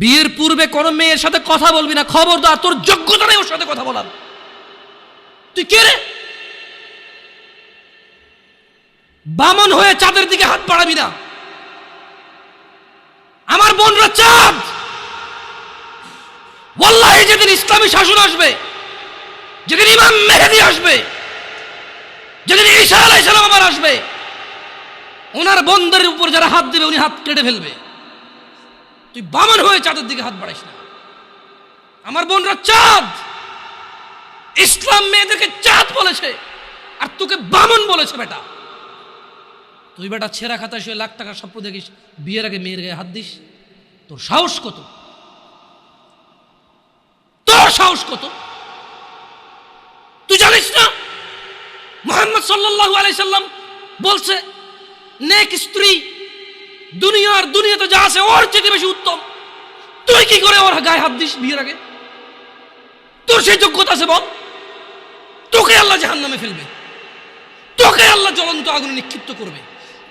বিয়ের পূর্বে কোনো মেয়ের সাথে কথা বলবি না, খবরদার, তোর যোগ্যতা নেই ওর সাথে কথা বলার। তুই কে রে? বামন হয়ে চাঁদের দিকে হাত বাড়াবি না। আমার বোনরা চাঁদ। ওয়াল্লাহি যেদিন ইসলামী শাসন আসবে, যেদিন ইমাম মেহেদী আসবে, যেদিন ঈসা আলাইহিস সালাম আবার আসবে, ওনার বোনদের উপর যারা হাত দেবে উনি হাত কেটে ফেলবে। তুই বামন হয়ে চাঁদের দিকে হাত বাড়াইস না। আমার বোনরা চাঁদ। ইসলাম মেয়েদেরকে চাঁদ বলেছে আর তোকে বামন বলেছে বেটা। তুই বেটা ছেঁড়া খাতায় শুয়ে লাখ টাকার স্বপ্ন দেখিস, বিয়ের আগে মেয়ের গায়ে হাত দিস। তোর সাহস কত? তোর সাহস কত? তুই জানিস না মুহাম্মদ সাল্লাল্লাহু আলাইহি সাল্লাম বলছে নেক স্ত্রী দুনিয়াতে যা আছে ওর চেয়ে বেশি উত্তম। তুই কি করে ওর গায়ে হাত দিস বিয়ের আগে? তোর সেই যোগ্যতা আছে বল? তোকে আল্লাহ জাহান্নামে ফেলবে, তোকে আল্লাহ জ্বলন্ত আগুনে নিক্ষিপ্ত করবে,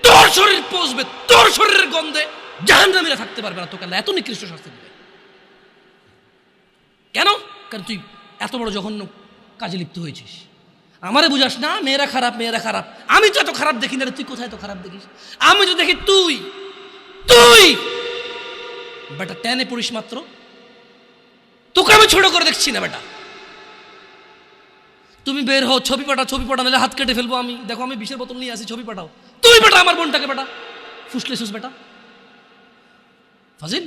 তোর শরীর পচবে, তোর শরীরের গন্ধে জাহান্নামীরা থাকতে পারবে না, তোকে আল্লাহ এত নিকৃষ্ট শাস্তি দেবে। কেন? কারণ তুই এত বড় জঘন্য কাজে লিপ্ত হয়েছিস। আমারে বুঝাস না মেয়েরা খারাপ, মেয়েরা খারাপ। আমি তো এত খারাপ দেখি না রে, তুই কোথায় তো খারাপ দেখিস? আমি তো দেখি তুই বেটা টেনে পড়িস মাত্র। তোকে আমি ছোট করে দেখছি না বেটা। তুমি বের হও, ছবি পাঠাও নাহলে হাত কেটে ফেলবো আমি। দেখো আমি বিষের বোতল নিয়ে আসি, ছবি পাঠাও। তুই বেটা আমার বোনটাকে বেটা ফুসলে শুস বেটা ফাজিল।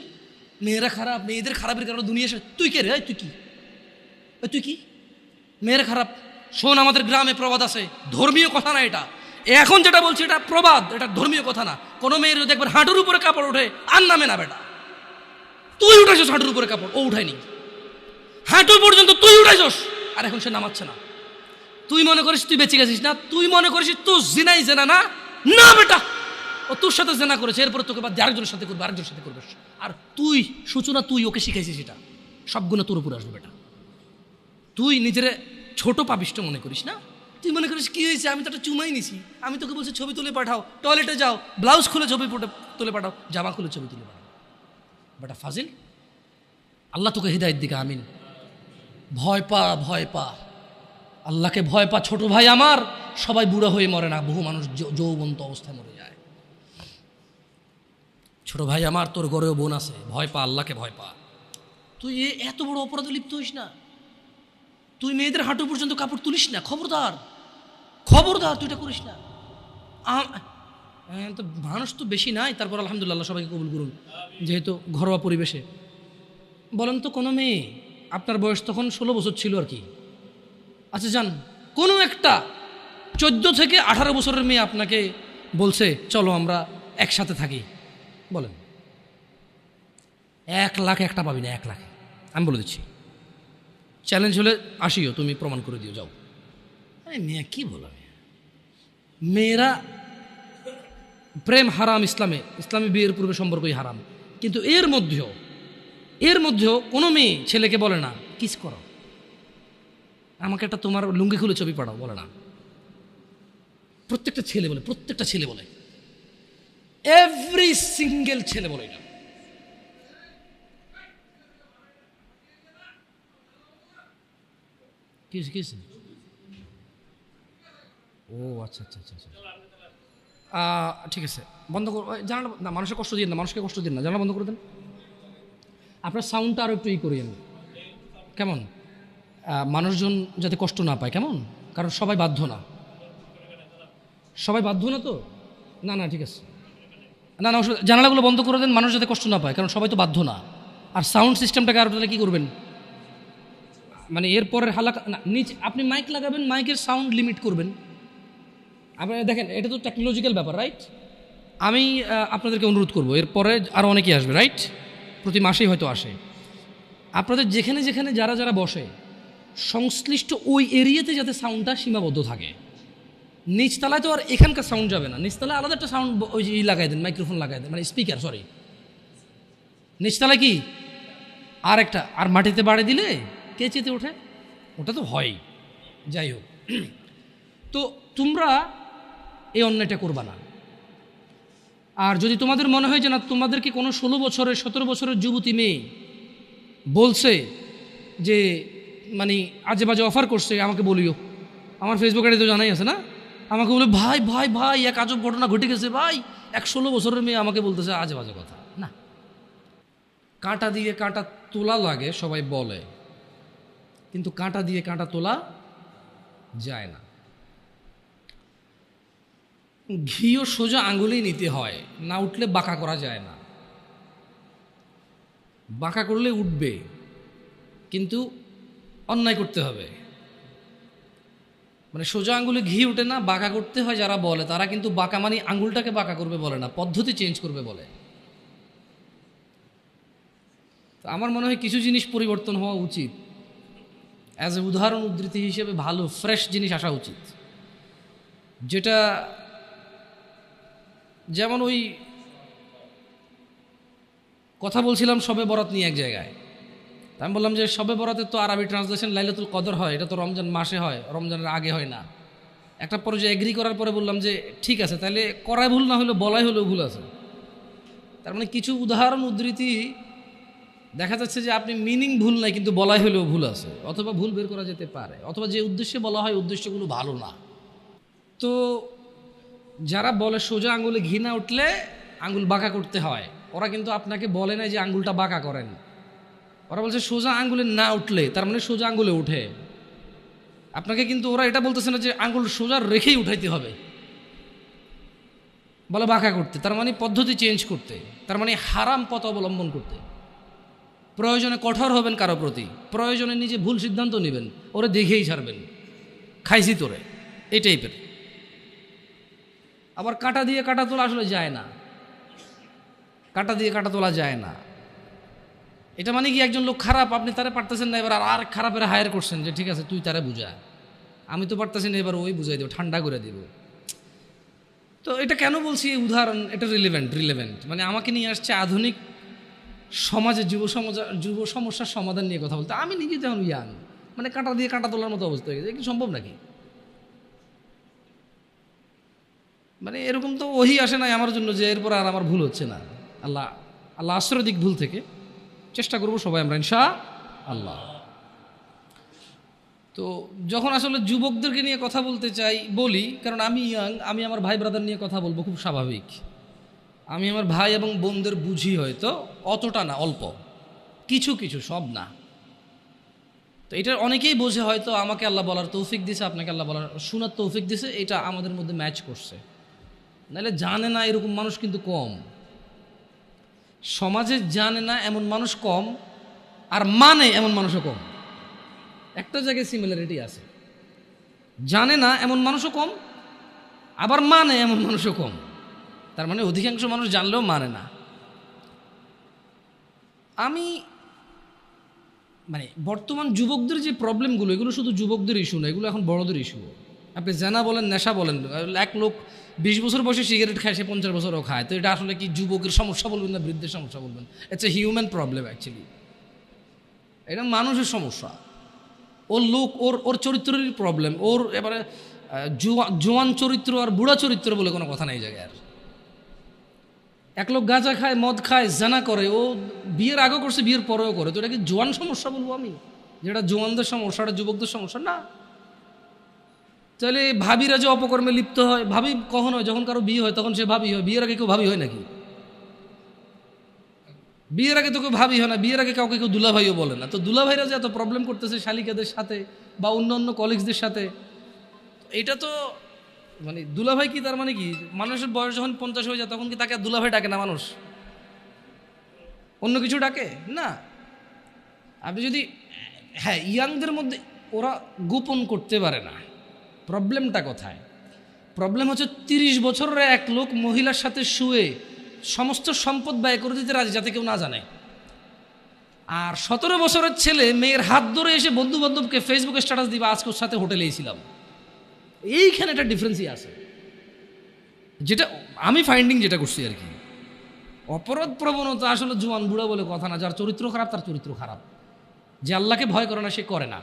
মেয়েরা খারাপ, মেয়েদের খারাপের কারণে দুনিয়া। তুই কে রে? তুই কি মেয়েরা খারাপ? শোন, আমাদের গ্রামে প্রবাদ আছে, ধর্মীয় কথা না এটা। এখন যেটা বলছি এটা প্রবাদ, এটা ধর্মীয় কথা না। কোনো মেয়ের যদি একবার হাঁটুর উপরে কাপড় ওঠে আর নামে না বেটা। তুই উঠাইছস হাঁটুর উপরে কাপড়, ও উঠায়নি। হাঁটু পর্যন্ত তুই উঠাইছস আর এখন সে নামাচ্ছে না। তুই মনে করিস তুই বেঁচে গেছিস না? তুই মনে করিস তোর জিনাই জেনা না? না বেটা, ও তোর সাথে জেনা করেছে, এরপরে তোকে বাদ আরেকজনের সাথে করবে, আরেকজনের সাথে করবে। আর তুই সূচনা, তুই ওকে শিখাইছিস, এটা সব গুণ তোর উপরে আসবে বেটা। তুই নিজের ছোট পাপিষ্ট মনে করিস না? তুই মনে করিস কি হয়েছে, আমি তো একটা চুমাই নিছি, আমি তোকে বলছি ছবি তুলে পাঠাও, টয়লেটে যাও, ব্লাউজ খুলে ছবি তুলে পাঠাও, জামা খুলে ছবি তুলে পাঠাও। বেটা ফাজিল, আল্লাহ তোকে হিদায়েত দিকে আমিন। ভয় পা, আল্লাহকে ভয় পা ছোট ভাই আমার। সবাই বুড়া হয়ে মরে না, বহু মানুষ যৌবন্ত অবস্থায় মরে যায়। ছোট ভাই আমার, তোর ঘরেও বোন আছে, ভয় পা, আল্লাহকে ভয় পা। তুই এত বড় অপরাধে লিপ্ত হইস না। তুই মেয়েদের হাঁটু পর্যন্ত কাপড় তুলিস না, খবরদার, তুই এটা করিস না। তো মানুষ তো বেশি নাই, তারপর আলহামদুলিল্লাহ সবাইকে কবুল করুন, যেহেতু ঘরোয়া পরিবেশে। বলেন তো কোনো মেয়ে, আপনার বয়স তখন 16 বছর ছিল আর কি। আচ্ছা যান, কোনো একটা 14 থেকে 18 বছরের মেয়ে আপনাকে বলছে চলো আমরা একসাথে থাকি, বলেন 1 লাখ একটা পাবি না, 1 লাখ। আমি বলে দিচ্ছি, চ্যালেঞ্জ হলে আসিও, তুমি প্রমাণ করে দিও, যাও। মেয়ে কি বলো, মেয়েরা প্রেম হারাম ইসলামী বিয়ের পূর্বে সম্পর্কই হারাম। কিন্তু এর মধ্যেও কোনো মেয়ে ছেলেকে বলে না কিস করো, আমাকে একটা তোমার লুঙ্গি খুলে ছবি পাঠাও, বলে না। প্রত্যেকটা ছেলে বলে, এভরি সিঙ্গেল ছেলে বলে এটা। কি ও আচ্ছা, ঠিক আছে, বন্ধ কর জানালা না, মানুষকে কষ্ট দিন না, জানালা বন্ধ করে দেন। আপনার সাউন্ডটা আরও একটু করিয়েন, কেমন? মানুষজন যাতে কষ্ট না পায়, কেমন? কারণ সবাই বাধ্য না তো। না ঠিক আছে, না জানালাগুলো বন্ধ করে দেন, মানুষ যাতে কষ্ট না পায়, কারণ সবাই তো বাধ্য না। আর সাউন্ড সিস্টেমটাকে আরও তাহলে কী করবেন, মানে এরপরের হালাকা না নিচে আপনি মাইক লাগাবেন, মাইকের সাউন্ড লিমিট করবেন। আপনি দেখেন, এটা তো টেকনোলজিক্যাল ব্যাপার, রাইট? আমি আপনাদেরকে অনুরোধ করবো, এরপরে আরও অনেকেই আসবে, রাইট? প্রতি মাসেই হয়তো আসে। আপনাদের যেখানে যারা বসে সংশ্লিষ্ট ওই এরিয়াতে যাতে সাউন্ডটা সীমাবদ্ধ থাকে। নিচতলায় তো আর এখানকার সাউন্ড যাবে না, নিচতলায় আলাদা একটা সাউন্ড ওই যে লাগাই দেন, মাইক্রোফোন লাগাই দেন, মানে স্পিকার, সরি নিচতলায় কি আর একটা, আর মাটিতে বাড়ি দিলে কে চেতে ওঠে, ওটা তো হয়। যাই হোক, তো তোমরা এই অন্যায়টা করবা না। আর যদি তোমাদের মনে হয় যে না, তোমাদেরকে কোনো 16 বছরের 17 বছরের যুবতী মেয়ে বলছে যে মানে আজে বাজে অফার করছে, আমাকে বলিও। আমার ফেসবুক আইডি তো জানাই আছে না, আমাকে বলে ভাই ভাই ভাই এক আজব ঘটনা ঘটে গেছে ভাই, 16 বছরের মেয়ে আমাকে বলতেছে আজে বাজে কথা। না, কাঁটা দিয়ে কাঁটা তোলা লাগে সবাই বলে, কিন্তু কাঁটা দিয়ে কাঁটা তোলা যায় না। ঘিও সোজা আঙুলেই নিতে হয়, না উঠলে বাঁকা করা যায় না। বাঁকা করলে উঠবে, কিন্তু অন্যায় করতে হবে। মানে সোজা আঙুলে ঘি উঠে না, বাঁকা করতে হয়। যারা বলে তারা কিন্তু বাঁকা মানে আঙুলটাকে বাঁকা করবে বলে না, পদ্ধতি চেঞ্জ করবে বলে। তো আমার মনে হয় কিছু জিনিস পরিবর্তন হওয়া উচিত। অ্যাজ এ উদাহরণ উদ্ধৃতি হিসেবে ভালো ফ্রেশ জিনিস আসা উচিত, যেটা যেমন ওই কথা বলছিলাম শবে বরাত নিয়ে এক জায়গায়। আমি বললাম যে শবে বরাতের তো আরবি ট্রান্সলেশন লাইলাতুল কদর হয়, এটা তো রমজান মাসে হয়, রমজানের আগে হয় না। একটা পর্যায়ে এগ্রি করার পরে বললাম যে ঠিক আছে, তাহলে করাই ভুল না হলে বলাই হলেও ভুল আছে। তার মানে কিছু উদাহরণ উদ্ধৃতি দেখা যাচ্ছে যে আপনি মিনিং ভুল নাই, কিন্তু বলাই হলেও ভুল আছে, অথবা ভুল বের করা যেতে পারে, অথবা যে উদ্দেশ্যে বলা হয় উদ্দেশ্যগুলো ভালো না। তো যারা বলে সোজা আঙুলে ঘি না উঠলে আঙুল বাঁকা করতে হয়, ওরা কিন্তু আপনাকে বলে না যে আঙুলটা বাঁকা করেন। ওরা বলছে সোজা আঙ্গুলে না উঠলে, তার মানে সোজা আঙ্গুলে উঠে। আপনাকে কিন্তু ওরা এটা বলতেছে না যে আঙ্গুল সোজা রেখেই উঠাইতে হবে, বলে বাঁকা করতে, তার মানে পদ্ধতি চেঞ্জ করতে, তার মানে হারাম পথ অবলম্বন করতে। প্রয়োজনে কঠোর হবেন কারো প্রতি, প্রয়োজনে নিজে ভুল সিদ্ধান্ত নেবেন, ওরে দেখেই ছাড়বেন, খাইছি তোরে, এই টাইপের। আবার কাঁটা দিয়ে কাঁটা তোলা আসলে যায় না, কাঁটা দিয়ে কাঁটা তোলা যায় না। এটা মানে কি একজন লোক খারাপ, আপনি তারে পারতেছেন না, এবার আর খারাপের হায়ার করছেন যে ঠিক আছে তুই তারে বুঝা, আমি তো পারতেছি না, এবার ওই বুঝাই দেবো, ঠান্ডা করে দিব। তো এটা কেন বলছি এই উদাহরণ, এটা রিলেভেন্ট মানে আমাকে নিয়ে আসছে আধুনিক সমাজে যুব সমস্যার সমাধান নিয়ে কথা বলতে। আমি নিজে যেমন ইয়াং, মানে কাঁটা দিয়ে কাঁটা তোলার মতো অবস্থা হয়ে গেছে, কি সম্ভব নাকি? মানে এরকম তো ওহি আসে নাই আমার জন্য যে এরপর আর আমার ভুল হচ্ছে না। আল্লাহ আশ্রয় দিক ভুল থেকে, চেষ্টা করবো সবাই আমরা ইনশাআল্লাহ। তো যখন আসলে যুবকদেরকে নিয়ে কথা বলতে চাই বলি, কারণ আমি ইয়াং, আমি আমার ভাই ব্রাদার নিয়ে কথা বলবো, খুব স্বাভাবিক। আমি আমার ভাই এবং বোনদের বুঝি, হয়তো অতটা না, অল্প কিছু কিছু, সব না। তো এটা অনেকেই বোঝে, হয়তো আমাকে আল্লাহ বলার তৌফিক দিছে, আপনাকে আল্লাহ বলার শোনার তৌফিক দিছে, এটা আমাদের মধ্যে ম্যাচ করছে। নাহলে জানে না এরকম মানুষ কিন্তু কম, সমাজে জানে না এমন মানুষ কম, আর মানে এমন মানুষও কম। একটা জায়গায় সিমিলারিটি আছে, জানে না এমন মানুষও কম, আবার মানে এমন মানুষও কম। তার মানে অধিকাংশ মানুষ জানলেও মানে না। আমি মানে বর্তমান যুবকদের যে প্রবলেমগুলো, এগুলো শুধু যুবকদের ইস্যু না, এগুলো এখন বড়দের ইস্যু। আপনি জানা বলেন, নেশা বলেন, এক লোক 20 বছর বয়সে সিগারেট খায়, সে 50 বছরও খায়। তো এটা আসলে কি যুবকের সমস্যা বলবেন না বৃদ্ধের সমস্যা বলবেন? It's a human problem actually. এটা মানুষের সমস্যা। ওর লোক, ওর চরিত্রেরই প্রবলেম। ওর এবারে জোয়ান চরিত্র আর বুড়া চরিত্র বলে কোনো কথা নেই জায়গায়। আর এক লোক গাঁজা খায়, মদ খায়, জানা করে, ও বিয়ের আগেও করছে, বিয়ের পরেও করে। তো এটা কি জোয়ান সমস্যা বলবো আমি, যেটা জোয়ানদের সমস্যা, এটা যুবকদের সমস্যা না? তাহলে ভাবিরা যে অপকর্মে লিপ্ত হয়, ভাবি কখন হয়? যখন কারো বিয়ে হয় তখন সে ভাবি হয়। বিয়ের আগে কেউ ভাবি হয় নাকি? বিয়ের আগে তো কেউ ভাবি হয় না, বিয়ের আগে কাউকে কেউ দুলাভাইও বলে না। তো দুলাভাইরা যে এত প্রবলেম করতেছে শালিকাদের সাথে বা অন্য অন্য কলিগসদের সাথে, এটা তো মানে দুলাভাই কি, তার মানে কি মানুষের বয়স যখন 50 হয়ে যায় তখন কি তাকে দুলাভাই ডাকে না মানুষ? অন্য কিছু ডাকে না। আপনি যদি, হ্যাঁ, ইয়াংদের মধ্যে ওরা গোপন করতে পারে না। প্রবলেমটা কোথায়? প্রবলেম হচ্ছে 30 বছরের এক লোক মহিলার সাথে শুয়ে সমস্ত সম্পদ ব্যয় করে দিতে রাজি, যাতে কেউ না জানে। আর 17 বছরের ছেলে মেয়ের হাত ধরে এসে বন্ধু বান্ধবকে ফেসবুকে স্ট্যাটাস দিবা, আজকে ওর সাথে হোটেলে ছিলাম। এইখানে একটা ডিফারেন্সই আছে, যেটা আমি ফাইন্ডিং যেটা করছি আর কি। অপরাধ প্রবণতা আসলে জোয়ান বুড়া বলে কথা না, যার চরিত্র খারাপ তার চরিত্র খারাপ, যে আল্লাহকে ভয় করে না সে করে না।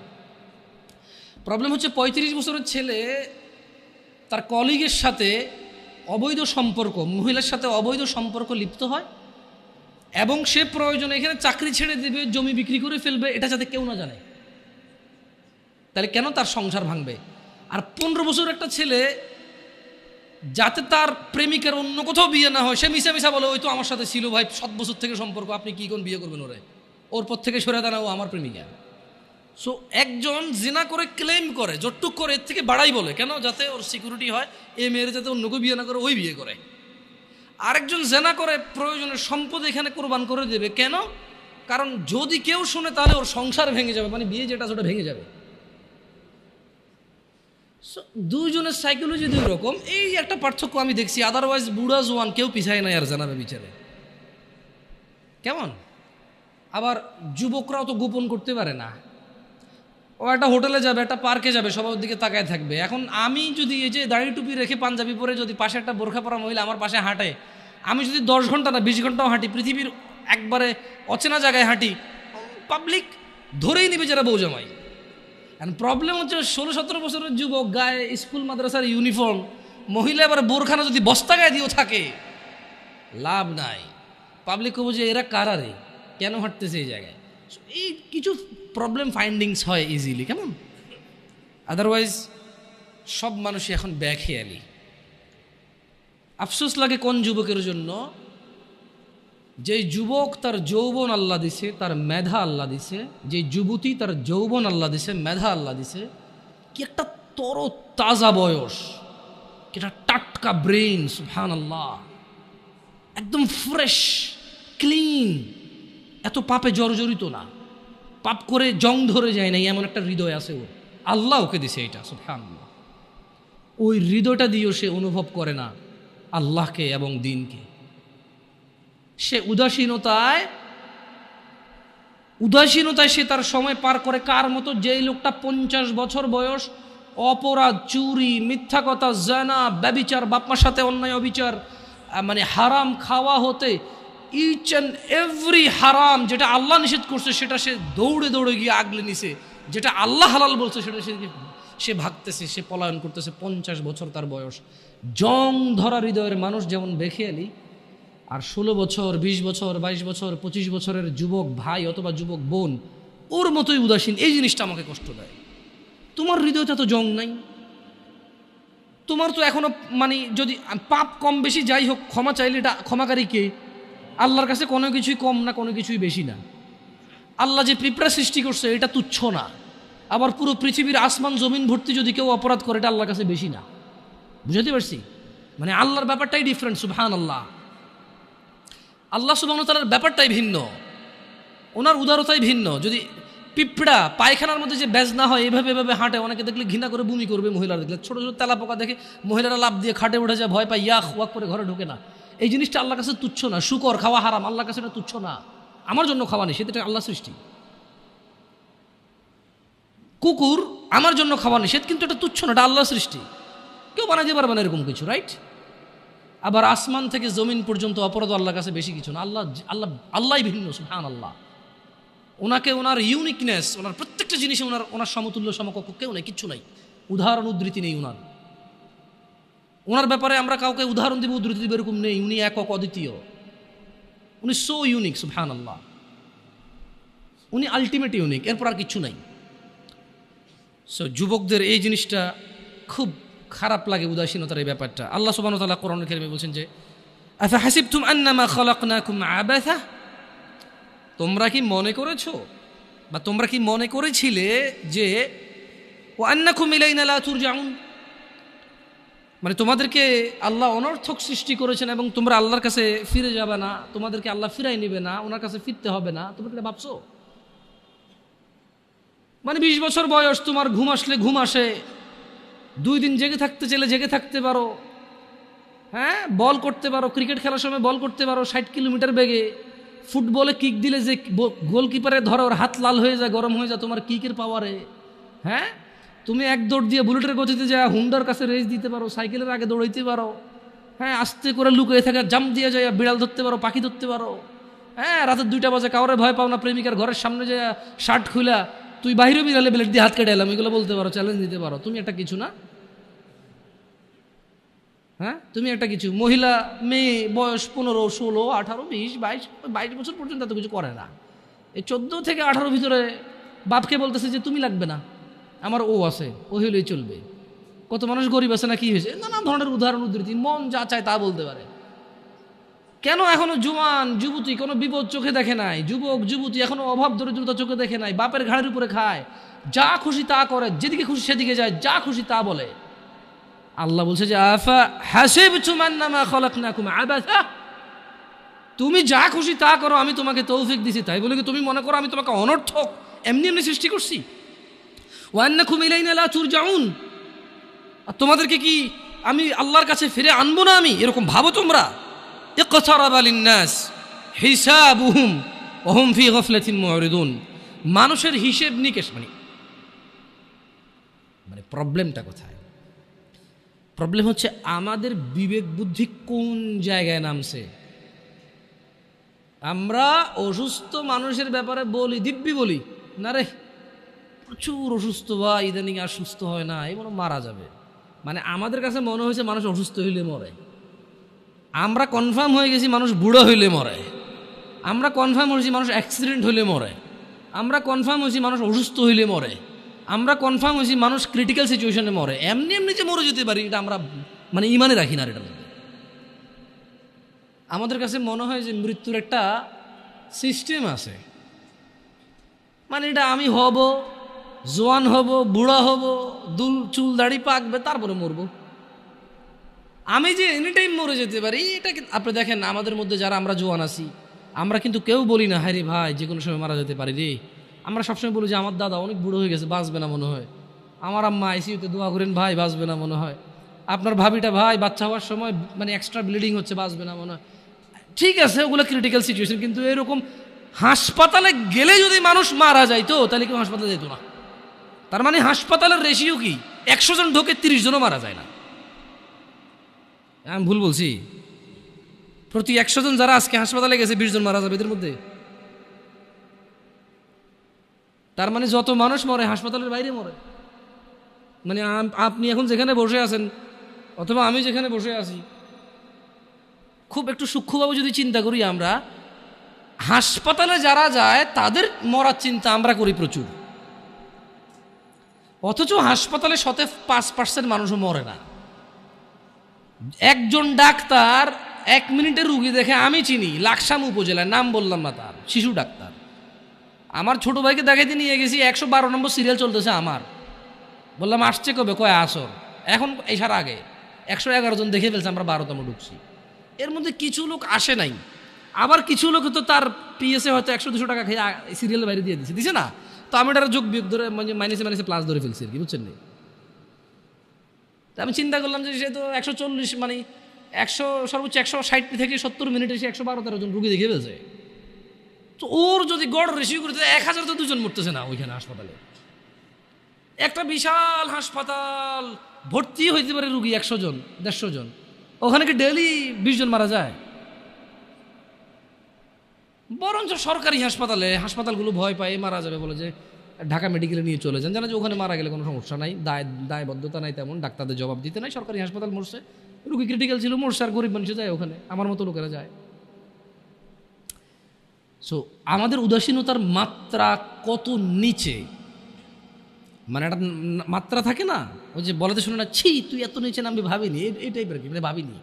প্রবলেম হচ্ছে 35 বছরের ছেলে তার কলিগের সাথে অবৈধ সম্পর্ক, মহিলার সাথে অবৈধ সম্পর্ক লিপ্ত হয় এবং সে প্রয়োজনে এখানে চাকরি ছেড়ে দেবে, জমি বিক্রি করে ফেলবে, এটা যাতে কেউ না জানে, তাহলে কেন তার সংসার ভাঙবে? আর 15 বছর একটা ছেলে যাতে তার প্রেমিকার অন্য কোথাও বিয়ে না হয়, সে মিশা মিশা বলে ওই তো আমার সাথে ছিল ভাই 7 বছর থেকে সম্পর্ক, আপনি কি কোন বিয়ে করবেন ওরে, ওর পর থেকে সরে দাঁড়াও আমার প্রেমিকা। সো একজন জিনা করে ক্লেম করে, যতটুক করে এর থেকে বাড়াই বলে, কেন? যাতে ওর সিকিউরিটি হয়, এ মেয়ের যাতে অন্য কেউ বিয়ে না করে ওই বিয়ে করে। আরেকজন জেনা করে প্রয়োজনের সম্পদ এখানে কোরবান করে দেবে, কেন? কারণ যদি কেউ শুনে তাহলে ওর সংসার ভেঙে যাবে, মানে বিয়ে যেটা সেটা ভেঙে যাবে। দুইজনের সাইকোলজি দুই রকম, এই একটা পার্থক্য আমি দেখছি। আদারওয়াইজ বুড়া জোয়ান কেউ পিছায় নাই আর জানাবে বিচারে, কেমন? আবার যুবকরাও তো গোপন করতে পারে না, ও একটা হোটেলে যাবে, একটা পার্কে যাবে, সবার দিকে তাকায় থাকবে। এখন আমি যদি এই যে দাড়ি টুপি রেখে পাঞ্জাবি পরে যদি পাশে একটা বোরখা পরা মহিলা আমার পাশে হাঁটে, আমি যদি 10 ঘন্টা না 20 ঘন্টাও হাঁটি, পৃথিবীর একবারে অচেনা জায়গায় হাঁটি, পাবলিক ধরেই নিবে যারা বউ জামাই। এখন প্রবলেম হচ্ছে 16-17 বছরের যুবক, গায়ে স্কুল মাদ্রাসার ইউনিফর্ম, মহিলা এবার বোরখানা যদি বস্তা গায়ে দিয়েও থাকে, লাভ নাই। পাবলিক বুঝে এরা কারারে কেন হাঁটতেছে এই জায়গায়। এই কিছু প্রবলেম ফাইন্ডিংস হয় ইজিলি, কেমন? আদারওয়াইজ সব মানুষই এখন বেখেয়ালি। আফসোস লাগে কোন যুবকের জন্য, যে যুবক তার যৌবন আল্লাহ দিছে, তার মেধা আল্লাহ দিছে, যে যুবতী তার যৌবন আল্লাহ দিছে, মেধা আল্লাহ দিছে, কি একটা তর তাজা বয়স, কি একটা টাটকা ব্রেন, সুবহানাল্লাহ, একদম ফ্রেশ ক্লিন, এত পাপে জর্জরিত না, পাপ করে জং ধরে যায় না, এমন একটা হৃদয় আছে ওর, আল্লাহ ওকে দিছে এটা, সুবহানাল্লাহ। ওই হৃদয়টা দিয়েও সে অনুভব করে না আল্লাহকে এবং দ্বীনকে। সে উদাসীনতায় সে তার সময় পার করে। কার মতো? যেই লোকটা 50 বছর বয়স অপরাধ, চুরি, মিথ্যা কথা, জানা, ব্যভিচার, বাপমার সাথে অন্যায় অবিচার, মানে হারাম খাওয়া হতে ইচ অ্যান্ড এভরি হারাম যেটা আল্লাহ নিষেধ করছে সেটা সে দৌড়ে দৌড়ে গিয়ে আগলে নিছে, যেটা আল্লাহ হালাল বলছে সেটা সে ভাগতেছে, সে পলায়ন করতেছে। 50 বছর তার বয়স। জং ধরা হৃদয়ের মানুষ যেমন বেখেয়ালি, আর 16 বছর, 20 বছর, 22 বছর, 25 বছরের যুবক ভাই অথবা যুবক বোন ওর মতোই উদাসীন। এই জিনিসটা আমাকে কষ্ট দেয়। তোমার হৃদয়টা তো জং নাই, তোমার তো এখনো মানে যদি পাপ কম বেশি যাই হোক, ক্ষমা চাইলে এটা ক্ষমাকারী কে? আল্লাহর কাছে কোনো কিছুই কম না, কোনো কিছুই বেশি না। আল্লাহ যে পিঁপড়া সৃষ্টি করছে এটা তুচ্ছ না, আবার পুরো পৃথিবীর আসমান জমিন ভর্তি যদি কেউ অপরাধ করে এটা আল্লাহর কাছে বেশি না। বুঝতে পারছি? মানে আল্লাহর ব্যাপারটাই ডিফারেন্ট, সুবহানাল্লাহ। আল্লাহ সুবহানাহু ওয়া তাআলার ব্যাপারটাই ভিন্ন, ওনার উদারতাই ভিন্ন। যদি পিঁপড়া পায়খানার মধ্যে যে ব্যাজ না হয় এভাবে এভাবে হাঁটে, অনেকে দেখলে ঘৃণা করে বমি করবে, মহিলারা দেখলে ছোটো ছোটো তেলা পোকা দেখে মহিলারা লাভ দিয়ে খাটে উঠে যায়, ভয় পায়, ইয়াক ওয়াক করে ঘরে ঢোকে না। এই জিনিসটা আল্লাহর কাছে তুচ্ছ না। শুকর খাওয়া হারাম, আল্লাহর কাছে এটা তুচ্ছ না। আমার জন্য খাওয়া নেই, সেটা আল্লাহ সৃষ্টি। কুকুর আমার জন্য খাওয়া নিষেধ, কিন্তু এটা তুচ্ছ না, এটা আল্লাহ সৃষ্টি, কেউ বানাইতে পারবে না এরকম কিছু, রাইট? আবার আসমান থেকে জমিন পর্যন্ত অপরাধ আল্লাহর কাছে বেশি কিছু না। আল্লাহই ভিন্ন, সুবহানাল্লাহ। ওনাকে ওনার ইউনিকনেস, ওনার প্রত্যেকটা জিনিসে ওনার সমতুল্য সমকক্ষ কেউ নেই, কিচ্ছু নাই, উদাহরণ উদ্ধৃতি নেই ওনার ব্যাপারে। আমরা কাউকে উদাহরণ দিব, উদ্ধৃতি দিব এরকম নেই। উনি একক, অদ্বিতীয়, উনি সো ইউনিক, সুবহানাল্লাহ। উনি আলটিমেট ইউনিক, এরপর আর কিচ্ছু নাই। সো যুবকদের এই জিনিসটা খুব খারাপ লাগে, উদাসীনতার এই ব্যাপারটা। আল্লাহ সুবহানাহু ওয়া তাআলা কোরআনুল কারীমে বলছেন যে আফা হাসিবতুম আন্নামা খালাকনাকুম আবাসা, তোমরা কি মনে করেছো বা তোমরা কি মনে করেছিলে যে ওয়া আন্নাকুম ইলাইনা লা তুরজাউন, মানে তোমাদেরকে আল্লাহ অনর্থক সৃষ্টি করেছেন এবং তোমরা আল্লাহর কাছে ফিরে যাবে না, তোমাদেরকে আল্লাহ ফিরাই নেবে না, ওনার কাছে ফিরতে হবে না, তোমরা কি ভাবছো? মানে 20 বছর বয়স, তোমার ঘুম আসলে ঘুম আসে, 2 দিন জেগে থাকতে চাইলে জেগে থাকতে পারো, হ্যাঁ, বল করতে পারো, ক্রিকেট খেলার সময় বল করতে পারো 60 কিলোমিটার বেগে, ফুটবলে কিক দিলে যে গোলকিপারে ধরো ওর হাত লাল হয়ে যায়, গরম হয়ে যায় তোমার কিকের পাওয়ারে, হ্যাঁ, তুমি এক দৌড় দিয়ে বুলেটের গতিতে যায় হুন্ডার কাছে রেস দিতে পারো, সাইকেলের আগে দৌড়াইতে পারো, হ্যাঁ, আস্তে করে লুকিয়ে থাকা জাম দিয়ে যায় বিড়াল ধরতে পারো, পাখি ধরতে পারো, হ্যাঁ, রাতের 2টা বাজে কাউরে ভয় পাও না, প্রেমিকার ঘরের সামনে যায় শার্ট খুলা তুই বাইরে বিড়ালে ব্লেড দিয়ে হাত কেটে এলাম, এগুলো বলতে পারো, চ্যালেঞ্জ দিতে পারো। তুমি একটা কিছু না, হ্যাঁ, তুমি একটা কিছু মহিলা মেয়ে বয়স 15, 16, 18, 20, 22 বছর পর্যন্ত এত কিছু করে না। এই 14 থেকে 18 ভিতরে বাপকে বলতেছে যে তুমি লাগবে না, আমার ও আছে, ও হইলেই চলবে। কত মানুষ গরিব আছে না, কি হয়েছে, নানা ধরনের উদাহরণ উদ্ধৃতি, মন যা চায় তা বলতে পারে। কেন এখনো জোয়ান যুবতী কোনো বিপদ চোখে দেখে নাই, যুবক যুবতী এখনো অভাব দরিদ্রতা চোখে দেখে নাই, বাপের ঘাড়ের উপরে খায়, যা খুশি তা করে, যেদিকে খুশি সেদিকে যায়, যা খুশি তা বলে। আল্লাহ বলছে যে আফা হাসিবতুম আন্নামা খালাকনাকুম আবাসা, তুমি যা খুশি তা করো, আমি তোমাকে তৌফিক দিছি, তাই বলে কি তুমি মনে করো আমি তোমাকে অনর্থক এমনি এমনি সৃষ্টি করছি? ওয়া আন্নাকুম ইলাইনা লা তুরজাউন, আর তোমাদেরকে কি আমি আল্লাহর কাছে ফিরে আনবো না আমি, এরকম ভাবো তোমরা? ইকতারাবা লিন্নাস হিসাবুহুম ওয়া হুম ফি গাফলাতিন মুরিদুন, মানুষের হিসেব নিকেশ মানে প্রবলেমটা কোথায়? প্রবলেম হচ্ছে আমাদের বিবেক বুদ্ধি কোন জায়গায় নামছে। আমরা অসুস্থ মানুষের ব্যাপারে বলি, দিব্যি বলি না রে প্রচুর অসুস্থ, বা ইদানিং আর সুস্থ হয় না, এই মনে মারা যাবে। মানে আমাদের কাছে মনে হয়েছে মানুষ অসুস্থ হইলে মরে, আমরা কনফার্ম হয়ে গেছি মানুষ বুড়ো হইলে মরে, আমরা কনফার্ম হয়েছি মানুষ অ্যাক্সিডেন্ট হইলে মরে, আমরা কনফার্ম হয়েছি মানুষ অসুস্থ হইলে মরে, আমরা কনফার্ম হয়েছি মানুষ ক্রিটিক্যাল সিচুয়েশনে মরে। এমনি এমনি যে মরে যেতে পারি এটা আমরা মানে ইমানে রাখি না। এটার মধ্যে আমাদের কাছে মনে হয় যে মৃত্যুর একটা সিস্টেম আছে, মানে এটা আমি হব, জোয়ান হব, বুড়া হব, চুল দাড়ি পাকবে, তারপরে মরবো। আমি যে এনি টাইম মরে যেতে পারি এটা আপনি দেখেন আমাদের মধ্যে যারা আমরা জোয়ান আছি, আমরা কিন্তু কেউ বলি না হ্যাঁ রে ভাই যে কোনো সময় মারা যেতে পারি রে। আমরা সবসময় বলি যে আমার দাদা অনেক বুড়ো হয়ে গেছে, বাঁচবে না মনে হয়, আমার আম্মা আইসিইউতে দোয়া করেন ভাই বাঁচবে না মনে হয়, আপনার ভাবিটা ভাই বাচ্চা হওয়ার সময় মানে এক্সট্রা ব্লিডিং হচ্ছে, বাঁচবে না মনে হয়। ঠিক আছে, ওগুলো ক্রিটিক্যাল সিচুয়েশন, কিন্তু এরকম হাসপাতালে গেলে যদি মানুষ মারা যাইতো তাহলে কেউ হাসপাতালে যেত না। তার মানে হাসপাতালের রেশিও কি 100 জন ঢোকে 30 জনও মারা যায় না। আমি ভুল বলছি? প্রতি 100 জন যারা আজকে হাসপাতালে গেছে 20 জন মারা যাবে এদের মধ্যে। তার মানে যত মানুষ মরে হাসপাতালের বাইরে মরে। মানে আপনি এখন যেখানে বসে আছেন অথবা আমি যেখানে বসে আছি, খুব একটু সূক্ষ্মভাবে যদি চিন্তা করি, আমরা হাসপাতালে যারা যায় তাদের মরার চিন্তা আমরা করি প্রচুর, অথচ হাসপাতালে 5% মানুষও মরে না। একজন ডাক্তার 1 মিনিটের রুগী দেখে, আমি চিনি লাকসাম উপজেলায়, নাম বললাম না, তার শিশু ডাক্তার, আমার ছোট ভাইকে দেখাইতে নিয়ে গেছি, 112 নম্বর সিরিয়াল চলতেছে আমার, বললাম আসছে কবে, কয় আসর, এখন এসার আগে 111 জন দেখে ফেলছে, আমরা 12তম ঢুকছি। এর মধ্যে কিছু লোক আসে নাই, আবার কিছু লোক তো তার পিএসএ হয়তো 100-200 টাকা খেয়ে সিরিয়ালের বাইরে দিয়ে দিছে না, তো আমি এটা যোগ বিয়োগ ধরে মানে মাইনাসে প্লাস ধরে ফেলছি আর কি, বুঝছেন না? আমি চিন্তা করলাম যে সে তো 140 মানে 100 সর্বোচ্চ 160 থেকে 70 মিনিটে সে 112-13 জন রুগী দেখে ফেলছে। তো ওর যদি গড় রেশিও করতে 1000 তো 2 জন মরতেছে না ওইখানে হাসপাতালে। একটা বিশাল হাসপাতাল, ভর্তি হইতে পারে রুগী 100 জন 150 জন, ওখানে কি ডেইলি 20 জন মারা যায়? বরঞ্চ সরকারি হাসপাতালগুলো ভয় পায় মারা যাবে বলে যে ঢাকা মেডিকেলে নিয়ে চলে যান, জানা যে ওখানে মারা গেলে কোনো সমস্যা নাই, দায়বদ্ধতা নাই তেমন, ডাক্তারদের জবাব দিতে নাই, সরকারি হাসপাতাল মরছে, রুগী ক্রিটিক্যাল ছিল মরছে, আর গরিব মানুষ যায় ওখানে, আমার মতো লোকেরা যায়। সো আমাদের উদাসীনতার মাত্রা কত নিচে, মানে একটা মাত্রা থাকে না, ওই যে বলাতে শুনে না, ছি তুই এত নিচে নামবি ভাবিনি, এই টাইপের কি, মানে ভাবিনি,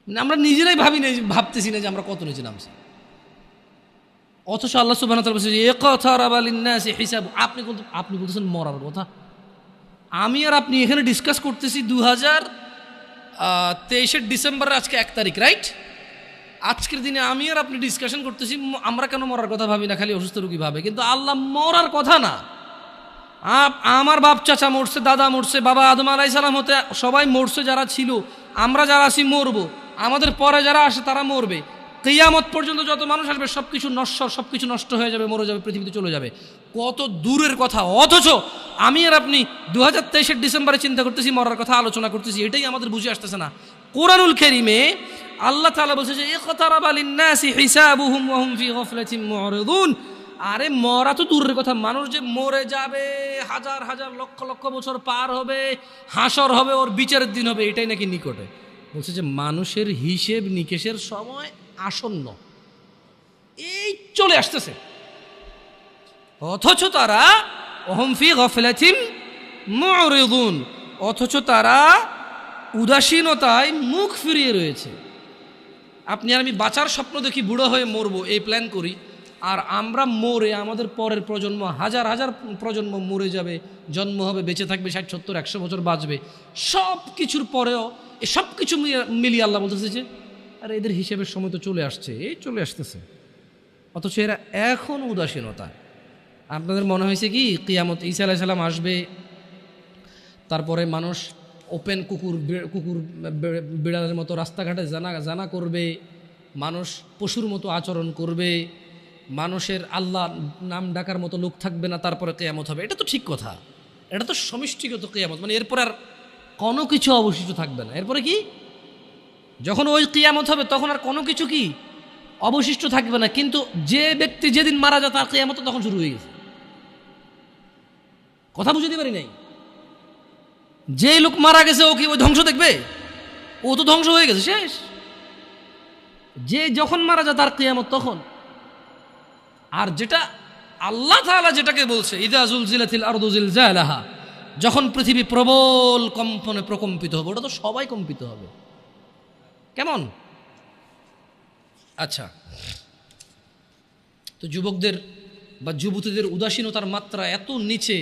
মানে আমরা নিজেরাই ভাবতেছি না যে আমরা কত নিচে নামছি। অথচ আল্লাহ সুবহানাহু ওয়া তাআলা বলছেন ইকতারাবা লিন-নাসি হিসাব, আপনি বলতেছেন মরার কথা, আমি আর আপনি এখানে ডিসকাস করতেছি 2023 ডিসেম্বরের আজকে 1 তারিখ, রাইট? আজকের দিনে আমি আর আপনি ডিসকাশন করতেছি আমরা কেন মরার কথা ভাবি না, খালি অসুস্থ রোগী ভাবে, কিন্তু আল্লাহ মরার কথা না। আমার বাপ চাচা মরছে, দাদা মরছে, বাবা আদম আলাইহিস সালাম হতে সবাই মরছে, যারা ছিল, আমরা যারা আছি মরবো, আমাদের পরে যারা আসে তারা মরবে, কিয়ামত পর্যন্ত যত মানুষ আসবে সবকিছু নশ্বর, সবকিছু নষ্ট হয়ে যাবে, মরে যাবে, পৃথিবীতে চলে যাবে, কত দূরের কথা। অথচ আমি আর আপনি 2023 ডিসেম্বরে চিন্তা করতেছি, মরার কথা আলোচনা করতেছি, এটাই আমাদের বুঝে আসতেছে না। কোরআনুল কারীমে আল্লাহ তাআলা বলছে যে ইকতারাবা লিন-নাসি হিসাবুহুম ওয়া হুম ফি গাফলাতিন মুরিদুন, আরে মরা তো দূরের কথা, মানুষ যে মরে যাবে, হাজার হাজার লক্ষ লক্ষ বছর পার হবে, হাসর হবে, ওর বিচারের দিন হবে, এটাই নাকি নিকটে। বলছে যে মানুষের হিসেব নিকেশের সময় আসন্ন, এই চলে আসতেছে। অথচ তারা ওহুম ফি গাফলাতিন মুরিদুন, অথচ তারা উদাসীনতায় মুখ ফিরিয়ে রয়েছে। আপনি আর আমি বাঁচার স্বপ্ন দেখি, বুড়ো হয়ে মরবো এই প্ল্যান করি, আর আমরা মরে আমাদের পরের প্রজন্ম হাজার হাজার প্রজন্ম মরে যাবে, জন্ম হবে, বেঁচে থাকবে 60 70 100 বছর বাঁচবে, সব কিছুর পরেও এ সব কিছু মিলিয়ে আল্লাহ বলতেছে যে আরে এদের হিসেবের সময় তো চলে আসছে, এই চলে আসতেছে। অথচ এরা এখন উদাসীনতা। আপনাদের মনে হয়েছে কি কিয়ামত ঈসা আলাইহিস সালাম আসবে, তারপরে মানুষ ওপেন কুকুর বিড়ালের মতো রাস্তাঘাটে জানা করবে, মানুষ পশুর মতো আচরণ করবে, মানুষের আল্লাহ নাম ডাকার মতো লোক থাকবে না, তারপরে কিয়ামত হবে? এটা তো ঠিক কথা, এটা তো সমষ্টিগত কিয়ামত, মানে এরপর আর কোনো কিছু অবশিষ্ট থাকবে না। এরপরে কি, যখন ওই কিয়ামত হবে তখন আর কোনো কিছু কি অবশিষ্ট থাকবে না। কিন্তু যে ব্যক্তি যেদিন মারা যায় তার কিয়ামত তখন শুরু হয়ে গেছে। কথা বুঝতে পারি নাই? যে লোক মারা গেছে ও কি ওই ধ্বংস দেখবে? ও তো ধ্বংস হয়ে গেছে, শেষ। যে যখন মারা যায় তার কিয়ামত তখন। আর যেটা আল্লাহ তাআলা যেটাকে বলছে ইযা যুলজিলাতিল আরদু জিলজালাহা, যখন পৃথিবী প্রবল কম্পনে প্রকম্পিত হবে, ওটা তো সবাই কম্পিত হবে। কেমন? আচ্ছা, তো যুবকদের বা যুবতীদের উদাসীনতার মাত্রা এত নিচে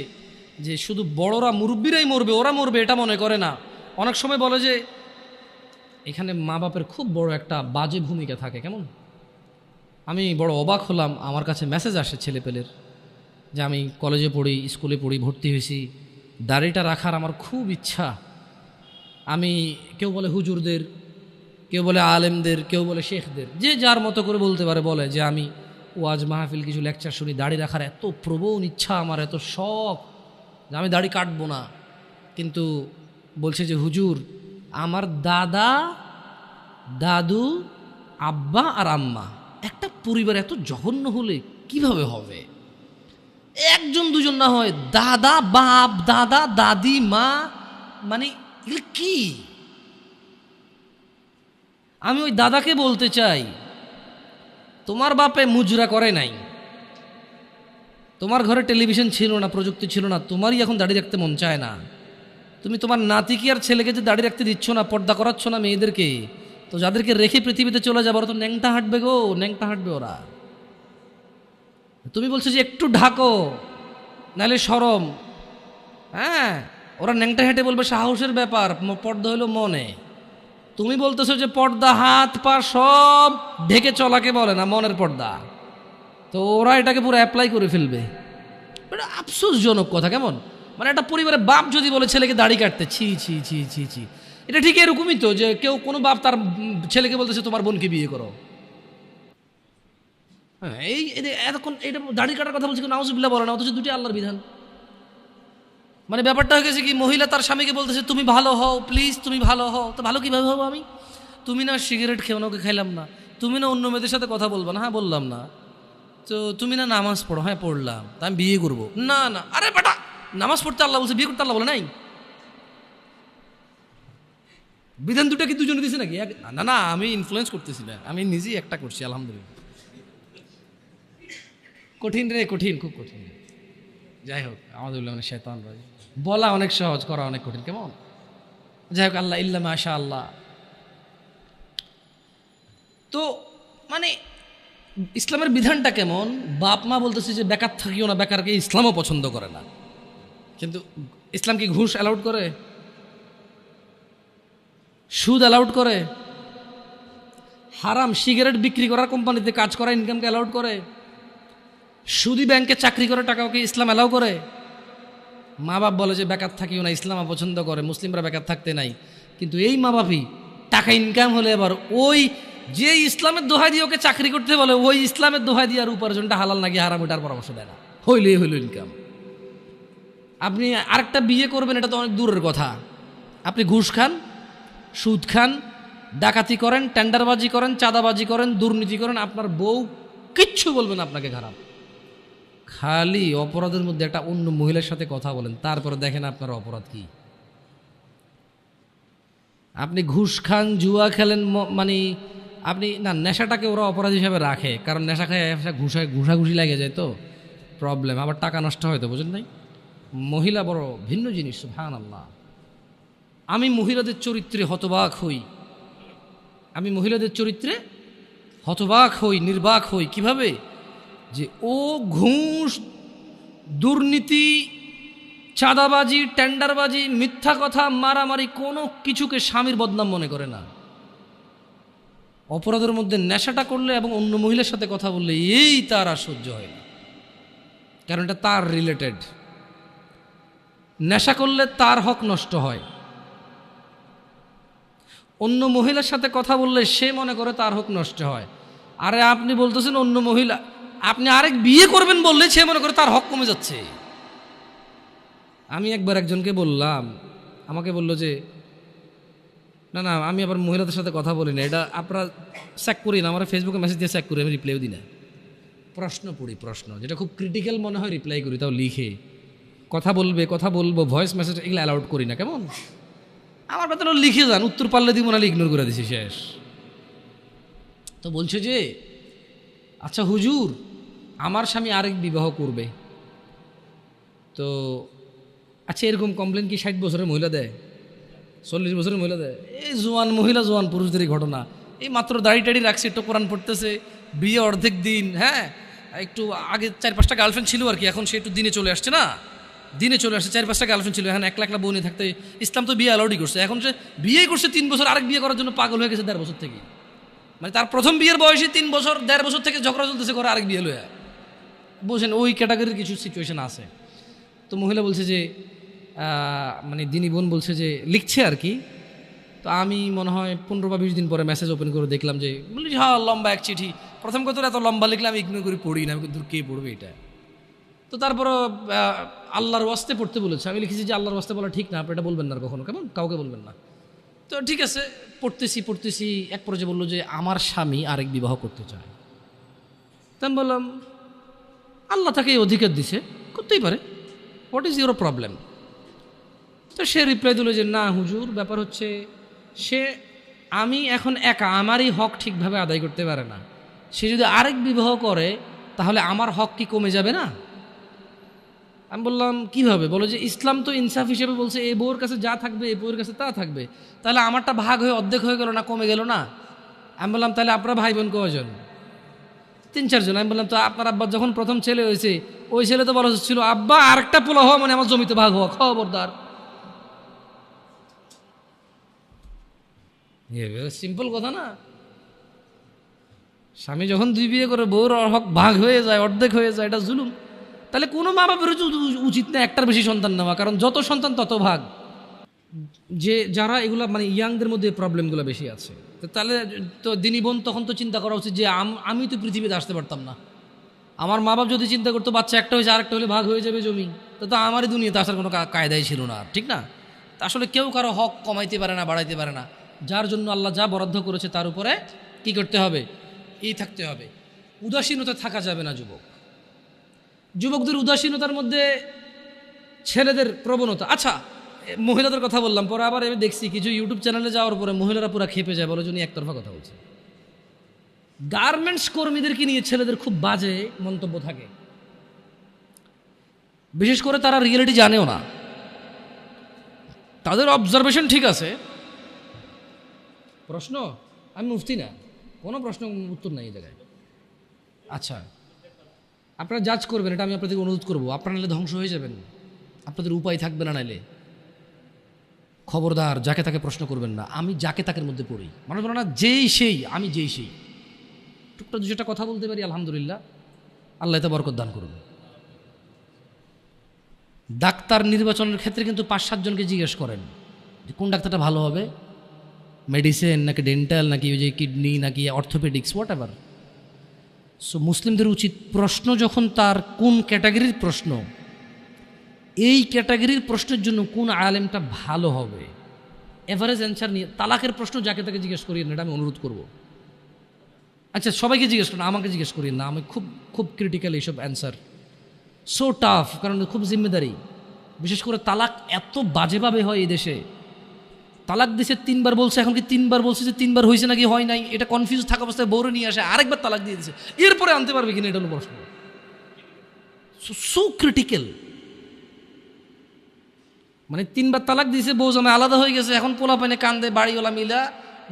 যে শুধু বড়রা মুরব্বীরাই মরবে, ওরা মরবে এটা মনে করে না। অনেক সময় বলে যে এখানে মা বাপের খুব বড় একটা বাজে ভূমিকা থাকে। কেমন? আমি বড় অবাক হলাম, আমার কাছে মেসেজ আসে ছেলেপেলের যে আমি কলেজে পড়ি, স্কুলে পড়ি, ভর্তি হয়েছি, দাড়িটা রাখার আমার খুব ইচ্ছা। আমি, কেউ বলে হুজুরদের, কেউ বলে আলেমদের, কেউ বলে শেখদের, যে যার মতো করে বলতে পারে, বলে যে আমি ওয়াজ মাহফিল কিছু লেকচার শুনি, দাড়ি রাখার এত প্রবল ইচ্ছা আমার, এত শখ যে আমি দাড়ি কাটবো না। কিন্তু বলছে যে হুজুর আমার দাদা, দাদু, আব্বা আর আম্মা, একটা পরিবার এত জঘন্য হলে কিভাবে হবে? একজন দুজন না হয়, দাদা, বাপ, দাদা, দাদি, মা, মানে এগুলো কি? আমি ওই দাদাকে বলতে চাই, তোমার বাপে মুজরা করে নাই, তোমার ঘরে টেলিভিশন ছিল না, প্রযুক্তি ছিল না, তোমারই এখন দাড়ি রাখতে মন চায় না। তুমি তোমার নাতিকে আর ছেলেকে যে দাড়ি রাখতে দিচ্ছ না, পর্দা করাচ্ছ না মেয়েদেরকে, তো যাদেরকে রেখে পৃথিবীতে চলে যাবে ওরা তো ন্যাংটা হাঁটবে গো, ন্যাংটা হাঁটবে ওরা। তুমি বলছো যে একটু ঢাকো নাহলে শরম, হ্যাঁ ওরা ন্যাংটা হেঁটে বলবে সাহসের ব্যাপার, পর্দা হলো মনে। তুমি বলতেছো যে পর্দা হাত পা সব ঢেকে চলাকে বলে না, মনের পর্দা। তো ওরা এটাকে পুরো অ্যাপ্লাই করে ফেলবে। এটা আফসোসজনক কথা। কেমন? মানে একটা পরিবারের বাপ যদি বলে ছেলেকে দাড়ি কাটতে, ছি ছি ছি ছি ছি, এটা ঠিক এরকমই তো যে কেউ কোনো বাপ তার ছেলেকে বলতেছে তোমার বোনকে বিয়ে করো। হ্যাঁ, এই এতক্ষণ এটা দাড়ি কাটার কথা বলছে, নাউজুবিল্লাহ বলে না, অথচ দুটি আল্লাহর বিধান। মানে ব্যাপারটা হয়ে গেছে কি, মহিলা তার স্বামীকে বলতেছে তুমি ভালো হও, প্লিজ তুমি ভালো হও। তো ভালো কীভাবে হবো আমি? তুমি না সিগারেট খেও না, ওকে খাইলাম না। তুমি না অন্য মেয়েদের সাথে কথা বলবা না, হ্যাঁ বললাম না। তো তুমি না নামাজ পড়ো, হ্যাঁ পড়লাম। তা আমি বিয়ে করবো না। না আরে বেটা, নামাজ পড়তে আল্লাহ বলছে, বিয়ে করতে আল্লাহ বলে নাই? বিধান দুটা কি দুজনে দিছে নাকি? না না, আমি ইনফ্লুয়েন্স করতেছি না, আমি নিজেই একটা করছি আলহামদুলিল্লাহ। কঠিন রে, কঠিন, খুব কঠিন। যাই হোক, আমাদের মানে শয়তান বলা অনেক সহজ, করা অনেক কঠিন। কেমন? যাই হোক, আল্লাহ ইল্লা মাশা আল্লাহ। তো মানে ইসলামের বিধানটা কেমন? বাপ মা বলতেছে যে বেকার থাকিও না, বেকারকে ইসলামও পছন্দ করে না। কিন্তু ইসলাম কি ঘুষ অ্যালাউড করে? সুদ অ্যালাউড করে? হারাম সিগারেট বিক্রি করার কোম্পানিতে কাজ করা ইনকামকে অ্যালাউড করে? সুদি ব্যাংকে চাকরি করে টাকাকে ইসলাম অ্যালাউ করে? মা বাপ বলে যে বেকার থাকিও না, ইসলাম পছন্দ করে, মুসলিমরা বেকার থাকতে নাই। কিন্তু এই মা বাপই টাকা ইনকাম হলে এবার ওই যে ইসলামের দোহাই দিয়ে ওকে চাকরি করতে বলে, ওই ইসলামের দোহাই দিয়ে আর উপার্জনটা হালাল নাকি হারাম এটার পরামর্শ দেয় না। হইলেই হইল ইনকাম। আপনি আরেকটা বিয়ে করবেন, এটা তো অনেক দূরের কথা। আপনি ঘুষ খান, সুদ খান, ডাকাতি করেন, টেন্ডারবাজি করেন, চাঁদাবাজি করেন, দুর্নীতি করেন, আপনার বউ কিচ্ছু বলবে না আপনাকে খারাপ। খালি অপরাধের মধ্যে একটা অন্য মহিলার সাথে কথা বলেন, তারপরে দেখেন আপনার অপরাধ কি। আপনি ঘুষ খান, জুয়া খেলেন, মানে আপনি না, নেশাটাকে ওরা অপরাধ হিসাবে রাখে, কারণ নেশা খায় ঘুষাঘুষি লাগে যায় তো প্রবলেম, আবার টাকা নষ্ট হয় তো, বুঝেন নাই? মহিলা বড় ভিন্ন জিনিস, সুবহানাল্লাহ। আমি মহিলাদের চরিত্রে হতবাক হই, আমি মহিলাদের চরিত্রে হতবাক হই, নির্বাক হই। কিভাবে? যে ও ঘুষ, দুর্নীতি, চাঁদাবাজি, টেন্ডারবাজি, মিথ্যা কথা, মারামারি, কোনো কিছুকে স্বামীর বদনাম মনে করে না। অপরাধের মধ্যে নেশাটা করলে এবং অন্য মহিলার সাথে কথা বললে এই তার আর সহ্য হয় না, কারণ এটা তার রিলেটেড। নেশা করলে তার হক নষ্ট হয়, অন্য মহিলার সাথে কথা বললে সে মনে করে তার হক নষ্ট হয়। আরে আপনি বলতেছেন অন্য মহিলা, আপনি আরেক বিয়ে করবেন বললে সে মনে করে তার হক কমে যাচ্ছে। আমি একবার একজনকে বললাম, আমাকে বলল যে না না, আমি আবার মহিলাদের সাথে কথা বলি না, এটা আপনারা চেক করি না, আমার ফেসবুকে মেসেজ দিয়ে চেক করি, আমি রিপ্লাইও দিই না। প্রশ্ন পড়ি, প্রশ্ন যেটা খুব ক্রিটিক্যাল মনে হয় রিপ্লাই করি, তাও লিখে। কথা বলবো, ভয়েস মেসেজ এগুলো অ্যালাউড করি না। কেমন আমার বেতন লিখে যান, উত্তর পারলে দিব, নাহলে ইগনোর করে দিছি, শেষ। তো বলছে যে আচ্ছা হুজুর, আমার স্বামী আরেক বিবাহ করবে, তো আচ্ছা এরকম কমপ্লেন কি 60 বছরের মহিলা দেয়, 40 বছরের মহিলা দেয়? এই জোয়ান মহিলা, জোয়ান পুরুষদেরই ঘটনা। এই মাত্র দাড়ি টাড়ি রাখছে, একটু কোরআন পড়তেছে, বিয়ে অর্ধেক দিন, হ্যাঁ একটু আগে 4-5টা গার্লফ্রেন্ড ছিল আর কি, এখন সে একটু দিনে চলে আসছে না, দিনে চলে আসছে। 4-5টা গার্লফ্রেন্ড ছিল, এখন 1 লাখ বউনি থাকতে ইসলাম তো বিয়ে অ্যালাউডই করছে। এখন সে বিয়ে করছে 3 বছর, আরেক বিয়ে করার জন্য পাগল হয়ে গেছে 1.5 বছর থেকে। মানে তার প্রথম বিয়ের বয়সে 3 বছর, 1.5 বছর থেকে ঝগড়া চলতেছে, করে আরেক বিয়ে লয়া। বুঝেন, ওই ক্যাটাগরির কিছু সিচুয়েশন আছে। তো মহিলা বলছে যে মানে দিনী বোন বলছে যে লিখছে আর কি। তো আমি মনে হয় 15 বা 20 দিন পরে মেসেজ ওপেন করে দেখলাম যে, বলি হ্যাঁ লম্বা এক চিঠি। প্রথম কথা এত লম্বা লিখলে আমি ইগনোর করে পড়ি না, আমি কিন্তু কে পড়বে এটা। তো তারপরও আল্লাহর ওয়াস্তে পড়তে বলেছে, আমি লিখেছি যে আল্লাহর ওয়াস্তে বলা ঠিক না, আপনি এটা বলবেন না কখনো, কেমন কাউকে বলবেন না। তো ঠিক আছে, পড়তেছি, এক পর্যায়ে বললো যে আমার স্বামী আরেক বিবাহ করতে চায়। তা আমি বললাম আল্লাহ তাকে এই অধিকার দিছে, করতেই পারে, হোয়াট ইজ ইউর প্রবলেম? তো সে রিপ্লাই দিল যে না হুজুর, ব্যাপার হচ্ছে আমি এখন একা, আমারই হক ঠিকভাবে আদায় করতে পারে না, সে যদি আরেক বিবাহ করে তাহলে আমার হক কি কমে যাবে না? আমি বললাম কীভাবে? বলো যে ইসলাম তো ইনসাফ হিসেবে বলছে এই বউর কাছে যা থাকবে এই বউর কাছে তা থাকবে, তাহলে আমারটা ভাগ হয়ে অর্ধেক হয়ে গেল না, কমে গেল না? আমি বললাম তাহলে আপনারা ভাই বোন কয়জন? 3-4 জন। আমি বললাম তো আপনার আব্বার যখন প্রথম ছেলে হয়েছে, ওই ছেলে তো বলা ছিল আব্বা আরেকটা পোলা হওয়া মানে আমার জমিতে ভাগ হওয়া, খবরদার। সিম্পল কথা না? স্বামী যখন 2 বিয়ে করে বউর হক ভাগ হয়ে যায়, অর্ধেক হয়ে যায়, এটা জুলুম। তাহলে কোনো মা বাপের উচিত না একটার বেশি সন্তান নেওয়া, কারণ যত সন্তান তত ভাগ। যে যারা এগুলা মানে ইয়াংদের মধ্যে প্রবলেমগুলো বেশি আছে, তো তাহলে তো দিনী বোন তখন তো চিন্তা করা উচিত যে আমি তো পৃথিবীতে আসতে পারতাম না, আমার মা বাপ যদি চিন্তা করতো বাচ্চা একটা হয়েছে আরেকটা হলে ভাগ হয়ে যাবে জমি, তো আমারই দুনিয়াতে আসার কোনো কায়দাই ছিল না, ঠিক না? তা আসলে কেউ কারো হক কমাইতে পারে না, বাড়াইতে পারে না। যার জন্য আল্লাহ যা বরাদ্দ করেছে তার উপরে কি করতে হবে? থাকতে হবে। উদাসীনতা থাকা যাবে না। যুবকদের উদাসীনতার মধ্যে ছেলেদের প্রবণতা। আচ্ছা মহিলাদের কথা বললাম, পরে আবার আমি দেখছি কিছু ইউটিউব চ্যানেলে যাওয়ার পরে মহিলারা পুরো খেপে যায়, বলো জন্য একতরফা কথা বলছে। গার্মেন্টস কর্মীদেরকে নিয়ে ছেলেদের খুব বাজে মন্তব্য থাকে, বিশেষ করে তারা রিয়েলিটি জানেও না, তাদের অবজারভেশন ঠিক আছে। প্রশ্ন, আমি মুফতি না, কোনো প্রশ্ন উত্তর নাই এই জায়গায়। আচ্ছা আপনারা জাজ করবেন, এটা আমি আপনাদের অনুরোধ করবো। আপনারা নাহলে ধ্বংস হয়ে যাবেন, আপনাদের উপায় থাকবে না। নাইলে খবরদার যাকে তাকে প্রশ্ন করবেন না। আমি যাকে তাকের মধ্যে পড়ি, মানুষ বলে না যেই সেই, আমি যেই সেই। টুকটা দুটা কথা বলতে পারি, আলহামদুলিল্লাহ, আল্লাহ তা বরকত দান করুন। ডাক্তার নির্বাচনের ক্ষেত্রে কিন্তু 5-7 জনকে জিজ্ঞেস করেন যে কোন ডাক্তারটা ভালো হবে, মেডিসিন নাকি ডেন্টাল নাকি ওই যে কিডনি নাকি অর্থোপেডিক্স, হোয়াট এভার। সো মুসলিমদের উচিত প্রশ্ন যখন তার কোন ক্যাটাগরির প্রশ্ন, এই ক্যাটাগরির প্রশ্নের জন্য কোন আলেমটা ভালো হবে, এভারেজ অ্যান্সার নিয়ে। তালাকের প্রশ্ন যাকে তাকে জিজ্ঞেস করিয়ে না, এটা আমি অনুরোধ করব। আচ্ছা সবাইকে জিজ্ঞেস করেন, আমাকে জিজ্ঞেস করিয়ে না, আমি খুব খুব ক্রিটিক্যাল এইসব অ্যান্সার। সো টাফ, কারণ খুব জিম্মেদারি। বিশেষ করে তালাক এত বাজেভাবে হয় এই দেশে। তালাক দিছে 3বার বলছে, এখন কি 3বার বলছে যে 3বার হয়েছে নাকি হয় নাই এটা কনফিউজ থাকা অবস্থায় বউরে নিয়ে আসে, আরেকবার তালাক দিয়ে দিছে, এরপরে আনতে পারবে কিনা এটা হলো প্রশ্ন। So critical. মানে 3বার তালাক দিয়েছে, বউ জামাই আলাদা হয়ে গেছে, এখন পোলা পানে কান্দে, বাড়িওয়ালা মিলা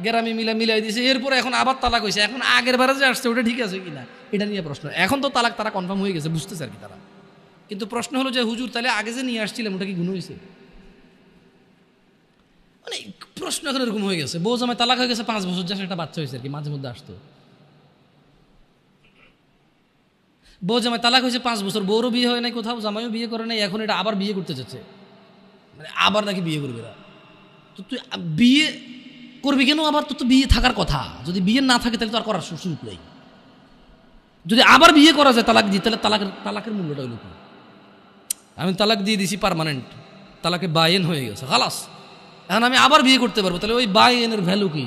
গ্রামে মিলাই দিয়েছে, এরপরে এখন আবার তালাক হয়েছে, এখন আগের বারে যে আসছে ওটা ঠিক আছে কিনা এটা নিয়ে প্রশ্ন। এখন তো তালাক তারা কনফার্ম হয়ে গেছে, বুঝতেছে আর কি তারা। কিন্তু প্রশ্ন হলো যে হুজুর তাহলে আগে যে নিয়ে আসছিলাম ওটা কি গুণ হয়েছে? মানে প্রশ্ন এখন এরকম হয়ে গেছে, বউ জামাই তালাক হয়ে গেছে 5 বছর, যা একটা বাচ্চা হয়েছে আর কি, মাঝে মধ্যে আসতো। বউ জামাই তালাক হয়েছে 5 বছর, বউরও বিয়ে হয় নাই কোথাও, জামাইও বিয়ে করে নাই, এখন এটা আবার বিয়ে করতে চাচ্ছে, মানে আবার নাকি বিয়ে করবে এরা। তো তুই বিয়ে করবি কেন আবার? তো বিয়ে থাকার কথা, যদি বিয়ে না থাকে তাহলে তো আর করার সুযোগ নেই। যদি আবার বিয়ে করা যায় তালাক দিয়ে, তাহলে তালাকের মূল্যটা হইল কি? আমি তালাক দিয়ে দিছি পার্মানেন্ট, তালাকে বায়েন হয়ে গেছে খালাস, এখন আমি আবার বিয়ে করতে পারবো, তাহলে ওই বায়েনের ভ্যালু কি?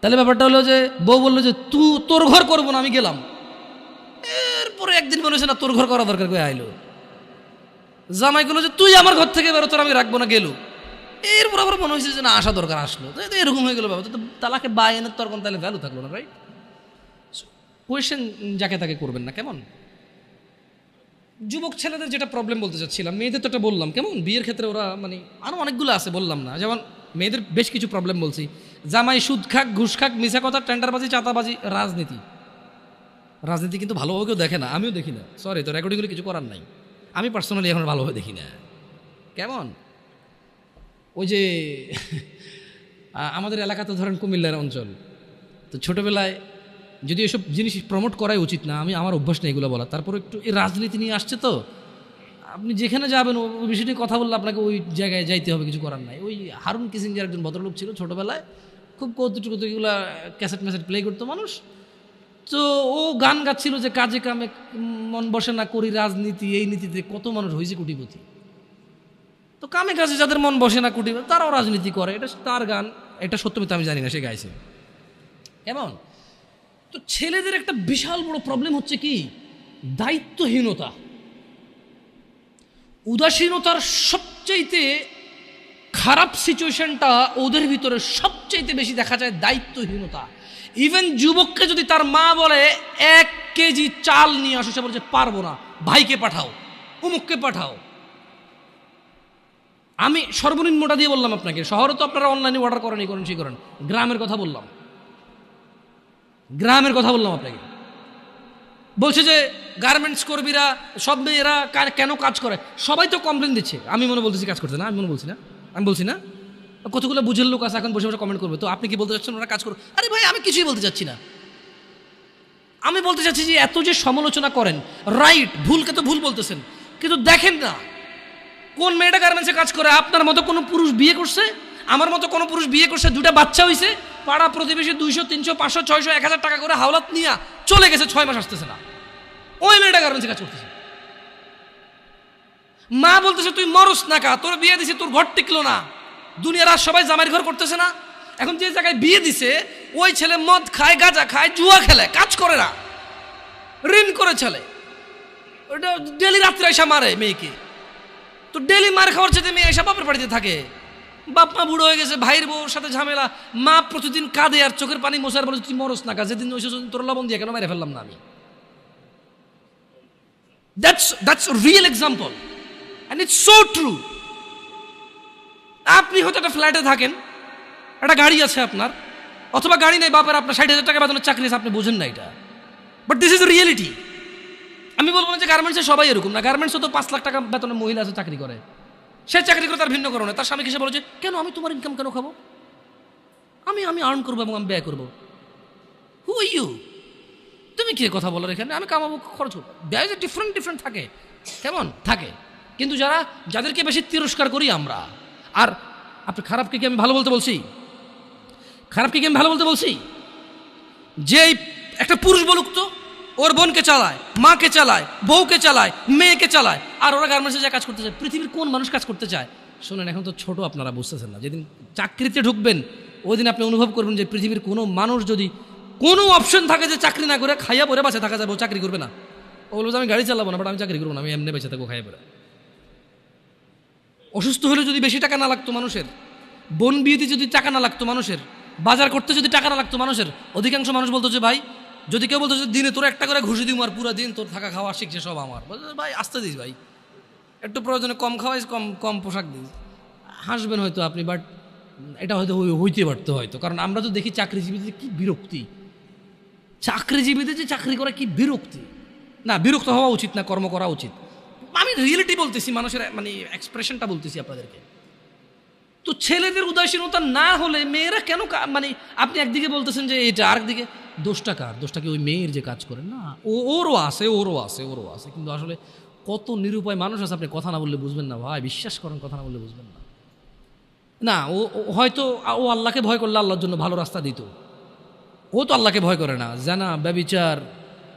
তাহলে ব্যাপারটা হলো যে বউ বললো যে তোর ঘর করবো না, আমি গেলাম। এরপরে একদিন মনে হচ্ছে না তোর ঘর করা দরকার, করে আইলো। জামাই বললো যে তুই আমার ঘর থেকে বেরো, তোর আমি রাখবো না, গেল। এরপর আবার মনে হয়েছে যে না আসা দরকার, আসলো, এরকম হয়ে গেল ব্যাপার। তো তালাকে বায়েনের তোর কোন তাহলে ভ্যালু থাকলো না, রাইট? কোয়েশ্চেন যাকে তাকে করবেন না, কেমন? যুবক ছেলেদের যেটা প্রবলেম বলতে চাচ্ছিলাম, মেয়েদের তো এটা বললাম, কেমন বিয়ের ক্ষেত্রে ওরা মানে আরও অনেকগুলো আছে, বললাম না। যেমন মেয়েদের বেশ কিছু প্রবলেম বলছি, জামাই সুদ খাক, ঘুষ খাক, মিশা কথা, টেন্ডারবাজি, চাঁদাবাজি, রাজনীতি কিন্তু ভালোভাবে কেউ দেখে না, আমিও দেখি না, সরি, তো রেকর্ডিংগুলো কিছু করার নাই, আমি পার্সোনালি এখন ভালোভাবে দেখি না। কেমন ওই যে আমাদের এলাকাতে ধরেন কুমিল্লার অঞ্চল, তো ছোটোবেলায় যদি এসব জিনিস প্রমোট করাই উচিত না, আমার অভ্যাস নেই এগুলো বলা, তারপর একটু এই রাজনীতি নিয়ে আসছে, তো আপনি যেখানে যাবেন ওই বিষয়টি কথা বললে আপনাকে ওই জায়গায় যাইতে হবে, কিছু করার নাই। ওই হারুন কিসিঞ্জার একজন ভদ্রলোক ছিল ছোটোবেলায়, খুব কৌতুকগুলো ক্যাসেট ম্যাসেট প্লে করতো মানুষ, তো ও গান গাচ্ছিল যে কাজে কামে মন বসে না, করি রাজনীতি, এই নীতিতে কত মানুষ হয়েছে কোটিপতি। তো কামে কাজে যাদের মন বসে না কোটিপতি, তারাও রাজনীতি করে, এটা তার গান, এটা সত্য মিথ্যা আমি জানি না, সে গাইছে। কেমন? তো ছেলেদের একটা বিশাল বড় প্রবলেম হচ্ছে কি, দায়িত্বহীনতা, উদাসীনতার সবচাইতে খারাপ সিচুয়েশনটা ওদের ভিতরে সবচাইতে বেশি দেখা যায়, দায়িত্বহীনতা। ইভেন যুবককে যদি তার মা বলে 1 কেজি চাল নিয়ে আসো, সে বলছে পারবো না, ভাইকে পাঠাও, অমুককে পাঠাও। আমি সর্বনিম্নটা দিয়ে বললাম আপনাকে, শহরে তো আপনারা অনলাইনে অর্ডার করেন, এই করেন সেই করেন, গ্রামের কথা বললাম আপনাকে। বলছে যে গার্মেন্টস কর্মীরা সব মেয়েরা কেন কাজ করে, সবাই তো কমপ্লেন দিচ্ছে, আমি মনে বলতেছি কাজ করতে না, আমি বলছি না, কতগুলো বুঝের লোক আছে এখন বসে বসে কমেন্ট করবে, তো আপনি কি বলতে চাচ্ছেন ওরা কাজ করবে? আরে ভাই আমি কিছুই বলতে চাচ্ছি না, আমি বলতে চাচ্ছি যে এত যে সমালোচনা করেন, রাইট, ভুলকে তো ভুল বলতেছেন, কিন্তু দেখেন না কোন মেয়েটা গার্মেন্টসে কাজ করে। আপনার মতো কোনো পুরুষ বিয়ে করছে, আমার মতো কোনো পুরুষ বিয়ে করছে, 2টা বাচ্চা হয়েছে, পাড়া প্রতিবেশী 200, 300, 500, 600, 1000 টাকা করে হাওলাত নিয়ে চলে গেছে, 6 মাস আসতেছে না, ওই মেয়েটা গার্মেন্টসে কাজ করতেছে। মা বলতেছে তুই মরস না কা, তোর বিয়ে দিছে, তোর ঘর টিকলো না, দুনিয়ার আর সবাই জামাইয়ের ঘর করতেছে না। এখন যে জায়গায় বিয়ে দিছে ওই ছেলে মদ খায়, গাঁজা খায়, জুয়া খেলে, কাজ করে না, ঋণ করে চলে, ওটা ডেলি রাত্রে এসে মারে মেয়েকে। তো ডেলি মার খাওয়ার চেয়ে মেয়ে এসে বাপের বাড়িতে থাকে, বাপ মা বুড়ো হয়ে গেছে, ভাইয়ের বউর সাথে ঝামেলা, মা প্রতিদিন কাঁদে আর চোখের পানি মোছার বলে তুই মরস না কা, যেদিন ওই তোর লবণ দিয়ে কেন মেরে ফেললাম না আমি। That's a real example and it's so true. আপনি হয়তো একটা ফ্ল্যাটে থাকেন, একটা গাড়ি আছে আপনার, অথবা গাড়ি নেই বাপের, আপনার 60,000 টাকা বেতনের চাকরি আছে, আপনি বোঝেন না এটা, বাট দিস ইজ রিয়েলিটি। আমি বলবো না যে গার্মেন্টসে সবাই এরকম না, গার্মেন্টসে তো 5 লাখ টাকা বেতনের মহিলা আছে চাকরি করে, সে চাকরি করে তার ভিন্ন কারণে, তার স্বামীকে সে বলে যে কেন আমি তোমার ইনকাম কেন খাবো, আমি আর্ন করবো এবং আমি ব্যয় করবো। হু আর ইউ? তুমি কি কথা বলার এখানে? আমি কামাবো, খরচ করবো, ব্যয় ডিফারেন্ট থাকে, কেমন থাকে। কিন্তু যাদেরকে বেশি তিরস্কার করি আমরা, আর আপনি খারাপকে কি আমি ভালো বলতে বলছি? যে একটা পুরুষ বলুক তো, ওর বোনকে চালায়, মাকে চালায়, বউকে চালায়, মেয়েকে চালায়, আর ওরা গার্মেন্টসে যা কাজ করতে চায়। পৃথিবীর কোন মানুষ কাজ করতে চায়? শোনেন, এখন তো ছোট, আপনারা বুঝতেছেন না, যেদিন চাকরিতে ঢুকবেন ওই দিন আপনি অনুভব করবেন যে পৃথিবীর কোনো মানুষ যদি কোনো অপশন থাকে যে চাকরি না করে খাইয়া পরে বাঁচে থাকা যাবে, ও চাকরি করবে না। ও বলবো যে আমি গাড়ি চালাবো না, বাট আমি চাকরি করবো না, আমি এমনি বেঁচে থাকবো খাইয়ে পড়ে। অসুস্থ হলে যদি বেশি টাকা না লাগতো মানুষের, বোন বিয়েতে যদি টাকা না লাগতো মানুষের, বাজার করতে যদি টাকা না লাগতো মানুষের, অধিকাংশ মানুষ বলতো যে ভাই, যদি কেউ বলতো যে দিনে তোর একটা করে ঘুষি দিব আর পুরো দিন তোর থাকা খাওয়া শিখছে সব আমার, বলতো ভাই আসতে দিস ভাই, একটু প্রয়োজনে কম খাওয়াইস, কম কম পোশাক দিস, হাসবেন হয়তো আপনি, বাট এটা হয়তো হইতে পারতো হয়তো। কারণ আমরা তো দেখি চাকরিজীবীদের কি বিরক্তি, চাকরিজীবীদের যে চাকরি করা কি বিরক্তি। না, বিরক্ত হওয়া উচিত না, কর্ম করা উচিত। আমি রিয়েলিটি বলতেছি, মানুষের মানে এক্সপ্রেশনটা বলতেছি আপনাদেরকে। তো ছেলেদের উদাসীনতা না হলে মেয়েরা কেন মানে আপনি একদিকে বলতেছেন যে এটা, আরেকদিকে দোষটা কার? দোষটা কি ওই মেয়ের যে কাজ করে? না, ওরও আছে। কিন্তু আসলে কত নিরুপায় মানুষ আছে, আপনি কথা না বললে বুঝবেন না ভাই, বিশ্বাস করেন, কথা না বললে বুঝবেন না। না, ও হয়তো ও আল্লাহকে ভয় করলে আল্লাহর জন্য ভালো রাস্তা দিত, ও তো আল্লাহকে ভয় করে না। জানা, ব্যভিচার,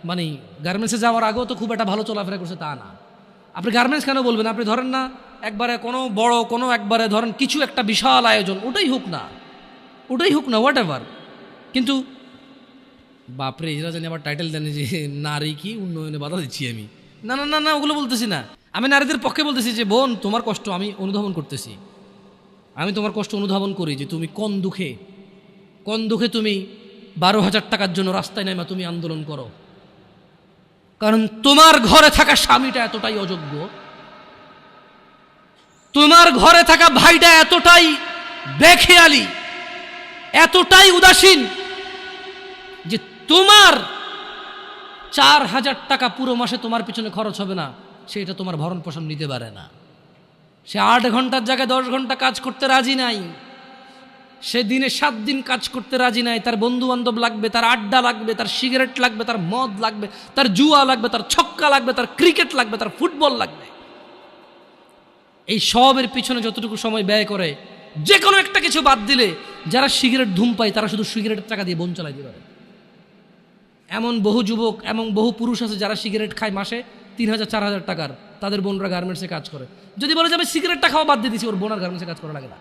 মানে গার্মেন্টসে যাওয়ার আগেও তো খুব একটা ভালো চলাফেরা করছে তা না। আপনি গার্মেন্টস কেন বলবেন? আপনি ধরেন না একবারে কোনো বড় কোনো একবারে ধরেন কিছু একটা বিশাল আয়োজন, ওটাই হোক না হোয়াট এভার। কিন্তু বাপরে, এরা জানি আবার টাইটেল জানি যে নারী কি উন্নয়নে বাধা দিচ্ছি আমি। না না না না, ওগুলো বলতেছি না। আমি নারীদের পক্ষে বলতেছি যে বোন, তোমার কষ্ট আমি অনুধাবন করতেছি, আমি তোমার কষ্ট অনুধাবন করি যে তুমি কোন দুঃখে তুমি 12,000 টাকার জন্য রাস্তায় নেমে তুমি আন্দোলন করো। কারণ তোমার ঘরে থাকা স্বামীটা এতটাই অযোগ্য, তোমার ঘরে থাকা ভাইটা এতটাই বেখেয়ালি, এতটাই উদাসীন যে তোমার 4,000 টাকা পুরো মাসে তোমার পিছনে খরচ হবে না, সেটা তোমার ভরণ পোষণ নিতে পারে না। সে 8 ঘন্টার জায়গায় 10 ঘন্টা কাজ করতে রাজি নাই, সে দিনে 7 দিন কাজ করতে রাজি নাই। তার বন্ধু বান্ধব লাগবে, তার আড্ডা লাগবে, তার সিগারেট লাগবে, তার মদ লাগবে, তার জুয়া লাগবে, তার ছক্কা লাগবে, তার ক্রিকেট লাগবে, তার ফুটবল লাগবে। এই সবের পিছনে যতটুকু সময় ব্যয় করে, যে কোনো একটা কিছু বাদ দিলে, যারা সিগারেট ধূম পায় তারা শুধু সিগারেটের টাকা দিয়ে বোন চালাইতে পারে। এমন বহু যুবক, এমন বহু পুরুষ আছে যারা সিগারেট খায় মাসে 3,000 4,000 টাকার, তাদের বোনরা গার্মেন্টসে কাজ করে। যদি বলে যে আমি সিগারেটটা খাওয়া বাদ দিয়ে দিচ্ছি, ওর বোন আর গার্মেন্টসে কাজ করা লাগে না।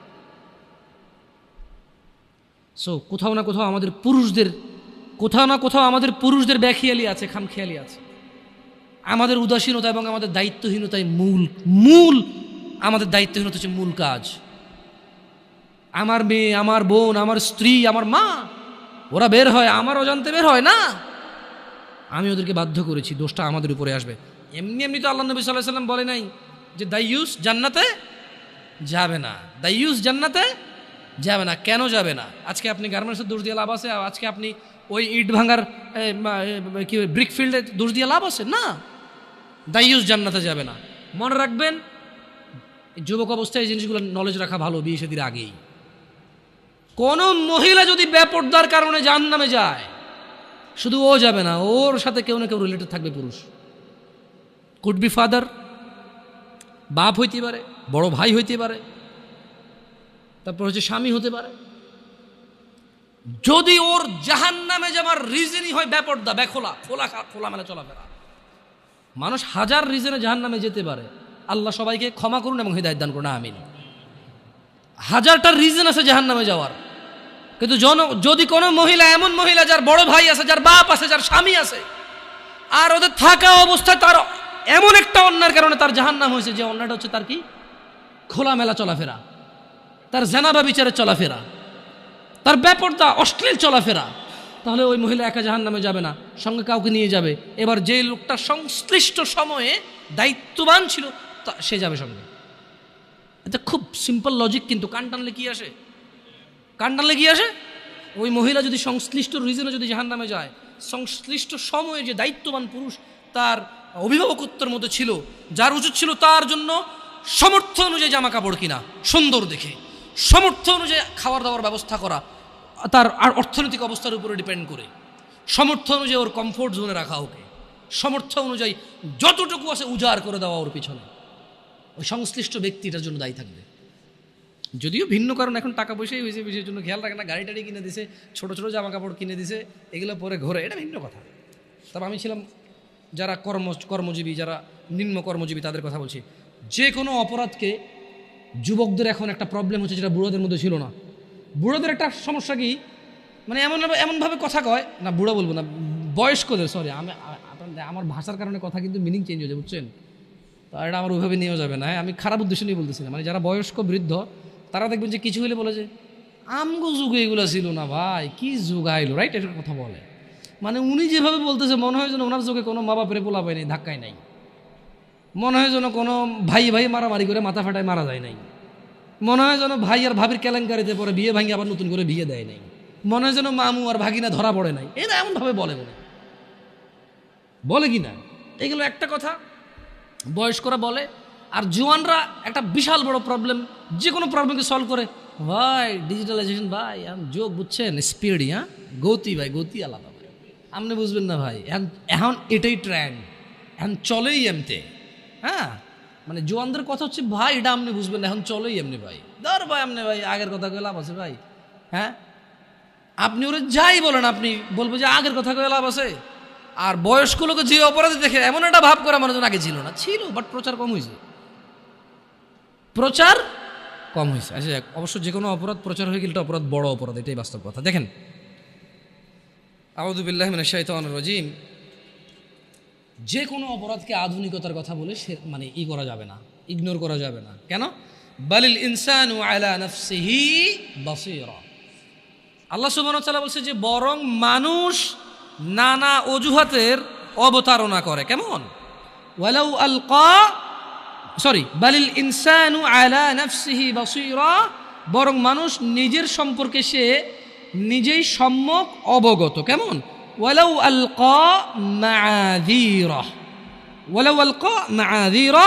সো কোথাও না কোথাও আমাদের পুরুষদের ব্যাখিয়ালি আছে, খামখেয়ালি আছে। আমাদের উদাসীনতা এবং আমাদের দায়িত্বহীনতাই মূল আমাদের দায়িত্বহীনতা হচ্ছে মূল কাজ। আমার মেয়ে, আমার বোন, আমার স্ত্রী, আমার মা, ওরা বের হয়, আমার অজান্তে বের হয় না, আমি ওদেরকে বাধ্য করেছি, দোষটা আমাদের উপরে আসবে। এমনি তো আল্লাহ নবী সাল্লাল্লাহু আলাইহি ওয়াসাল্লাম বলে নাই যে দাইয়ুস জান্নাতে যাবে না, যাবে না। কেন যাবে না? আজকে আপনি গার্মেন্টসের দোষ দিয়ে লাভ আছে? আজকে আপনি ওই ইট ভাঙার কি ব্রিক ফিল্ডে দোষ দিয়ে লাভ আছে? না, দাইয়ুস জান্নাতে যাবে না। মনে রাখবেন, যুবক অবস্থায় এই জিনিসগুলো নলেজ রাখা ভালো, বিয়ে শাদীর আগেই। কোন মহিলা যদি বেপরদার কারণে জাহান্নামে যায়, শুধু ও যাবে না, ওর সাথে কেউ না কেউ রিলেটেড থাকবে পুরুষ। কুড বি ফাদার, বাপ হইতে পারে, বড় ভাই হইতে পারে, তারপর হচ্ছে স্বামী হতে পারে। যদি ওর জাহান্নামে যাবার রিজনই হয় বেপরদা, খোলামেলা চলাফেরা, মানুষ হাজার রিজনে জাহান্নামে যেতে পারে। আল্লাহ সবাইকে ক্ষমা করুন এবং হিদায়াত দান করুন, আমিন। হাজারটা রিজন আছে জাহান্নামে যাওয়ার, কিন্তু যদি কোনো মহিলা, এমন মহিলা যার বড় ভাই আছে, যার বাপ আছে, যার স্বামী আছে, আর ওদের থাকা অবস্থায় তার এমন একটা অন্যায়ের কারণে তার জাহান্নাম হয়েছে, যে অন্যায়টা হচ্ছে তার কি? খোলামেলা চলাফেরা, তার জানাবা বিচারের চলাফেরা, তার বেপরদা অশ্লীল চলাফেরা, তাহলে ওই মহিলা একা জাহান্নামে যাবে না, সঙ্গে কাউকে নিয়ে যাবে। এবার যে লোকটা সংশ্লিষ্ট সময়ে দায়িত্ববান ছিল সে যাবে সঙ্গে। এটা খুব সিম্পল লজিক, কিন্তু কান টানলে কি আসে? ওই মহিলা যদি সংশ্লিষ্ট রিজনে যদি জাহান্নামে যায়, সংশ্লিষ্ট সময়ে যে দায়িত্ববান পুরুষ তার অভিভাবকত্বের মধ্যে ছিল, যার উচিত ছিল তার জন্য সামর্থ্য অনুযায়ী জামা কাপড় কিনা সুন্দর দেখে, সামর্থ্য অনুযায়ী খাওয়ার দাওয়ার ব্যবস্থা করা, তার আর অর্থনৈতিক অবস্থার উপরে ডিপেন্ড করে, সামর্থ্য অনুযায়ী ওর কমফোর্ট জোনে রাখা, ওকে সামর্থ্য অনুযায়ী যতটুকু আছে উজাড় করে দেওয়া ওর পিছনে, ওই সংশ্লিষ্ট ব্যক্তিটার জন্য দায়ী থাকবে। যদিও ভিন্ন কারণ, এখন টাকা পয়সাই হয়েছে, বিষয়ের জন্য খেয়াল রাখে না, গাড়ি টাড়ি কিনে দিছে, ছোটো ছোটো জামা কাপড় কিনে দিছে, এগুলো পরে ঘোরে, এটা ভিন্ন কথা। তবে আমি ছিলাম যারা কর্মজীবী, যারা নিম্ন কর্মজীবী, তাদের কথা বলছি। যে কোনো অপরাধকে যুবকদের এখন একটা প্রবলেম হচ্ছে, যেটা বুড়োদের মধ্যে ছিল না। বুড়োদের একটা সমস্যা কি, মানে এমনভাবে কথা কয় না, বুড়ো বলবো না, বয়স্কদের, সরি, আমি আপনারা মানে আমার ভাষার কারণে কথা কিন্তু মিনিং চেঞ্জ হয়ে যায়, বুঝছেন? তো এটা আমার ওইভাবে নিয়েও যাবে না, আমি খারাপ উদ্দেশ্য নিয়ে বলতেছি না। মানে যারা বয়স্ক বৃদ্ধ তারা দেখবেন যে কিছু হলে বলে যে আমগো যুগে এগুলো ছিল না ভাই, কি যুগ আইলো, রাইট? এটার কথা বলে। মানে উনি যেভাবে বলতেছে মনে হয় যেন ওনার যুগে কোনো মা বাপের পোলা পায় নাই, ধাক্কায় নাই, মনে হয় যেন কোনো ভাই ভাই মারামারি করে মাথা ফাটায় মারা যায় নাই, মনে হয় যেন ভাই আর ভাবির কেলেঙ্কারিতে পরে বিয়ে ভাঙি আবার নতুন করে বিয়ে দেয় নাই, মনে হয় যেন মামু আর ভাগিনা ধরা পড়ে নাই। এরা এমনভাবে বলে বলে কি না? এগুলো একটা কথা বয়স্করা বলে। আর জোয়ানরা একটা বিশাল বড় প্রবলেম, যে কোনো প্রবলেমকে সলভ করে ভাই ডিজিটালাইজেশন ভাই, যোগ বুঝছেন, স্পিড, হ্যাঁ গতি ভাই, গতি আলাদা ভাই, আপনি বুঝবেন না ভাই, এখন এটাই ট্রেন্ড, এখন চলেই এমতে। হ্যাঁ মানে জোয়ানদের কথা হচ্ছে ভাই এটা আপনি বুঝবেন না, এখন চলেই এমনি ভাই, ধর ভাই আপনি ভাই আগের কথা কয়ে লাভ আছে ভাই। হ্যাঁ আপনি ওরা যাই বলেন আপনি বলবো যে আগের কথা কয়ে লাভ আছে। আর বয়স্ক লোক যে অপরাধী দেখে এমন একটা ভাব করে মানুষজন আগে ছিল না, ছিল বাট প্রচার কম হয়েছে, প্রচার কম হয়েছে। আচ্ছা অবশ্য যে কোনো অপরাধ প্রচার হয়ে গেলে অপরাধ বড় অপরাধ, এটাই বাস্তব কথা। দেখেন আউযু বিল্লাহি মিনাশ শাইতানির রাজিম, যে কোনো অপরাধকে আধুনিকতার কথা বলে সে মানে করা যাবে না, ইগনোর করা যাবে না। কেন? বালিল ইনসানু আলা নাফসিহি বাসীরা, আল্লাহ সুবহানাহু ওয়া তাআলা বলছে যে বরং মানুষ নানা অজুহাতের অবতারণা করে। কেমন? ওয়ালাউ আলকা, সরি, বালিল ইনসানু আলা নাফসিহি বাসীরা, বরং মানুষ নিজের সম্পর্কে সে নিজেই সম্যক অবগত। কেমন? ওয়ালাউ আলকা মাআযীরা, ওয়ালাউ আলকা মাআযীরা,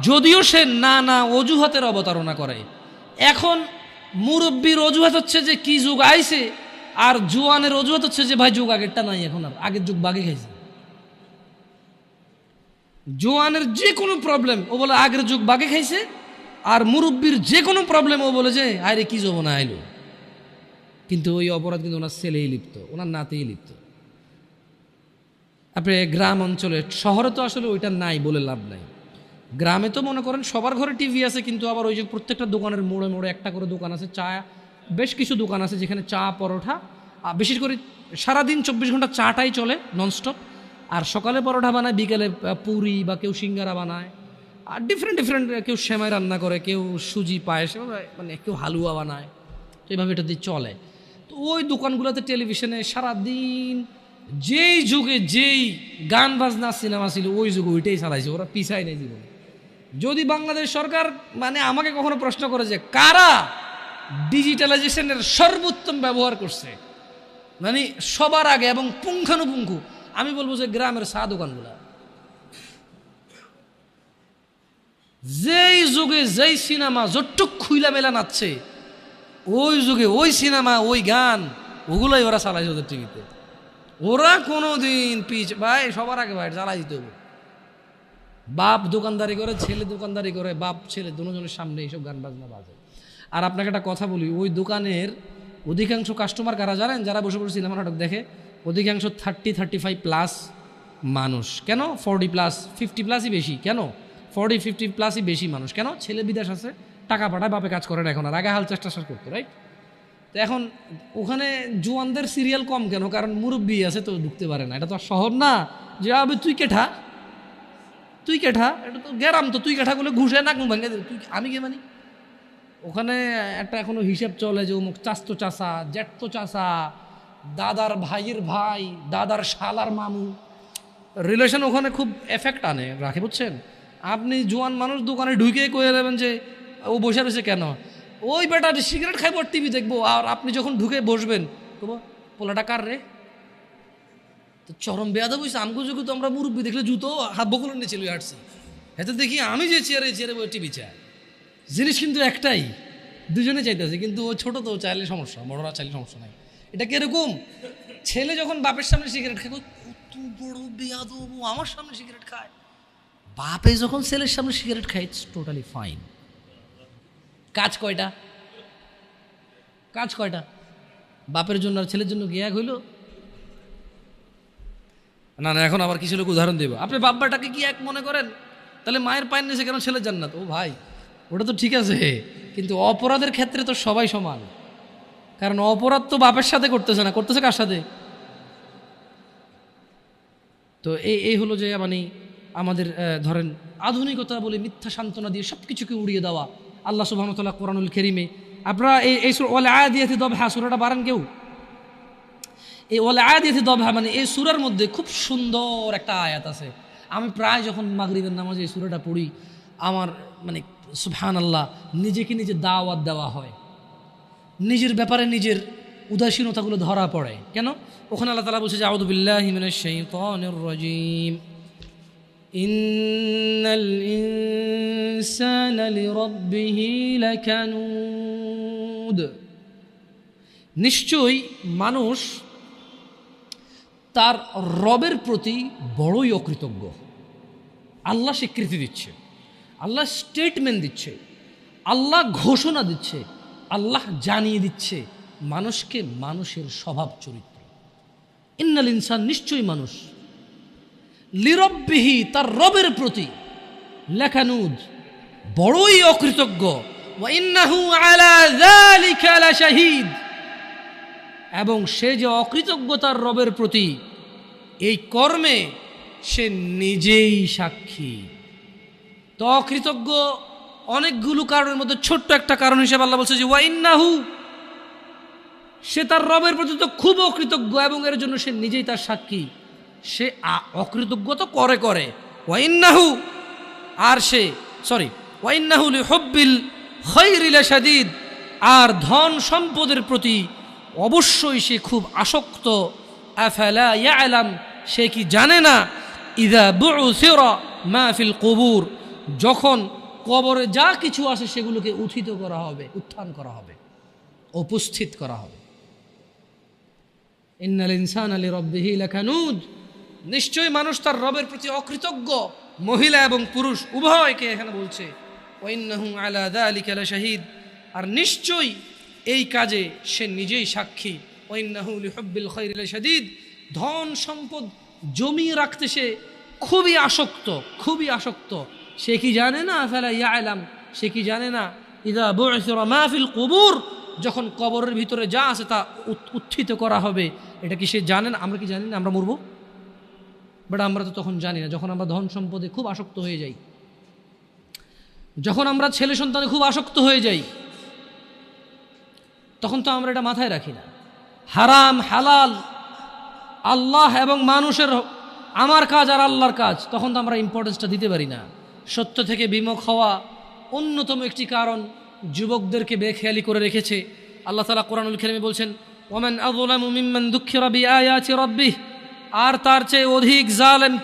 যদিও সে নানা অজুহাতের অবতারণা করে। এখন মুরব্বীর অজুহাত হচ্ছে যে কি যুগ আইছে, আর জোয়ানের অজুহাত হচ্ছে যে ভাই যুগ আগেরটা নাই, এখন আর আগের যুগ বাগে খাইছে। জোয়ানের যে কোনো প্রবলেম ও বলে আগের যুগ বাগে খাইছে, আর মুরব্বীর যে কোনো প্রবলেম ও বলে যে আরে কি যৌবনা আইলো। কিন্তু ওই অপরাধ কিন্তু ওনার ছেলেই লিপ্ত, ওনার নাতেই লিপ্ত। আপনি গ্রাম অঞ্চলে, শহরে তো আসলে ওইটা নাই বলে লাভ নাই। গ্রামে তো মনে করেন সবার ঘরে টিভি আছে, কিন্তু আবার ওই যে প্রত্যেকটা দোকানের মোড়ে মোড়ে একটা করে দোকান আছে, চা, বেশ কিছু দোকান আছে যেখানে চা পরোটা, বিশেষ করে সারাদিন 24 ঘন্টা চাটাই চলে ননস্টপ। আর সকালে পরোটা বানায়, বিকেলে পুরি বা কেউ সিঙ্গারা বানায়, আর ডিফারেন্ট ডিফারেন্ট, কেউ সেমাই রান্না করে, কেউ সুজি পায়েস, মানে কেউ হালুয়া বানায়। তো এইভাবে এটা দিয়ে চলে। তো ওই দোকানগুলোতে টেলিভিশনে সারাদিন যেই যুগে যেই গান বাজনা সিনেমা ছিল ওই যুগে ওইটাই চালাইছে, ওরা পিছায় নেই জীবনে। যদি বাংলাদেশ সরকার মানে আমাকে কখনো প্রশ্ন করে যে কারা ডিজিটালাইজেশনের সর্বোত্তম ব্যবহার করছে মানে সবার আগে এবং পুঙ্খানুপুঙ্খু, আমি বলবো যে গ্রামের চা দোকানগুলা। যেই যুগে যেই সিনেমা যতটুক খুইলা মেলা নাচছে, ওই যুগে ওই সিনেমা ওই গান ওগুলোই ওরা চালাইছে ওদের টিভিতে। ওরা কোনোদিন পিছ ভাই, সবার আগে ভাই জ্বালাই দিতে হবে। বাপ দোকানদারি করে, ছেলে দোকানদারি করে, বাপ ছেলে দুজনের সামনে এইসব গান বাজনা বাজে। আর আপনাকে একটা কথা বলি, ওই দোকানের অধিকাংশ কাস্টমার কারা জানেন? যারা বসে বসে সিনেমা নাটক দেখে, অধিকাংশ 30-35+ মানুষ। কেন? 40+, 50+ই বেশি। কেন? 40-50+ই বেশি মানুষ। কেন? ছেলে বিদেশ আছে, টাকা পাঠায়, বাপে কাজ করে না এখন, আর আগে হাল চেষ্টা করতো, রাইট? তো এখন ওখানে জোয়ানদের সিরিয়াল কম কেন? কারণ মুরব্বী আছে তো ঢুকতে পারে না। এটা তো আর শহর না যে আবে তুই কেঠা, তুই কেঠা, এটা তো গ্যারাম, তো তুই কেঠা করলে ঘুষে না ভাঙে দেবে, তুই আমি কে মানি। ওখানে একটা এখনো হিসেব চলে যে অমুক চাস্তো চাষা, জ্যাঠতো চাষা, দাদার ভাইয়ের ভাই, দাদার শালার মামু, রিলেশন ওখানে খুব এফেক্ট আনে রাখে, বুঝছেন? আপনি জোয়ান মানুষ দোকানে ঢুকে কয়ে দেবেন যে ও বসে রয়েছে কেন, ওই বেটা সিগারেট খাইব আর টিভি দেখবো। আর আপনি যখন ঢুকে বসবেন তবু পোলাটা কার রে, তো চরম বেয়াদব হয়েছে। আমগো যুগে তো আমরা মুরব্বী দেখলে জুতো হাত বকুল নিয়ে চলে আসছি, এতে দেখি আমি যে চেয়ারে বই টিভি চাই। জিনিস কিন্তু একটাই, দুজনে চাইতেছে, কিন্তু ও ছোট তো চাইলে সমস্যা, বড়রা চাইলে সমস্যা নাই। এটা কিরকম? ছেলে যখন বাপের সামনে সিগারেট খায়, কত বড় বেয়াদব, ও আমার সামনে সিগারেট খায়। বাপে যখন ছেলের সামনে সিগারেট খায়, ইটস টোটালি ফাইন। কাজ কয়টা? কাজ কয়টা? বাপের জন্য আর ছেলের জন্য কি এক হইল? না না, এখন আবার কিছু লোক উদাহরণ দেব। আপনি বাপ্পাটাকে কি এক মনে করেন? তাহলে মায়ের পায়ের নিচে কেন ছেলের জান্নাত? ও ভাই, ওটা তো ঠিক আছে, কিন্তু অপরাধের ক্ষেত্রে তো সবাই সমান। কারণ অপরাধ তো বাপের সাথে করতেছে না, করতেছে কার সাথে? তো এই হলো যে মানে আমাদের ধরেন আধুনিকতা বলে মিথ্যা সান্ত্বনা দিয়ে সব কিছুকে উড়িয়ে দেওয়া। আল্লাহ সুবহানাহু ওয়া তাআলা কোরআনুল কারীমে আপনারা এই ওয়াল আদিয়াতি দবহা সূরাটা বারান কেউ, এই ওয়াল আদিয়াতি দবহা মানে এই সূরার মধ্যে খুব সুন্দর একটা আয়াত আছে। আমি প্রায় যখন মাগরিবের নামাজে এই সূরাটা পড়ি আমার মানে সুবহানাল্লাহ নিজেকে নিজে দাওয়াত দেওয়া হয়, নিজের ব্যাপারে নিজের উদাসীনতাগুলো ধরা পড়ে। কেন? ওখানে আল্লাহ তাআলা বলছে যে আউযু বিল্লাহি মিনাশ শাইতানির রাজীম, ইন্নাল ইনসানা লিরাব্বিহি লাকানুদ, নিশ্চয়ই মানুষ তার রবের প্রতি বড়ই অকৃতজ্ঞ। আল্লাহ স্বীকৃতি দিচ্ছে, আল্লাহ স্টেটমেন্ট দিচ্ছে, আল্লাহ ঘোষণা দিচ্ছে, আল্লাহ জানিয়ে দিচ্ছে মানুষকে মানুষের স্বভাব চরিত্র। ইন্নাল ইনসান, নিশ্চয়ই মানুষ, লিরব্বিহি, তার রবের প্রতি, লাকানুদ, বড়ই অকৃতজ্ঞ। ওয়া ইন্নাহু আলা যালিকা লাশাহীদ, এবং সে যে অকৃতজ্ঞ তার রবের প্রতি এই কর্মে সে নিজেই সাক্ষী। তো অকৃতজ্ঞ অনেকগুলো কারণের মধ্যে ছোট্ট একটা কারণ হিসেবে আল্লাহ বলছে যে ওয়া ইন্নাহু, সে তার রবের প্রতি তো খুব অকৃতজ্ঞ এবং এর জন্য সে নিজেই তার সাক্ষী। সে অকৃতজ্ঞ তো করে ওয়া ইন্নাহু, আর সে ওয়া ইন্নাহু লিহুব্বিল খায়রি লাশাদীদ, আর ধন সম্পদের প্রতি অবশ্যই সে খুব আসক্ত। আফালা ইয়ালাম, সে কি জানে না? ইযা বু'সিরা মা ফিল কুবুর, যখন কবরে যা কিছু আছে সেগুলোকে উত্থান করা হবে, উপস্থিত করা হবে। ইন্নাল ইনসানা লিরাব্বিহি লাকানুদ, নিশ্চয়ই মানুষ তার রবের প্রতি অকৃতজ্ঞ। মহিলা এবং পুরুষ উভয়কে এখানে বলছে। ওয়া ইন্নাহু আলা যালিকা লাশাহীদ, আর নিশ্চয়ই এই কাজে সে নিজেই সাক্ষী। ওয়া ইন্নাহু লিহুব্বিল খায়রি লাশাদীদ, ধন সম্পদ জমিয়ে রাখতে সে খুবই আসক্ত। সে কি জানে না? আফালা ইয়ালাম, সে কি জানে না? ইযা বু'সিরা মা ফিল কুবুর, যখন কবরের ভিতরে যা আছে তা উত্থিত করা হবে। এটা কি সে জানে না? আমরা কি জানি না আমরা মরবো? বাট আমরা তো তখন জানি না। যখন আমরা ধন সম্পদে খুব আসক্ত হয়ে যাই, যখন আমরা ছেলে সন্তানে খুব আসক্ত হয়ে যাই, তখন তো আমরা এটা মাথায় রাখি না। হারাম হালাল, আল্লাহ এবং মানুষের, আমার কাজ আর আল্লাহর কাজ, তখন তো আমরা ইম্পর্টেন্সটা দিতে পারি না। সত্য থেকে বিমুখ হওয়া অন্যতম একটি কারণ যুবকদেরকে বেখেয়ালি করে রেখেছে। আল্লাহ তাআলা কোরআনুল কারীমে বলছেন ওয়ামান আযলামু মিম্মান যুক্কিরা বিআয়াতি রাব্বিহ, আর তার চেয়ে অধিক জালেম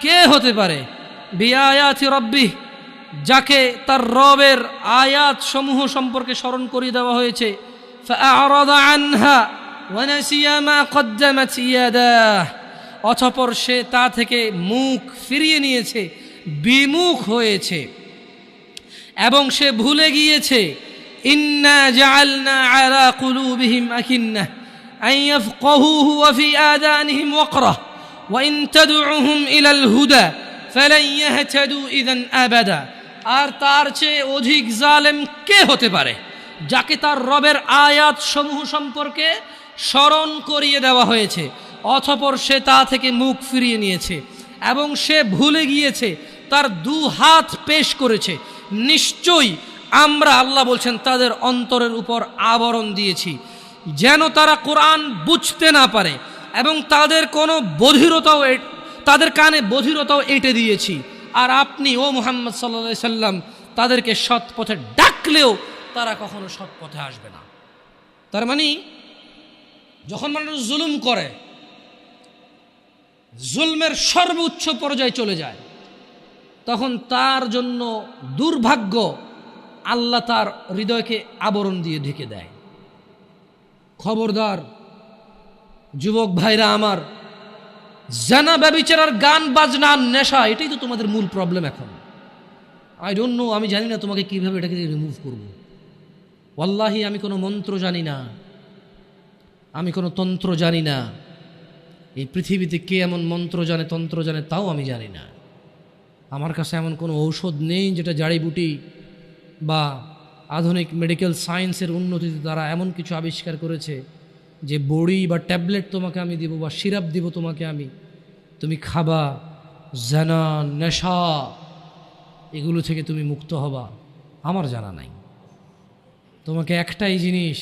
কে হতে পারে? বিআয়াতি রাব্বিহ, যাকে তার রবের আয়াত সমূহ সম্পর্কে স্মরণ করিয়ে দেওয়া হয়েছে। ফাআরাদা আনহা ওয়া নাসিয়া মা কদ্দামাত ইয়াদাহ, অতঃপর সে তা থেকে মুখ ফিরিয়ে নিয়েছে, বিমুখ হয়েছে এবং সে ভুলে গিয়েছে। ইন্না জাআলনা আলা কুলুবিহিম আকিন্নাহ আন ইয়াফকাহুহু ওয়া ফি আযানিহিম ওয়াকরাহ ওয়া ইন তাদউহুম ইলাল হুদা ফালান ইয়াহতাদু ইযান আবাদা। আর তার চেয়ে অধিক জালেম কে হতে পারে, যাকে তার রবের আয়াত সমূহ সম্পর্কে স্মরণ করিয়ে দেওয়া হয়েছে, অতঃপর সে তা থেকে মুখ ফিরিয়ে নিয়েছে এবং সে ভুলে গিয়েছে, তার দু হাত পেশ করেছে। নিশ্চয়ই আমরা, আল্লাহ বলছেন, তাদের অন্তরের উপর আবরণ দিয়েছি যেন তারা কোরআন বুঝতে না পারে, এবং তাদের কানে বধিরতাও এঁটে দিয়েছি। আর আপনি ও মুহাম্মদ সাল্লাল্লাহু আলাইহি সাল্লাম তাদেরকে সৎ পথে ডাকলেও তারা কখনো সৎ পথে আসবে না। তার মানে যখন মানুষ জুলুম করে, জুলমের সর্বোচ্চ পর্যায়ে চলে যায়, তখন তার জন্য দুর্ভাগ্য, আল্লাহ তার হৃদয়কে আবরণ দিয়ে ঢেকে দেয়। খবরদার যুবক ভাইরা আমার, জানা ব্যভিচার, গান বাজনা, নেশা, এটাই তো তোমাদের মূল প্রবলেম এখন। আই ডোন্ট নো, আমি জানি না তোমাকে কিভাবে এটাকে রিমুভ করব। ওয়াল্লাহি আমি কোনো মন্ত্র জানি না, আমি কোনো তন্ত্র জানি না। এই পৃথিবীতে কে এমন মন্ত্র জানে, তন্ত্র জানে, তাও আমি জানি না। আমার কাছে এমন কোনো ঔষধ নেই যেটা জাড়িবুটি বা আধুনিক মেডিকেল সায়েন্সের উন্নতিতে তারা এমন কিছু আবিষ্কার করেছে যে বড়ি বা ট্যাবলেট তোমাকে আমি দিব বা সিরাপ দিব তোমাকে আমি, তুমি খাবা, জানা, নেশা, এগুলো থেকে তুমি মুক্ত হবা, আমার জানা নাই। তোমাকে একটাই জিনিস,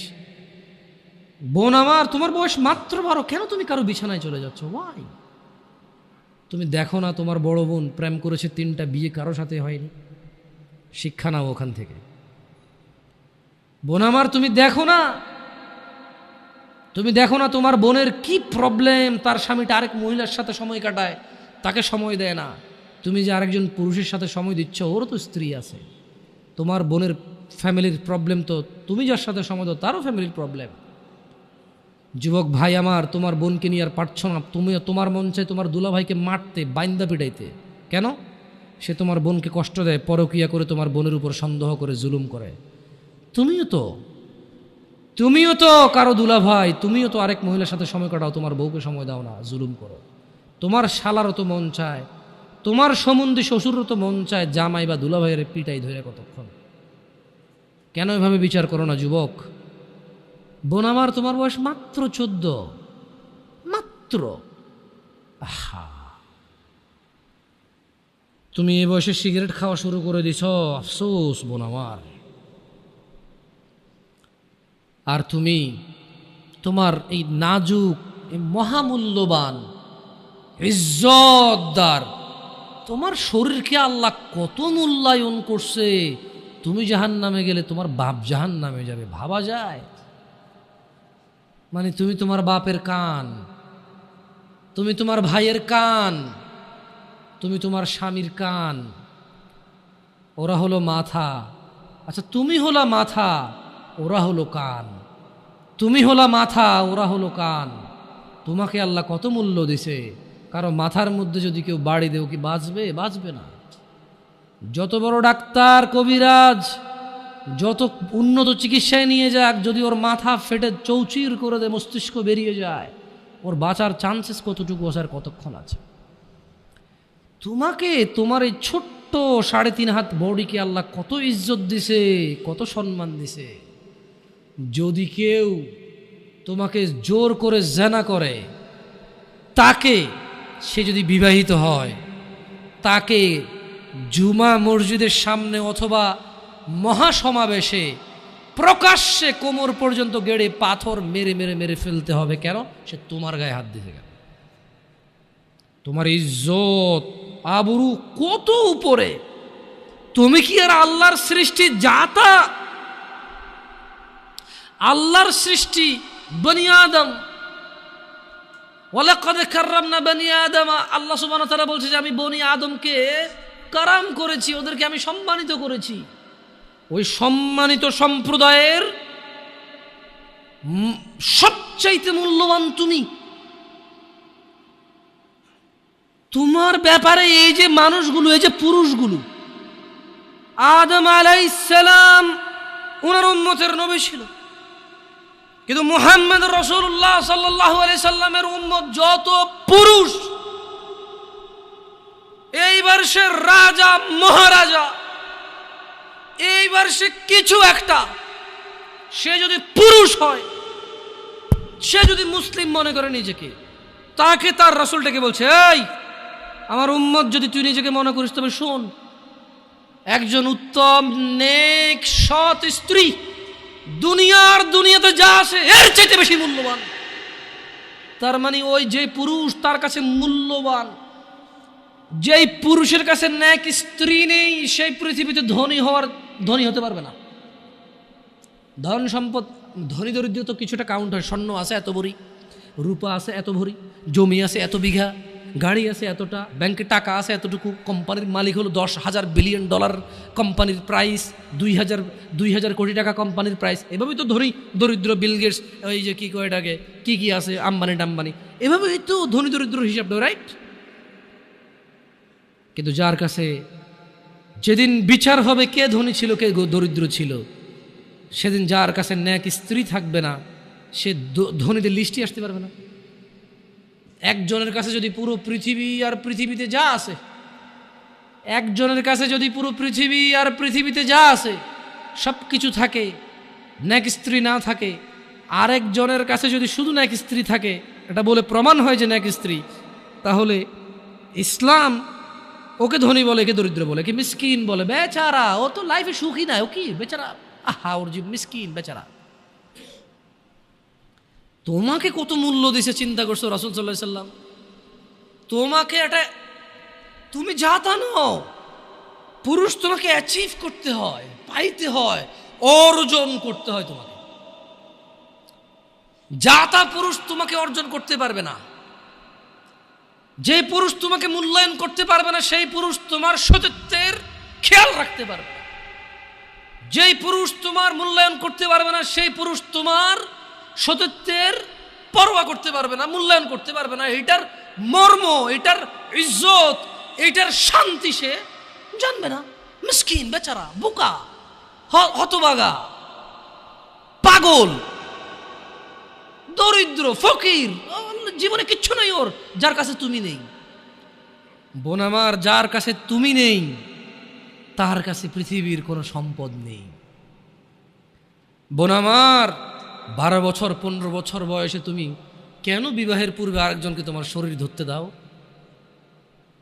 বোন আমার, তোমার বয়স মাত্র 12, কেন তুমি কারো বিছানায় চলে যাচ্ছ? ওয়াই? তুমি দেখো না তোমার বড় বোন প্রেম করেছে 3টা, বিয়ে কারো সাথে হয়নি? শিক্ষা নাও ওখান থেকে। বোন আমার, তুমি দেখো না তোমার বোনের কি প্রবলেম, তার স্বামীটা আরেক মহিলার সাথে সময় কাটায়, তাকে সময় দেয় না। তুমি যে আরেকজন পুরুষের সাথে সময় দিচ্ছ, ওরও তো স্ত্রী আছে। তোমার বোনের ফ্যামিলির প্রবলেম তো তুমি যার সাথে সময় দাও তারও ফ্যামিলির প্রবলেম। যুবক ভাই আমার, তোমার বোনকে নিয়ে আর পারছ না, তোমার মন চায় তোমার দুলাভাইকে মারতে, বাইন্দা পিটাইতে। কেন? সে তোমার বোনকে কষ্ট দেয়, পরকিয়া করে তোমার বোনের উপর সন্দেহ করে, জুলুম করে। তুমিও তো কারো দুলাভাই, তুমিও তো আরেক মহিলার সাথে সময় কাটাও, তোমার বউকে সময় দাও না, জুলুম করো। তোমার শালারও তো মন চায়, তোমার সম্বন্ধী শ্বশুরও তো মন চায় জামাই বা দুলাভাইয়ের পিটাই ধরে কতক্ষণ। কেন এভাবে বিচার করো না যুবক? বোন আমার, তোমার বয়স মাত্র 14, মাত্র। আহা, তুমি এই বয়সে সিগারেট খাওয়া শুরু করে দিছ, আফসোস বোন আমার। আর তুমি তোমার এই নাজুক, এই মহামূল্যবান, ইজ্জতদার তোমার শরীরকে আল্লাহ কত মূল্যায়ন করছে। তুমি জাহান্নামে গেলে তোমার বাপ জাহান্নামে যাবে, ভাবা যায়? মানে তুমি তোমার বাপের কান, তুমি তোমার ভাইয়ের কান, তুমি তোমার স্বামীর কান, ওরা হলো মাথা। আচ্ছা, তুমি হলা মাথা, ওরা হলো কান। তুমি হলা মাথা, ওরা হলো কান। তোমাকে আল্লাহ কত মূল্য দিছে। কারো মাথার মধ্যে যদি কেউ বাড়ি দেও, কি বাঁচবে? বাঁচবে না। যত বড় ডাক্তার, কবিরাজ, যত উন্নত চিকিৎসায় নিয়ে যাক, যদি ওর মাথা ফেটে চৌচির করে দেয়, মস্তিষ্ক বেরিয়ে যায়, ওর বাঁচার চান্সেস কতটুকু আছে আর কতক্ষণ আছে? তোমাকে, তোমার এই ছোট্ট 3.5 হাত বডিকে আল্লাহ কত ইজ্জত দিছে, কত সম্মান দিছে। যদি কেউ তোমাকে জোর করে জেনা করে, তাকে, সে যদি বিবাহিত হয়, তাকে জুমা মসজিদের সামনে অথবা মহাসমাবেশে প্রকাশ্যে কোমর পর্যন্ত গেড়ে পাথর মেরে মেরে মেরে ফেলতে হবে। কেন? সে তোমার গায়ে হাত দিতে গেল। তোমার ইজ্জত আবরু কত উপরে। তুমি কি আর আল্লাহর সৃষ্টি জাতা? আল্লাহর সৃষ্টি বনি আদম, ওয়ালাকাদ কাররামনা বনি আদম। আল্লাহ সুবহানাহু ওয়া তাআলা বলছে যে আমি বনি আদমকে কারাম করেছি, ওদেরকে আমি সম্মানিত করেছি। ওই সম্মানিত সম্প্রদায়ের সবচাইতে মূল্যবান তুমি। তোমার ব্যাপারে এই যে মানুষগুলো, এই যে পুরুষগুলো, আদম আলাইহিস সালাম ওনার উম্মতের নবী ছিল, কিন্তু মুহাম্মদ রাসূলুল্লাহ সাল্লাল্লাহু আলাইহি সাল্লামের উম্মত যত পুরুষ, এইবার সে রাজা মহারাজা, এইবার সে কিছু একটা, সে যদি পুরুষ হয়, সে যদি মুসলিম মনে করে নিজেকে, তাকে তার রাসূলটাকে বলছে, এই আমার উম্মত যদি তুই নিজেকে মনে করিস, তবে শোন, একজন উত্তম নেক সৎ স্ত্রী দুনিয়াতে যা আছে এর চাইতে বেশি মূল্যবান। তার মানে ওই যে পুরুষ তার কাছে মূল্যবান, যেই পুরুষের কাছে নেক স্ত্রী নেই, সেই পৃথিবীতে ধনী হতে পারবে না। ধন সম্পদ, ধনী দরিদ্র তো কিছুটা কাউন্ট হয়। স্বর্ণ আছে এত ভরি, রূপা আছে এত ভরি, জমি আছে এত বিঘা, গাড়ি আছে এতটা, ব্যাংকে টাকা আছে এতটুকু, কোম্পানির মালিক হলো $10,000 বিলিয়ন কোম্পানির প্রাইস, 2,000 কোটি টাকা কোম্পানির প্রাইস। এভাবেই তো ধনী দরিদ্র, বিল গেটস, ওই যে কি কয় এটাকে, কি আছে, আম্বানি টাম্বানি, এভাবেই তো ধনী দরিদ্র হিসাবটা, রাইট? কিন্তু যার কাছে যেদিন বিচার হবে কে ধনী ছিল কে দরিদ্র ছিল, সেদিন যার কাছে নেক স্ত্রী থাকবে না, সে ধনীদের লিস্টে আসতে পারবে না। একজনের কাছে যদি পুরো পৃথিবী আর পৃথিবীতে যা আছে, একজনের কাছে যদি পুরো পৃথিবী আর পৃথিবীতে যা আছে সব কিছু থাকে, নেক স্ত্রী না থাকে, আরেকজনের কাছে যদি শুধু ন্যাক স্ত্রী থাকে, এটা বলে প্রমাণ হয় যে ন্যাক স্ত্রী, তাহলে ইসলাম ওকে ধনী বলে, একে দরিদ্র বলে, কি মিসকিন বলে। বেচারা, ও তো লাইফে সুখী না, ও কি বেচারা, আহা ওর জীব মিসকিন বেচারা। তোমাকে কত মূল্য দিছে চিন্তা করছো রাসূল সাল্লাল্লাহু আলাইহি সাল্লাম? তোমাকে এটা, তুমি যা তা নও। পুরুষ তোমাকে অ্যাচিভ করতে হয়, পাইতে হয়, অর্জন করতে হয়। তোমাকে যা তা পুরুষ তোমাকে অর্জন করতে পারবে না। যে পুরুষ তোমাকে মূল্যায়ন করতে পারবে না, সেই পুরুষ তোমার সতীত্বের খেয়াল রাখতে পারবে না। যেই পুরুষ তোমার মূল্যায়ন করতে পারবে না, সেই পুরুষ তোমার সতীত্বের পরোয়া করতে পারবে না, মূল্যায়ন করতে পারবে না। এটার মর্ম, এটার ইজ্জত, এটার শান্তি সে জানবে না। মিসকিন বেচারা, বোকা, হতভাগা, পাগল, দরিদ্র, ফকির, জীবনে কিচ্ছু নেই ওর, যার কাছে তুমি নেই। বোন আমার, যার কাছে তুমি নেই তার কাছে পৃথিবীর কোনো সম্পদ নেই। বোন আমার, 12 বছর 15 বছর বয়সে তুমি কেন বিবাহের পূর্বে আরেকজনকে তোমার শরীর ধরতে দাও?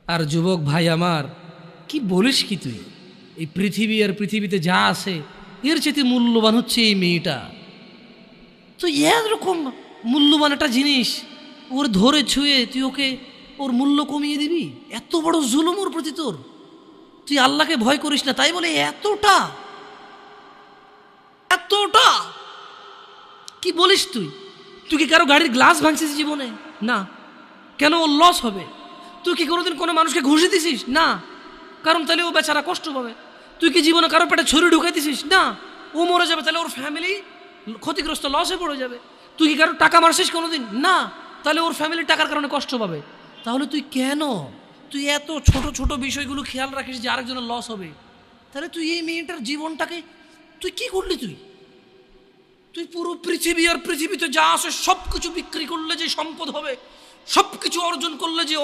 আর যুবক ভাই আমার, কি বলিস কি তুই? এই পৃথিবী আর পৃথিবীতে যা আছে এর চেয়ে মূল্যবান হচ্ছে এই মেয়েটা। তো এরকম মূল্যবান একটা জিনিস ওর ধরে ছুঁয়ে তুই ওকে ওর মূল্য কমিয়ে দিবি? এত বড় জুলুম ওর প্রতি তোর। তুই আল্লাহকে ভয় করিস না, তাই বলে এতটা এতটা কি বলিস তুই? তুই কি কারো গাড়ির গ্লাস ভাঙছিস জীবনে? না। কেন? ওর লস হবে। তুই কি কোনোদিন কোনো মানুষকে ঘুষি দিছিস? না, কারণ তাহলে ও বেচারা কষ্ট পাবে। তুই কি জীবনে কারো পেটে ছুরি ঢুকাই দিছিস? না, ও মরে যাবে, তাহলে ওর ফ্যামিলি ক্ষতিগ্রস্ত, লসে পড়ে যাবে। তুই কি কারো টাকা মারছিস কোনোদিন? না, তাহলে ওর ফ্যামিলি টাকার কারণে কষ্ট পাবে। তাহলে তুই কেন তুই এত ছোট ছোট বিষয়গুলো খেয়াল রাখিস যে আরেকজনের লস হবে? তাহলে তুই এই মেয়েটার জীবনটাকে তুই কি করলি? তুই পুরো পৃথিবী আর পৃথিবীতে যা আছে সব কিছু বিক্রি করলে যে সম্পদ হবে, সব কিছু অর্জন করলে যে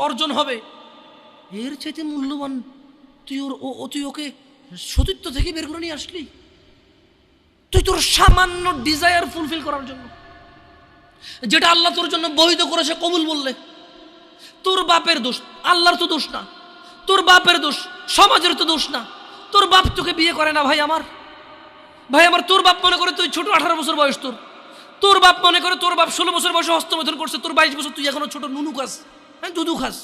অর্জন হবে, এর চাইতে মূল্যবান তুই ওকে সতীত্ব থেকে বের করে নিয়ে আসলি। তুই তোর সামান্য ডিজায়ার ফুলফিল করার জন্য, যেটা আল্লাহ তোর জন্য বৈধ করেছে, কবুল বললে তোর বাপের দোষ, আল্লাহর তো দোষ না, তোর বাপের দোষ, সমাজের তো দোষ না। তোর বাপ তোকে বিয়ে করে না ভাই আমার, তোর বাপ মনে করে তুই ছোট, 18 বছর বয়স তোর বাপ মনে করে তোর বাপ 16 বছর বয়সে হস্তমৈথুন করছে, তোর 22 বছর, তুই এখনো ছোট, নুনু খাস, হ্যাঁ দুধু খাস।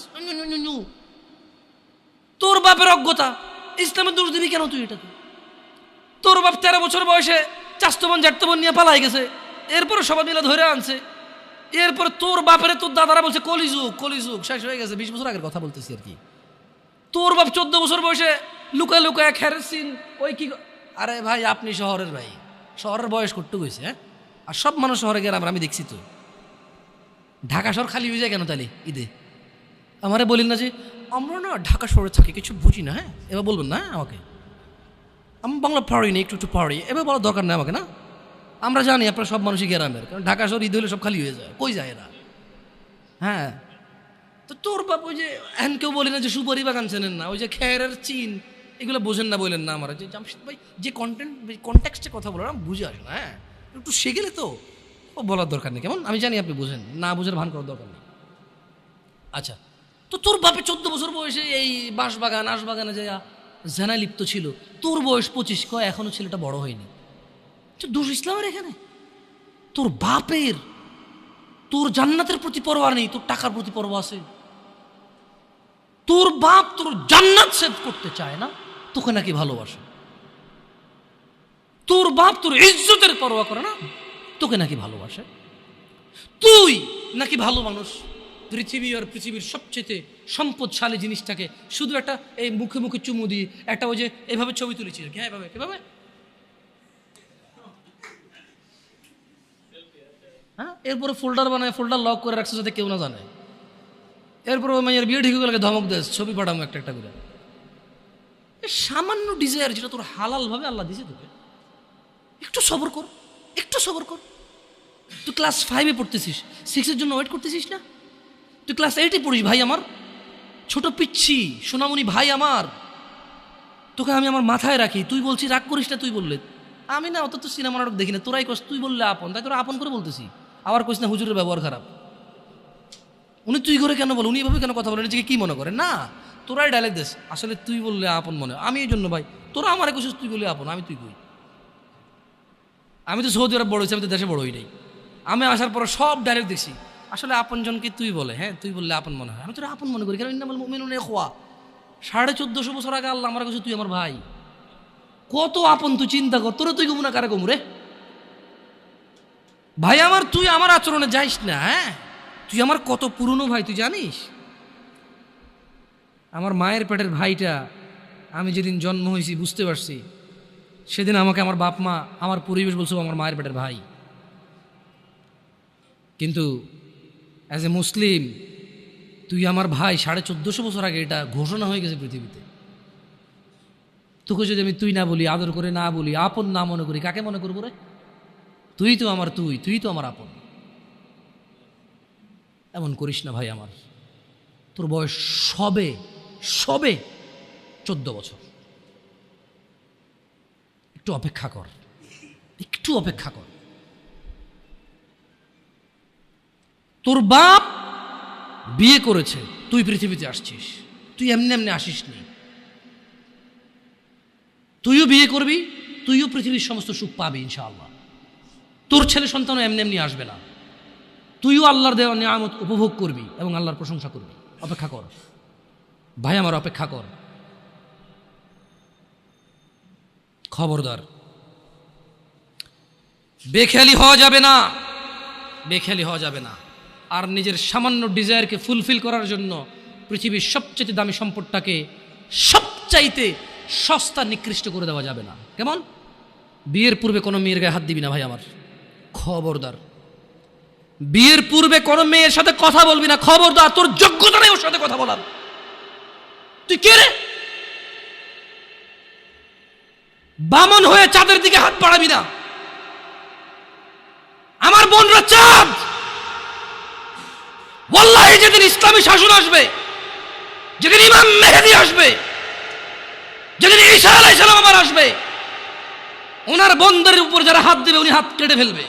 তোর বাপের অজ্ঞতা, ইসলামের দোষ দিবি কেন তুই এটা? তোর বাপ 13 বছর বয়সে চাস্তবন জাটতবন নিয়ে পালাই গেছে, এরপরে সবাই মিলে ধরে আনছে। এরপরে তোর বাপের তোর দাদারা বলছে কলিযুগ শেষ হয়ে গেছে। 20 বছর আগের কথা বলতেছি আর কি। তোর বাপ 14 বছর বয়সে লুকায় লুকায় খেরেছিন ওই কি। আরে ভাই, আপনি শহরের ভাই, শহরের বয়স করতে গেছে, হ্যাঁ? আর সব মানুষ শহরে গেলাম, আমি দেখছি তো। ঢাকা শহর খালি হয়ে যায় কেন তাহলে ঈদে? আমারে বলিন না যে আমরা না ঢাকা শহরে থাকি, কিছু বুঝি না। হ্যাঁ, এবার বলবেন না আমাকে, আমি বাংলা পারি না, একটু পারি, এবার বলার দরকার নেই আমাকে। না, আমরা জানি আপনারা সব মানুষই গ্রামের, কারণ ঢাকা শহর ঈদ হলে সব খালি হয়ে যায়, কই যায় এরা? হ্যাঁ, তো তোর বাপ ওই যে এখন কেউ বলি না যে সুপারি বাগান চেনেন না, ওই যে খেরের চিন, এগুলো বোঝেন না বললেন না আমার। যে জামশেদ ভাই যে কন্টেক্সটে কথা বলে না, বুঝে আসে না। হ্যাঁ, একটু শিখেলে তো ও বলার দরকার নেই, কেমন? আমি জানি আপনি বোঝেন না, বুঝের ভান করার দরকার নেই। আচ্ছা, তো তোর বাপে 14 বছর বয়সে এই বাঁশবাগান আশবাগানে যায় জেনায় লিপ্ত ছিল, তোর বয়স 25, কয় এখনো ছেলেটা বড় হয়নি। দোষ ইসলামের এখানে? তোর বাপের, তোর জান্নাতের প্রতি পরোয়া নেই, তোর টাকার প্রতি পরোয়া আছে। তোর বাপ তোর জান্নাত সেভ করতে চায় না, তোকে নাকি ভালোবাসে। তোর বাপ তোর ইজ্জতের পরোয়া করে না, তোকে নাকি ভালোবাসে। তুই নাকি ভালো মানুষ, পৃথিবী আর পৃথিবীর সবচেয়ে সম্পদশালী জিনিসটাকে শুধু একটা এই মুখে মুখে চুমু দিয়ে একটা ওই যে এভাবে ছবি তুলেছিস, হ্যাঁ এভাবে এভাবে, হ্যাঁ, এরপরে ফোল্ডার বানায়, ফোল্ডার লক করে রাখছে যাতে কেউ না জানে। এরপরে ওই মাইয়ের বিয়ে ঠিক হয়ে ধমক দেয়, ছবি পাঠাবো একটা একটা করে। সামান্য ডিজায়ার যেটা তোর হালাল ভাবে আল্লাহ দিয়েছে তোকে, একটু সবর কর, একটু সবর কর। তুই ক্লাস 5-এ পড়তেছিস, 6-এর জন্য ওয়েট করতেছিস না? তুই ক্লাস 8-এ পড়িস ভাই আমার, ছোট পিচ্ছি সোনামণি ভাই আমার, তোকে আমি আমার মাথায় রাখি। তুই বলছিস রাগ করিস না, তুই বললে আমি না অত তো সিনেমা নাটক দেখি না, তোরাই কস, তুই বললে আপন, তাই তোরা আপন করে বলতেছি। আবার কইস না হুজুরের ব্যবহার খারাপ। উনি তুই করে কেন বল, উনি এভাবে কেন কথা বলেন, নিজেকে কি মনে করে? না, তোরাই ডায়লগ দিস, আসলে তুই বললে আপন মনে। আমি এই জন্য ভাই, তোরা আমার কইছিস তুই বলে আপন, আমি তুই কই? আমি তো সৌদি আরব বড় হয়েছি, আমি তো দেশে বড় হই নাই। আমি আসার পর সব ডাইরেক্ট দেখছি, আসলে আপনজনকে তুই বলে, হ্যাঁ তুই বললে আপন মনে হয়। আমি তোরা আপন মনে করি, কারণ ইন্নামাল মুমিনুনা ইখওয়া। 1450 বছর আগে আল্লাহ আমার কাছে তুই আমার ভাই, কত আপন তুই চিন্তা কর। তোরা তুই গুমনা কারে কমু রে ভাই আমার? তুই আমার আচরণে যাইস না। হ্যাঁ, তুই আমার কত পুরনো ভাই তুই জানিস? আমার মায়ের পেটের ভাইটা আমি যেদিন জন্ম হয়েছি বুঝতে পারছি, সেদিন আমাকে আমার বাপ মা, আমার পরিবেশ বলছো আমার মায়ের পেটের ভাই। কিন্তু অ্যাজ এ মুসলিম তুই আমার ভাই। 1450 বছর আগে এটা ঘোষণা হয়ে গেছে পৃথিবীতে। তোকে যদি আমি তুই না বলি, আদর করে না বলি, আপন না মনে করি, কাকে মনে করবো রে? তুই তো আমার তুই তো আমার আপন। এমন করিস না ভাই আমার। তোর বয়স সবে সবে 14 বছর। একটু অপেক্ষা কর, একটু অপেক্ষা কর। তোর বাপ বিয়ে করেছে, তুই পৃথিবীতে আসছিস। তুই এমনি এমনি আসিস নি, তুইও বিয়ে করবি, তুইও পৃথিবীর সমস্ত সুখ পাবি ইনশাআল্লাহ। তোর ছেলে সন্তানও এমনি এমনি আসবে না। তুইও আল্লাহর দেওয়া নিয়ামত উপভোগ করবি এবং আল্লাহর প্রশংসা করবি। অপেক্ষা কর ভাই আমার, অপেক্ষা কর। খবরদার, বেখেয়ালি হওয়া যাবে না, বেখেয়ালি হওয়া যাবে না। আর নিজের সামান্য ডিজায়ারকে ফুলফিল করার জন্য পৃথিবীর সবচেয়ে দামি সম্পদটাকে সবচাইতে সস্তা নিকৃষ্ট করে দেওয়া যাবে না। কেমন? বিয়ের পূর্বে কোনো মেয়ের গায়ে হাত দিবি না ভাই আমার, খবরদার। বিয়ের পূর্বে কোনো মেয়ের সাথে কথা বলবি না, খবরদার। তোর যোগ্যতা নেই ওর সাথে কথা বলার। তুই কে রে? বামন হয়ে চাঁদের দিকে হাত বাড়াবি না। আমার বোনরা চাঁদ। ওয়াল্লাহি যেদিন ইসলামী শাসন আসবে, যেদিন ইমাম মেহেদী আসবে, যেদিন ঈসা আলাইহিস সালাম আবার আসবে, ওনার বন্ধের উপর যারা হাত দেবে উনি হাত কেটে ফেলবে।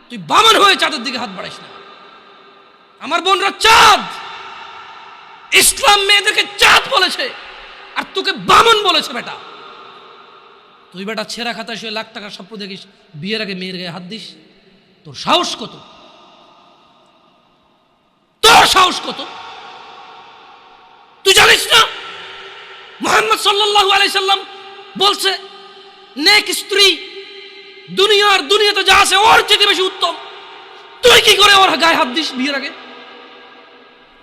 তুই বামন হয়ে চাঁদের দিকে হাত বাড়াইস না। আমার বোনরা চাঁদ। ইসলাম মেয়েদেরকে চাঁদ বলেছে, আর তোকে বামন বলেছে বেটা। তুই বেটা ছেঁড়া খাতায় শুয়ে লাখ টাকার স্বপ্ন দেখিস, বিয়ের আগে মেয়ের গায়ে হাত দিস? তোর সাহস কত? তোর সাহস কত? তুই জানিস না মুহাম্মদ সাল্লাল্লাহু আলাইহি সাল্লাম বলছে, নেক স্ত্রী দুনিয়াতে যা আছে ওর চেয়ে বেশি উত্তম। তুই কি করে ওর গায়ে হাত দিস বিয়ের আগে?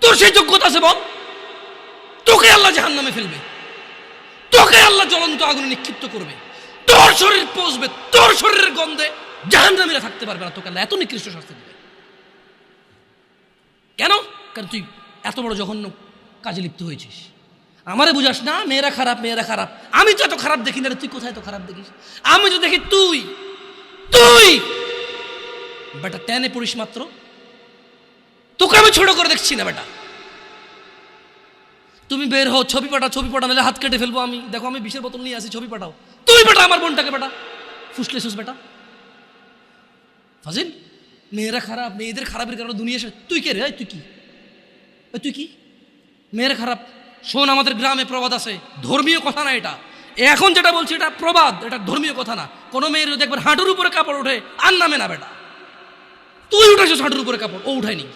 তোর সেই যোগ্যতা আছে বল? তোকে আল্লাহ জাহান্নামে ফেলবে, তোকে আল্লাহ জ্বলন্ত আগুনে নিক্ষিপ্ত করবে, তোর শরীর পচবে, তোর শরীরের গন্ধে জাহান্নামীরা থাকতে পারবে না। তোকে আল্লাহ এত নিকৃষ্ট শাস্তি দেবে কেন? কারণ তুই এত বড় জঘন্য কাজে লিপ্ত হয়েছিস। আমারে বুঝাস না মেয়েরা খারাপ, মেয়েরা খারাপ। আমি তো এত খারাপ দেখি না রে, তুই কোথায় তো খারাপ দেখিস? আমি তো দেখি তুই বেটা টেনে পড়িস মাত্র। তোকে আমি ছোট করে দেখছি না বেটা। তুমি বের হও, ছবি পাঠাও, নাহলে হাত কেটে ফেলবো আমি। দেখো আমি বিষের বোতল নিয়ে আসি, ছবি পাঠাও। তুই বেটা আমার বোনটাকে বেটা ফুসলেছিস বেটা। ফাজিল, মেয়েরা খারাপ, মেয়েদের খারাপের কারণে দুনিয়া। তুই কে রে? তুই কি মেয়েরা খারাপ? শোন, আমাদের গ্রামে প্রবাদ আছে, ধর্মীয় কথা না এটা। এখন যেটা বলছি এটা প্রবাদ, এটা ধর্মীয় কথা না। কোনো মেয়ের যদি একবার হাঁটুর উপরে কাপড় ওঠে আর নামে না বেটা। তুই উঠাইছস হাঁটুর উপরে কাপড়, ও উঠায়নি।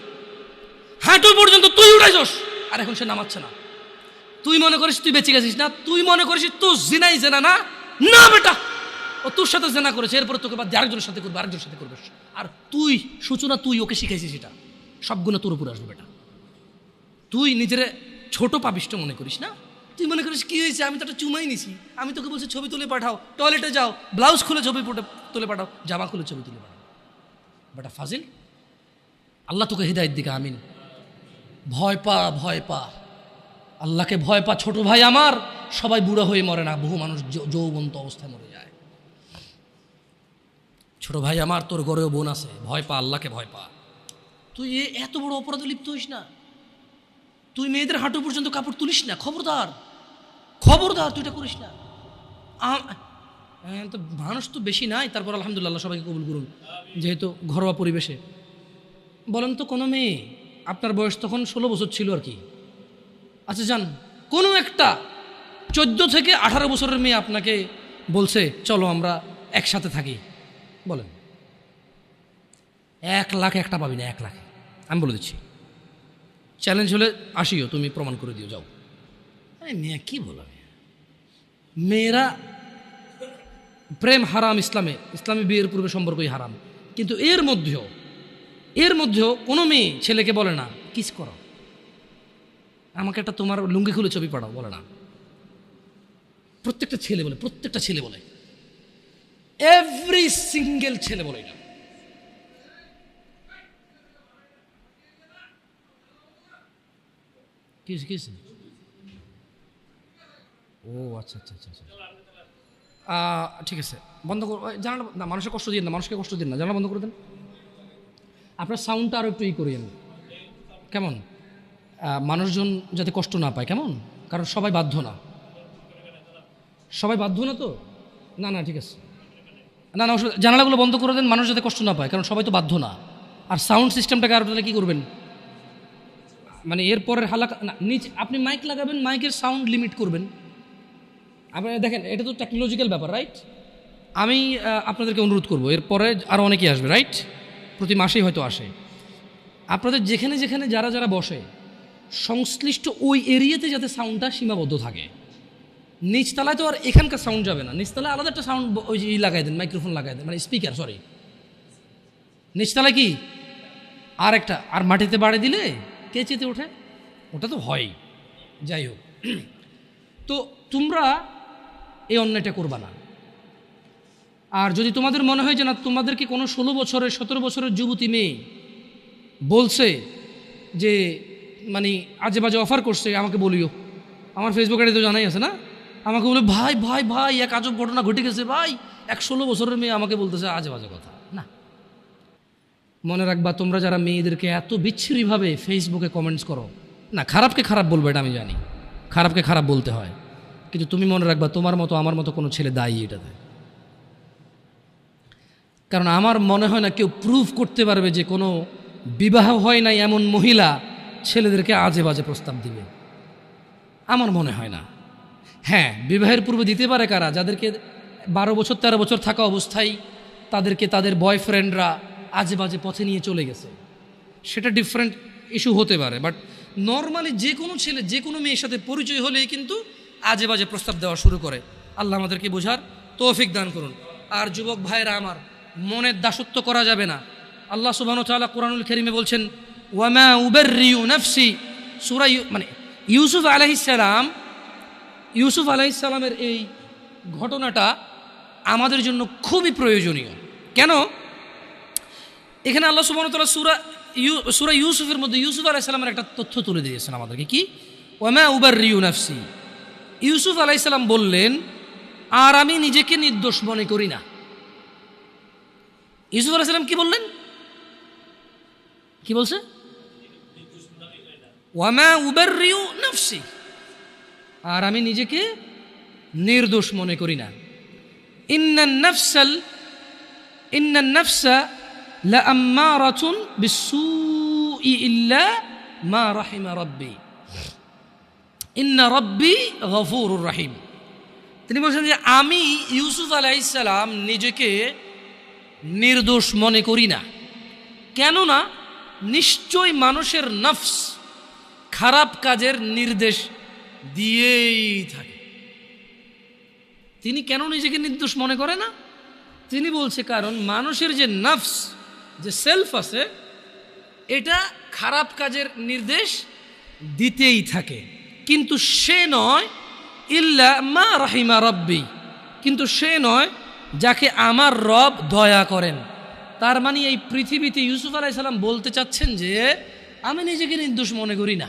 হাঁটু পর্যন্ত তুই উঠাইছস, আর এখন সে নামাচ্ছে না। তুই মনে করিস তুই বেঁচে গেছিস না? তুই মনে করিস তোর জিনাই জেনা না? না বেটা, ও তোর সাথে জেনা করেছে, এরপরে তোকে বাদ আরেকজনের সাথে করবে, আরেকজনের সাথে করবে। আর তুই সূচনা, তুই ওকে শিখাইছিস, এটা সবগুলো তোর উপরে আসবে বেটা। তুই নিজের ছোট পাপিষ্ট মনে করিস না? তুই মনে করিস কি হয়েছে, আমি তো একটা চুমাই নিছি, আমি তোকে বলছি ছবি তুলে পাঠাও, টয়লেটে যাও, ব্লাউজ খুলে ছবি তুলে পাঠাও, জামা খুলে ছবি তুলে পাঠাও। বেটা ফাজিল, আল্লাহ তোকে হৃদায়েত দিকে আমিন। ভয় পা, আল্লাহকে ভয় পা ছোট ভাই আমার। সবাই বুড়ো হয়ে মরে না, বহু মানুষ যৌবন্ত অবস্থায় মরে যায়। ছোট ভাই আমার, তোর ঘরেও বোন আছে, ভয় পা, আল্লাহকে ভয় পা। তুই এত বড় অপরাধে লিপ্ত হইস না। তুই মেয়েদের হাঁটু পর্যন্ত কাপড় তুলিস না, খবরদার, তুই এটা করিস না। হ্যাঁ, তো মানুষ তো বেশি নাই, তারপর আলহামদুলিল্লাহ সবাইকে কবুল করুন, যেহেতু ঘরোয়া পরিবেশে। বলেন তো কোনো মেয়ে, আপনার বয়স তখন 16 বছর ছিল আর কি, আচ্ছা যান, কোনো একটা 14 থেকে 18 বছরের মেয়ে আপনাকে বলছে চলো আমরা একসাথে থাকি, বলেন 1 লাখ একটা পাবি না, 1 লাখ। আমি বলে দিচ্ছি, চ্যালেঞ্জ হলে আসিও, তুমি প্রমাণ করে দিও, যাও। মেয়ে কি বলো, মেয়েরা প্রেম হারাম ইসলামে, ইসলামী বিয়ের পূর্বে সম্পর্কই হারাম, কিন্তু এর মধ্যেও কোনো মেয়ে ছেলেকে বলে না কিস করো, আমাকে একটা তোমার লুঙ্গি খুলে ছবি পাঠাও, বলে না। প্রত্যেকটা ছেলে বলে, এভরি সিঙ্গেল ছেলে বলে এটা। কি ও আচ্ছা, ঠিক আছে, বন্ধ কর, জানালা না, মানুষের কষ্ট দিন না, মানুষকে কষ্ট দিন না, জানালা বন্ধ করে দেন। আপনার সাউন্ডটা আরও একটু করিয়েন, কেমন, মানুষজন যাতে কষ্ট না পায়, কেমন, কারণ সবাই বাধ্য না তো, না ঠিক আছে, না জানালাগুলো বন্ধ করে দেন, মানুষ যাতে কষ্ট না পায়, কারণ সবাই তো বাধ্য না। আর সাউন্ড সিস্টেমটাকে আর তাহলে কী করবেন, মানে এরপরের হালাকা না, নিচে আপনি মাইক লাগাবেন, মাইকের সাউন্ড লিমিট করবেন। আপনি দেখেন, এটা তো টেকনোলজিক্যাল ব্যাপার, রাইট? আমি আপনাদেরকে অনুরোধ করবো, এরপরে আরও অনেকেই আসবে, রাইট? প্রতি মাসেই হয়তো আসে। আপনাদের যেখানে যারা বসে, সংশ্লিষ্ট ওই এরিয়াতে যাতে সাউন্ডটা সীমাবদ্ধ থাকে। নিচতলায় তো আর এখানকার সাউন্ড যাবে না, নিচতলায় আলাদা একটা সাউন্ড ওই যে লাগাই দেন, মাইক্রোফোন লাগাই দেন, মানে স্পিকার, সরি, নিচতলায় কি আর একটা, আর মাটিতে বাড়ি দিলে কে চেতে ওঠে, ওটা তো হয়। যাই হোক, তো তোমরা এই অন্যায়টা করবা না। আর যদি তোমাদের মনে হয় যে না, তোমাদেরকে কোনো 16 বছরের 17 বছরের যুবতী মেয়ে বলছে যে মানে আজে বাজে অফার করছে, আমাকে বলিও, আমার ফেসবুক আইডি তো জানাই আছে না, আমাকে বলে ভাই এক আজব ঘটনা ঘটে গেছে ভাই, 16 বছরের মেয়ে আমাকে বলতেছে আজে বাজে কথা। না, মনে রাখবা, তোমরা যারা মেয়েদেরকে এত বিচ্ছিরিভাবে ফেসবুকে কমেন্টস করো, না খারাপকে খারাপ বলবো, এটা আমি জানি, খারাপকে খারাপ বলতে হয়, কিন্তু তুমি মনে রাখবা, তোমার মতো আমার মতো কোনো ছেলে দায়ী এটাতে। কারণ আমার মনে হয় না কেউ প্রুভ করতে পারবে যে কোনো বিবাহ হয় নাই এমন মহিলা ছেলেদেরকে আজে বাজে প্রস্তাব দিবে, আমার মনে হয় না। হ্যাঁ, বিবাহের পূর্বে দিতে পারে কারা, যাদেরকে 12 বছর 13 বছর থাকা অবস্থায় তাদেরকে তাদের বয়ফ্রেন্ডরা আজে বাজে পথে নিয়ে চলে গেছে, সেটা ডিফারেন্ট ইস্যু হতে পারে। বাট নর্মালি যে কোনো ছেলে যে কোনো মেয়ের সাথে পরিচয় হলেই কিন্তু আজে বাজে প্রস্তাব দেওয়া শুরু করে। আল্লাহ আমাদেরকে বোঝার তৌফিক দান করুন। আর যুবক ভাইরা আমার, মনের দাসত্ব করা যাবে না। আল্লাহ সুবহানাহু ওয়া তাআলা কোরআনুল কারীমে বলছেন, ওয়ামা উবাররিউ নাফসি, সূরা মানে ইউসুফ আলাইহিস সালামের এই ঘটনাটা আমাদের জন্য খুবই প্রয়োজনীয়। কেন? এখানে আল্লাহ সুবহানাহু ওয়া তাআলা সূরা ইউসুফের মধ্যে ইউসুফ আলাইহিস সালামের একটা তথ্য তুলে দিয়েছেন আমাদেরকে। কি? ওয়ামা উবাররিউ নাফসি, ইউসুফ আলাইহিস সালাম বললেন, আর আমি নিজেকে নির্দোষ মনে করি না। ইউসুফ আলাইহিস সালাম কি বললেন? কি বলছে? ওয়ামা উবাররিউ নাফসি, আর আমি নিজেকে নির্দোষ মনে করি না। ইন্নান নাফসা লাআম্মারাতুন বিসসুই ইল্লা মা রাহিমা রাব্বি ইন্না রাব্বি গফুরুর রহিম। তিনি বলছেন যে আমি ইউসুফ আলাইহিস সালাম নিজেকে নির্দোষ মনে করি না, কেননা নিশ্চয় মানুষের নফস খারাপ কাজের নির্দেশ দিয়েই থাকে। তিনি কেন নিজেকে নির্দোষ মনে করে না? তিনি বলছে কারণ মানুষের যে নফস, যে সেলফ আছে, এটা খারাপ কাজের নির্দেশ দিতেই থাকে, কিন্তু সে নয় ইল্লা মা রাহিমা রব্বি, কিন্তু সে নয় যাকে আমার রব দয়া করেন। তার মানে এই পৃথিবীতে ইউসুফ আলাইহিস সালাম বলতে চাচ্ছেন যে আমি নিজেকে নির্দোষ মনে করি না,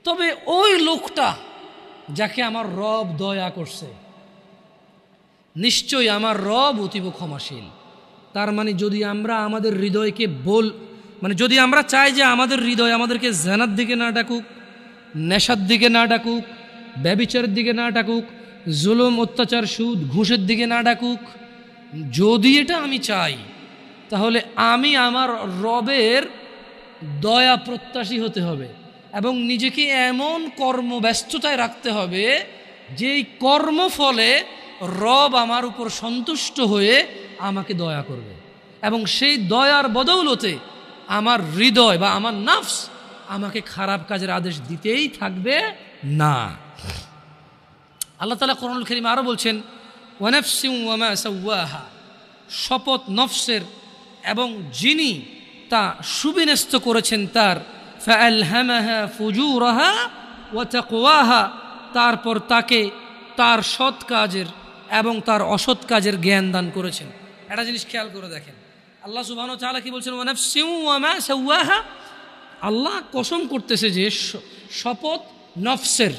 তবে ওই লোকটা যাকে আমার রব দয়া করছে, নিশ্চয়ই আমার রব অতীব ক্ষমাশীল। তার মানে যদি আমরা আমাদের হৃদয়কে যদি আমরা চাই যে আমাদের হৃদয় আমাদেরকে জেনার দিকে না ডাকুক, নেশার দিকে না ডাকুক, ব্যভিচারের দিকে না ডাকুক, জুলুম, অত্যাচার, সুদ, ঘুষের দিকে না ডাকুক। যদি এটা আমি চাই, তাহলে আমি আমার রবের দয়া প্রত্যাশী হতে হবে এবং নিজেকে এমন কর্মব্যস্ততায় রাখতে হবে যেই কর্মফলে রব আমার উপর সন্তুষ্ট হয়ে আমাকে দয়া করবে, এবং সেই দয়ার বদৌলতে আমার হৃদয় বা আমার নফস আমাকে খারাপ কাজের আদেশ দিতেই থাকবে না। আল্লাহ তাআলা কোরআনুল কারীমে আরও বলছেন, ওয়ানাফসিন ওয়ামা সাওয়াহা, শপথ নফসের এবং যিনি তা সুবিন্যস্ত করেছেন তার, ফাআলহামাহা ফুজুরাহা ওয়া তাকওয়াহা, তারপর তাকে তার সৎ কাজের এবং তার অসৎ কাজের জ্ঞান দান করেছেন। একটা জিনিস খেয়াল করে দেখেন, আল্লাহ সুবহানাহু ওয়া তাআলা কি বলছেন, ওয়ানাফসিন ওয়ামা সাওয়াহা। আল্লাহ কসম করতেছে যে শপথ নফসের,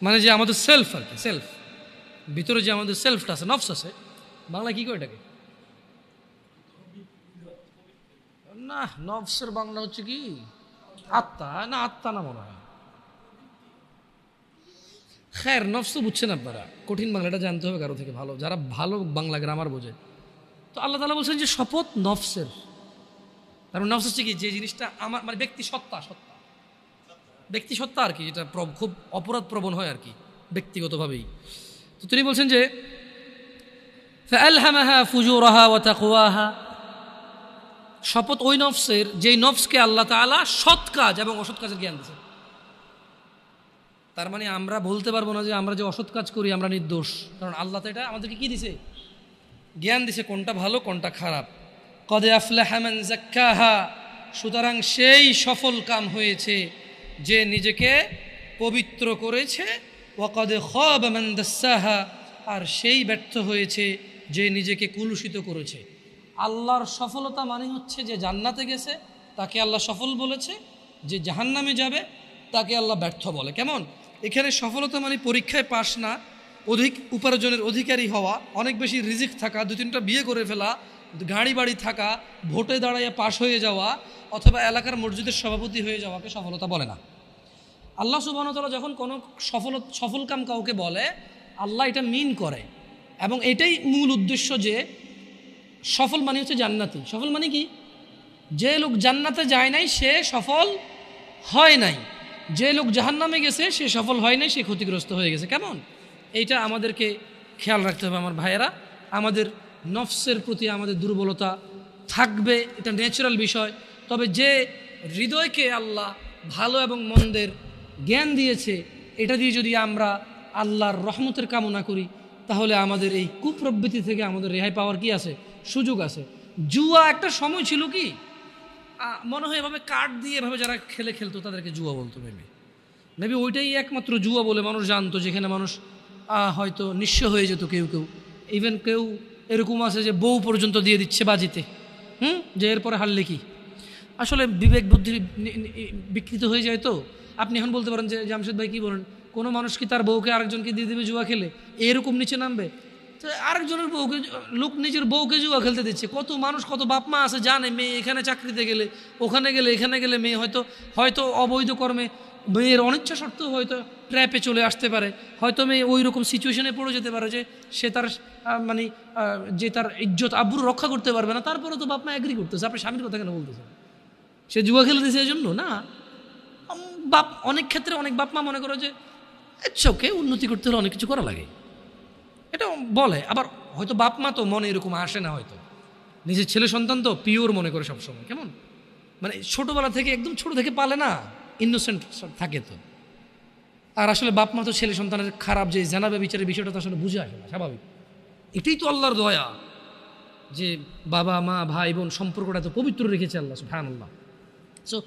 মানে যে আমাদের সেলফ আর কি, সেলফ, ভিতরে যে আমাদের সেলফটা আছে, নফস আছে, বাংলা কি করে এটাকে? না, নফসের বাংলা হচ্ছে কি আত্মা, না আত্মা না মনে হয়। খের, নফস তো বুঝছেন আপনারা, কঠিন বাংলাটা জানতে হবে কারো থেকে ভালো, যারা ভালো বাংলা গ্রামার বোঝে। তো আল্লাহ তাআলা বলছেন যে শপথ নফসের, তারপর নফস হচ্ছে কি যে জিনিসটা আমার মানে ব্যক্তি সত্তা, ব্যক্তি সত্তা আর কি, যেটা খুব অপরাধ প্রবণ হয় আর কি ব্যক্তিগতভাবেই। তো তিনি বলছেন যে ফাআলহামাহা ফুজুরাহা ওয়া তাকওয়াহা, শপথ ওই নফসের যেই নফসকে আল্লাহ তাআলা সৎ কাজ এবং অসৎ কাজের জ্ঞান দিয়েছেন। তার মানে আমরা বলতে পারবো না যে আমরা যে অসৎ কাজ করি আমরা নির্দোষ, কারণ আল্লাহ তো এটা আমাদেরকে কি দিছে? জ্ঞান দিছে, কোনটা ভালো কোনটা খারাপ। কদ আফলাহা মান যাক্কাহা, সুতরাং সেই সফল কাম হয়েছে যে নিজেকে পবিত্র করেছে। ওয়া কদ খাবা মান দাসসাহা, আর সেই ব্যর্থ হয়েছে যে নিজেকে কুলুষিত করেছে। আল্লাহর সফলতা মানে হচ্ছে যে জান্নাতে গেছে তাকে আল্লাহ সফল বলেছে, যে জাহান্নামে যাবে তাকে আল্লাহ ব্যর্থ বলে। কেমন? এখানে সফলতা মানে পরীক্ষায় পাস না, অধিক উপার্জনের অধিকারী হওয়া, অনেক বেশি রিজিক থাকা, 2-3টা বিয়ে করে ফেলা, গাড়ি বাড়ি থাকা, ভোটে দাঁড়াইয়া পাশ হয়ে যাওয়া, অথবা এলাকার মসজিদের সভাপতি হয়ে যাওয়াকে সফলতা বলে না। আল্লাহ সুবহানাহু ওয়া তাআলা যখন কোনো সফল কাম কাউকে বলে, আল্লাহ এটা মিন করে, এবং এটাই মূল উদ্দেশ্য যে সফল মানে হচ্ছে জান্নাতি। সফল মানে কি? যে লোক জান্নাতে যায় নাই সে সফল হয় নাই, যে লোক জাহান্নামে গেছে সে সফল হয় নাই, সে ক্ষতিগ্রস্ত হয়ে গেছে। কেমন? এইটা আমাদেরকে খেয়াল রাখতে হবে আমার ভাইয়েরা। আমাদের নফসের প্রতি আমাদের দুর্বলতা থাকবে, এটা ন্যাচারাল বিষয়। তবে যে হৃদয়কে আল্লাহ ভালো এবং মন্দের জ্ঞান দিয়েছে, এটা দিয়ে যদি আমরা আল্লাহর রহমতের কামনা করি, তাহলে আমাদের এই কুপ্রবৃত্তি থেকে আমাদের রেহাই পাওয়ার কি আছে? সুযোগ আছে। জুয়া একটা সময় ছিল কি মনে হয় এভাবে কার্ড দিয়ে এভাবে যারা খেলতো তাদেরকে জুয়া বলতো, মেবি ওইটাই একমাত্র জুয়া বলে মানুষ জানতো, যেখানে মানুষ হয়তো নিঃস্ব হয়ে যেত। কেউ ইভেন কেউ এরকম আছে যে বউ পর্যন্ত দিয়ে দিচ্ছে বাজিতে, যে এরপরে হারলে কি। আসলে বিবেক বুদ্ধি বিকৃত হয়ে যায়। তো আপনি এখন বলতে পারেন যে জামশেদ ভাই কি বলেন, কোনো মানুষ কি তার বউকে আরেকজনকে দিয়ে দেবে জুয়া খেলে? এরকম নিচে নামবে? তো আরেকজনের বউকে, লোক নিজের বউকে জুয়া খেলতে দিচ্ছে। কত মানুষ, কত বাপ মা আছে জানে মেয়ে এখানে চাকরিতে গেলে, ওখানে গেলে, এখানে গেলে মেয়ে হয়তো অবৈধ কর্মে, মেয়ের অনিচ্ছা সত্ত্বেও হয়তো ট্র্যাপে চলে আসতে পারে, হয়তো মেয়ে ওই রকম সিচুয়েশনে পড়ে যেতে পারে যে সে তার মানে যে তার ইজ্জত আব্রু রক্ষা করতে পারবে না। তারপরে তো বাপ মা এগ্রি করতেছে। আপনি স্বামীর কথা কেন বলতেছেন? সে জুয়া খেলে দিয়েছে এই জন্য না। অনেক ক্ষেত্রে অনেক বাপ মা মনে করে যে ওকে উন্নতি করতে হলে অনেক কিছু করা লাগে, এটা বলে। আবার হয়তো বাপ মা তো মনে এরকম আসে না, হয়তো নিজের ছেলে সন্তান তো পিওর মনে করে সবসময়। কেমন মানে ছোটোবেলা থেকে, একদম ছোটো থেকে পালে না, ইনোসেন্ট থাকে তো। আর আসলে বাপ মা তো ছেলে সন্তানের খারাপ যে জানাবে বিচারের বিষয়টা তো আসলে বুঝে আসে না, স্বাভাবিক। এটাই তো আল্লাহর দয়া যে বাবা মা ভাই বোন সম্পর্কটা তো পবিত্র রেখেছে আল্লাহ সুবহানাল্লাহ। সো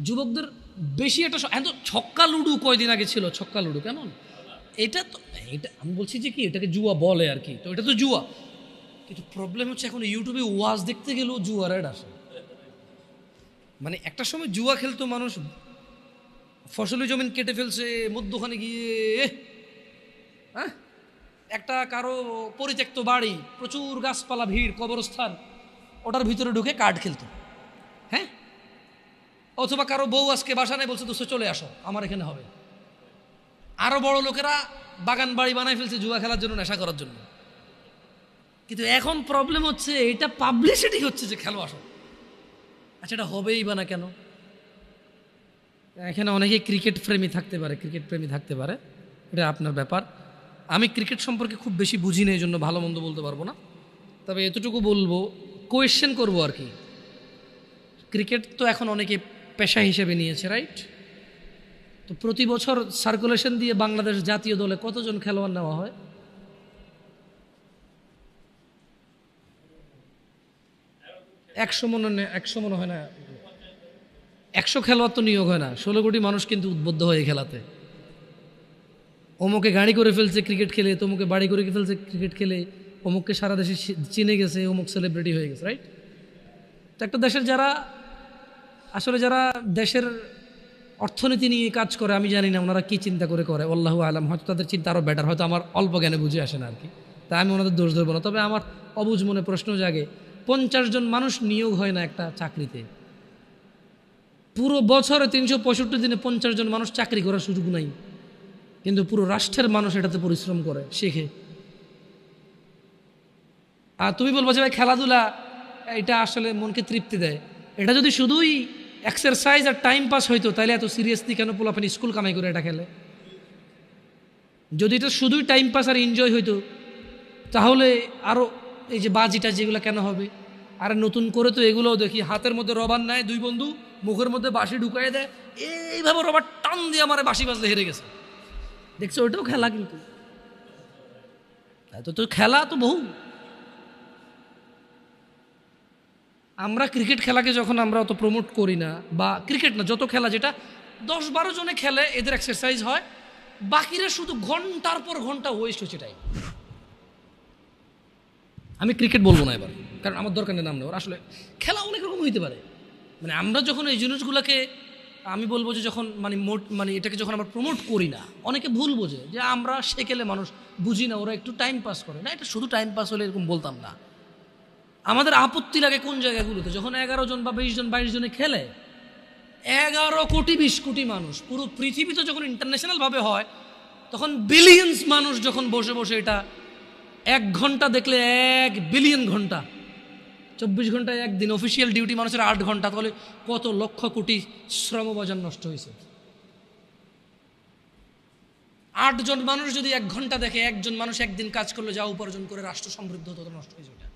যুবকদের বেশি একটা ছক্কা লুডু কয়দিন আগে ছিল, ছক্কা লুডু কেমন, এটা আমি বলছি যে কি এটাকে জুয়া বলে আর কি। তো এটা তো জুয়া, কিন্তু প্রবলেম হচ্ছে এখন ইউটিউবে ওয়াজ দেখতে গেলেও জুয়ার অ্যাড আসে। মানে একটা সময় জুয়া খেলতো মানুষ, ফসলি জমিন কেটে ফেলছে মধ্যখানে গিয়ে, হ্যাঁ, একটা কারো পরিত্যক্ত বাড়ি, প্রচুর গাছপালা, ভিড়, কবরস্থান, ওটার ভিতরে ঢুকে কার্ড খেলতো। হ্যাঁ, অথবা কারো বউ আজকে বাসা নেই, বলছে দোস্ত চলে আসো আমার এখানে হবে। আরো বড় লোকেরা বাগান বাড়ি বানাই ফেলছে জুয়া খেলার জন্য, নেশা করার জন্য। কিন্তু এখন প্রবলেম হচ্ছে এটা পাবলিসিটি হচ্ছে যে খেলো আসো। আচ্ছা, এটা হবেই বা না কেন? এখানে অনেকে ক্রিকেট প্রেমী থাকতে পারে, এটা আপনার ব্যাপার। আমি ক্রিকেট সম্পর্কে খুব বেশি বুঝি না, এই জন্য ভালো মন্দ বলতে পারবো না। তবে এতটুকু বলবো, কোয়েশ্চেন করবো আর কি। ক্রিকেট তো এখন অনেকে পেশা হিসেবে নিয়েছে, রাইট? তো প্রতি বছর সার্কুলেশন দিয়ে বাংলাদেশ জাতীয় দলে কতজন খেলোয়াড় নেওয়া হয়? 100 মনে হয় না। 100 খেলোয়াড় তো নিয়োগ হয় না। 16 কোটি মানুষ কিন্তু উদ্বুদ্ধ হয়ে খেলাতে। অমুকে গাড়ি করে ফেলছে ক্রিকেট খেলে, তমুকে বাড়ি করে ফেলছে ক্রিকেট খেলে, অমুককে সারা দেশে চিনে গেছে, অমুক সেলিব্রিটি হয়ে গেছে, রাইট? তো একটা দেশের যারা দেশের অর্থনীতি নিয়ে কাজ করে, আমি জানি না ওনারা কি চিন্তা করে আল্লাহু আলাম, হয়তো তাদের চিন্তা আরও বেটার, হয়তো আমার অল্প জ্ঞানে বুঝে আসে না আর কি। তাই আমি ওনাদের দোষ ধরবো না। তবে আমার অবুঝ মনে প্রশ্ন জাগে, 50 জন মানুষ নিয়োগ হয় না একটা চাকরিতে। পুরো বছরে 365 দিনে 50 জন মানুষ চাকরি করার সুযোগ নাই, কিন্তু পুরো রাষ্ট্রের মানুষ এটাতে পরিশ্রম করে, শেখে। আর তুমি বলবো যে ভাই খেলাধুলা এটা আসলে মনকে তৃপ্তি দেয়। এটা যদি শুধুই এক্সারসাইজ আর টাইম পাস হইতো, তাহলে এত সিরিয়াসলি কেন পোলাপানি স্কুল কামাই করে এটা খেলে? যদি এটা শুধুই টাইম পাস আর এনজয় হইতো, তাহলে আরও এই যে বাজিটা যেগুলো কেন হবে? আর নতুন করে তো এগুলোও দেখি, হাতের মধ্যে রবার নেয় দুই বন্ধু, মুখের মধ্যে বাঁশি ঢুকাই দেয়, এইভাবে রবার টান দিয়ে আমার বাঁশি বাজলে হেরে গেছে। দেখছো, ওইটাও খেলা। কিন্তু তো খেলা তো বহু। আমরা ক্রিকেট খেলাকে যখন আমরা অত প্রমোট করি না, বা ক্রিকেট না, যত খেলা যেটা 10-12 জনে খেলে, এদের এক্সারসাইজ হয়, বাকিরা শুধু ঘন্টার পর ঘন্টা ওয়েস্ট হচ্ছে টাইম। আমি ক্রিকেট বলবো না এবার, কারণ আমার দরকার নেই নাম নেওয়ার। আসলে খেলা অনেক রকম হইতে পারে। মানে আমরা যখন এই জিনিসগুলোকে, আমি বলবো যে যখন এটাকে যখন আমরা প্রমোট করি না, অনেকে ভুল বোঝে যে আমরা সেকেলে মানুষ বুঝি না, ওরা একটু টাইম পাস করে না। এটা শুধু টাইম পাস হলে এরকম বলতাম না। আমাদের আপত্তি লাগে কোন জায়গাগুলোতে, যখন 11 জন বা 20 জন 22 জনে খেলে, 11 কোটি 20 কোটি মানুষ পুরো পৃথিবীতে যখন ইন্টারন্যাশনাল ভাবে হয়, তখন বিলিয়ন্স মানুষ যখন বসে বসে এটা 1 ঘন্টা দেখলে 1 বিলিয়ন ঘন্টা, 24 ঘন্টায় একদিন অফিসিয়াল ডিউটি মানুষের 8 ঘন্টা, তাহলে কত লক্ষ কোটি শ্রমবাজার নষ্ট হয়েছে। 8 জন মানুষ যদি 1 ঘন্টা দেখে, 1 জন মানুষ একদিন কাজ করলে যা উপার্জন করে রাষ্ট্র সমৃদ্ধ হতো, নষ্ট হয়েছে ওটা।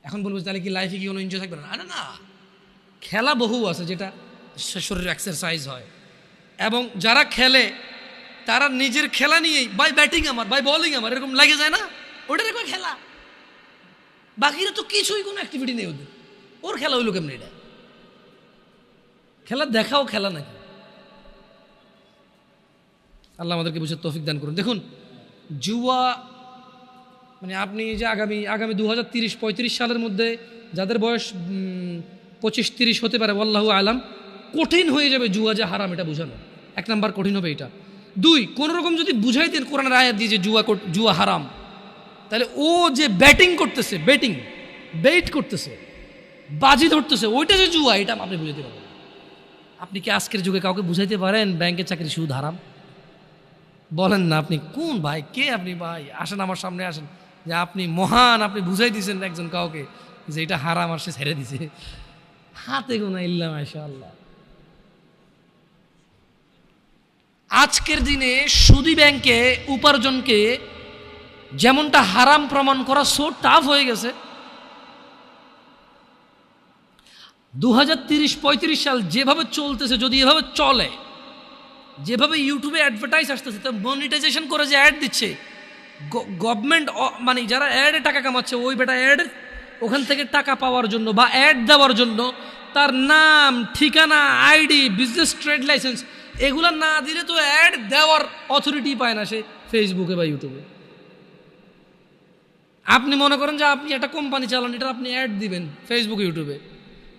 এখন বলবো তাহলে কি লাইফে কি কোনো এনজয় থাকবে না? না, খেলা বহু আছে যেটা শরীরের এক্সারসাইজ হয়। এবং যারা খেলে তারা নিজের খেলা নিয়েই, বাই ব্যাটিং আমার, বাই বোলিং আমার, এরকম লাগে যায় না, ওটার একটা খেলা। বাকিরা তো কিছুই কোনো অ্যাক্টিভিটি নেই ওদের, ওর খেলা হইলো কেমন? এটা খেলা দেখাও খেলা নাকি? আল্লাহ আমাদেরকে বুঝে তৌফিক দান করুন। দেখুন, জুয়া মানে আপনি যে আগামী 2030-35 সালের মধ্যে যাদের বয়স 25-30 হতে পারে, আল্লাহু আলাম, কঠিন হয়ে যাবে জুয়া যে হারাম এটা বোঝানো। 1 নাম্বার কঠিন হবে এটা। 2, কোন রকম যদি বুঝাইতেন কোরআনের আয়াত দিয়ে যে জুয়া হারাম, তাহলে ও যে ব্যাটিং করতেছে, বেট করতেছে, বাজি ধরতেছে, ওইটা যে জুয়া, এটা আপনি বুঝাইতে পারবেন। আপনি কি আজকের যুগে কাউকে বুঝাইতে পারেন ব্যাংকের চাকরি সুদ হারাম? বলেন না। আপনি কোন ভাই, কে আপনি? ভাই আসেন আমার সামনে আসেন, যে আপনি মহান, আপনি বুঝাই দিয়েছেন একজন কাউকে যে এটা হারাম, আর সে ছেড়ে দিছে। হাতে গোনা ইল্লা মাশাআল্লাহ। আজকের দিনে সুদী ব্যাংকে উপার্জনকে যেমনটা হারাম প্রমাণ করা সো টাফ হয়ে গেছে, 2030-35 সাল যেভাবে চলতেছে, যদি এভাবে চলে, যেভাবে ইউটিউবে অ্যাডভার্টাইজ আসতেছে, তো মনিটাইজেশন করে যে অ্যাড দিচ্ছে গভর্নমেন্ট, মানে যারা অ্যাডে টাকা কামাচ্ছে, ওই বেটা অ্যাড ওখান থেকে টাকা পাওয়ার জন্য বা অ্যাড দেওয়ার জন্য তার নাম, ঠিকানা, আইডি, বিজনেস ট্রেড লাইসেন্স এগুলো না দিলে তো অ্যাড দেওয়ার অথরিটি পায় না সে ফেসবুকে বা ইউটিউবে। আপনি মনে করেন যে আপনি একটা কোম্পানি চালান, এটা আপনি অ্যাড দিবেন ফেসবুক ইউটিউবে,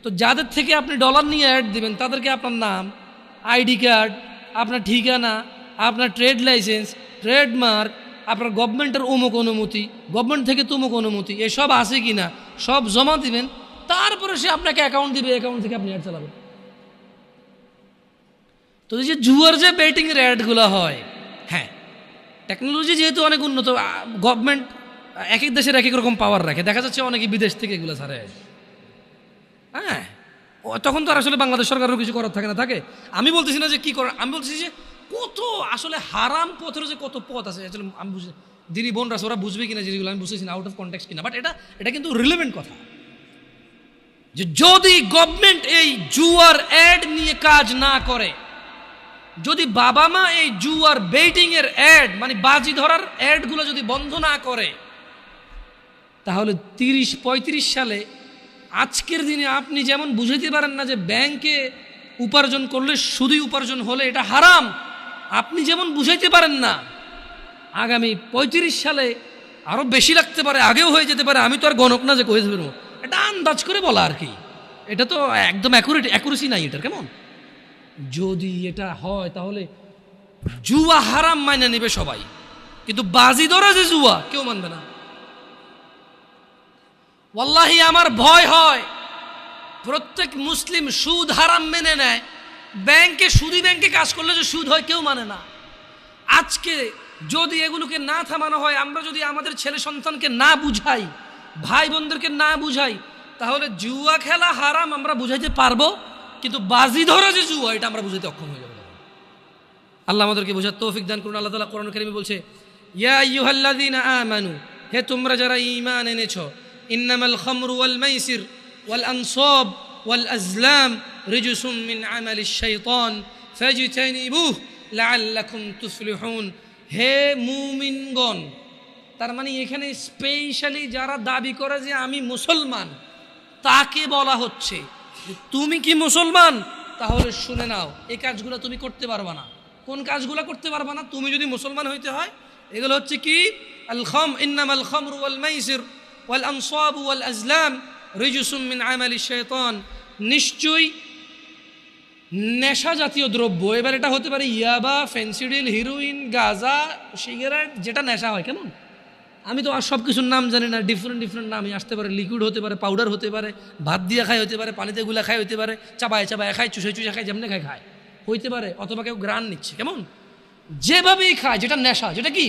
তো যাদের থেকে আপনি ডলার নিয়ে অ্যাড দিবেন তাদেরকে আপনার নাম, আইডি কার্ড, আপনার ঠিকানা, আপনার ট্রেড লাইসেন্স, ট্রেডমার্ক, আপনার গভর্নমেন্টের অমুক অনুমতি, গভর্নমেন্ট থেকে তমুক অনুমতি, এসব আছে কি না সব জমা দিবেন, তারপরে সে আপনাকে অ্যাকাউন্ট দিবে, অ্যাকাউন্ট থেকে আপনি অ্যাড চালাবেন। তো এই যে জুয়ার যে বেটিংয়ের অ্যাডগুলো হয়, হ্যাঁ টেকনোলজি যেহেতু অনেক উন্নত, গভর্নমেন্ট এক এক দেশের এক এক রকম পাওয়ার রাখে, দেখা যাচ্ছে অনেকে বিদেশ থেকে এগুলো ছাড়ে। হ্যাঁ তখন তো আর আসলে বাংলাদেশ সরকারেরও কিছু করার থাকে না, থাকে। আমি বলতেছি না যে কী করার, আমি বলতেছি যে কত আসলে হারাম পথের যে কত পথ আছে আসলে আমি বুঝি দিনী বোন রাস ওরা বুঝবে কিনা যেগুলো আমি বুঝতেছি না, আউট অফ কনটেক্সট কিনা, বাট এটা কিন্তু রিলেভেন্ট কথা যে যদি গভর্নমেন্ট এই জুয়ার অ্যাড নিয়ে কাজ না করে, যদি বাবা মা এই জুয়ার বেটিং এর অ্যাড মানে বাজি ধরার অ্যাডগুলো যদি বন্ধ না করে, তাহলে 30-35 সালে আজকের দিনে আপনি যেমন বুঝাইতে পারেন না যে ব্যাংকে উপার্জন করলে শুধুই উপার্জন হলে এটা হারাম, আপনি যেমন বুঝাইতে পারেন না আগামী 35 সালে আরো বেশি লাগতে পারে, আগেও হয়ে যেতে পারে, আমি তো আর গণক না যে কয়ে দেবো, এটা আন্দাজ করে বলা আর কি, এটা তো একদম অ্যাকুরেসি নাই এটার। কেমন যদি এটা হয় তাহলে জুয়া হারাম মাইনে নেবে সবাই, কিন্তু বাজি ধরা যে জুয়া কেউ মানবে না। ওয়াল্লাহি আমার ভয় হয় প্রত্যেক মুসলিম সুদ হারাম মেনে নেয়, সুদী ব্যাংকে কাজ করলে যে সুদ হয় কেউ মানে না। আজকে যদি এগুলোকে না থামানো হয়, আমরা যদি আমাদের ছেলে সন্তানকে না বুঝাই, ভাই বোনদেরকে না বুঝাই, তাহলে জুয়া খেলা হারাম আমরা বুঝাইতে পারবো, কিন্তু বাজি ধরা যে জুয়া এটা আমরা বুঝাইতে অক্ষম হয়ে যাবো। আল্লাহ আমাদেরকে বোঝার তৌফিক দান করুন। আল্লাহ তাআলা কোরআন কারীমে বলছে, ইয়া আইয়ুহাল্লাযীনা আমানু, হে তোমরা যারা ঈমান এনেছো, ইন্নামাল খামরু ওয়াল মাইসির ওয়াল আনসাব ওয়াল আজলাম রিজসুম মিন আমালিশ শাইতান ফাজতানিবুহু লাআল্লাকুম তুফলিহুন। হে মুমিনগণ, তার মানে এখানে স্পেশালি যারা দাবি করে যে আমি মুসলমান তাকে বলা হচ্ছে তুমি কি মুসলমান, তাহলে শুনে নাও এই কাজগুলো তুমি করতে পারবা না। কোন কাজগুলো করতে পারবা না? তুমি যদি মুসলমান হইতে হয়, এগুলো হচ্ছে কি, ইন্নামাল খামরু ওয়াল মাইসির ওয়াল আনসাবু ওয়াল আজলাম রিজসুম মিন আমালিশ শাইতান, নিশ্চয়ই নেশা জাতীয় দ্রব্য, এবার এটা হতে পারে ইয়াবা, ফেন্সিডিল, হিরোইন, গাঁজা, সিগারেট, যেটা নেশা হয়। কেমন আমি তো আর সব কিছুর নাম জানি না, ডিফারেন্ট নামই আসতে পারে, লিকুইড হতে পারে, পাউডার হতে পারে, ভাত দিয়ে খায় হতে পারে, পানিতে গুলা খায় হতে পারে, চাবায় খায়, চুষে খায়, যেমনি খায় হইতে পারে, অথবা কেউ গ্রান নিচ্ছে। কেমন যেভাবেই খায়, যেটা নেশা, যেটা কি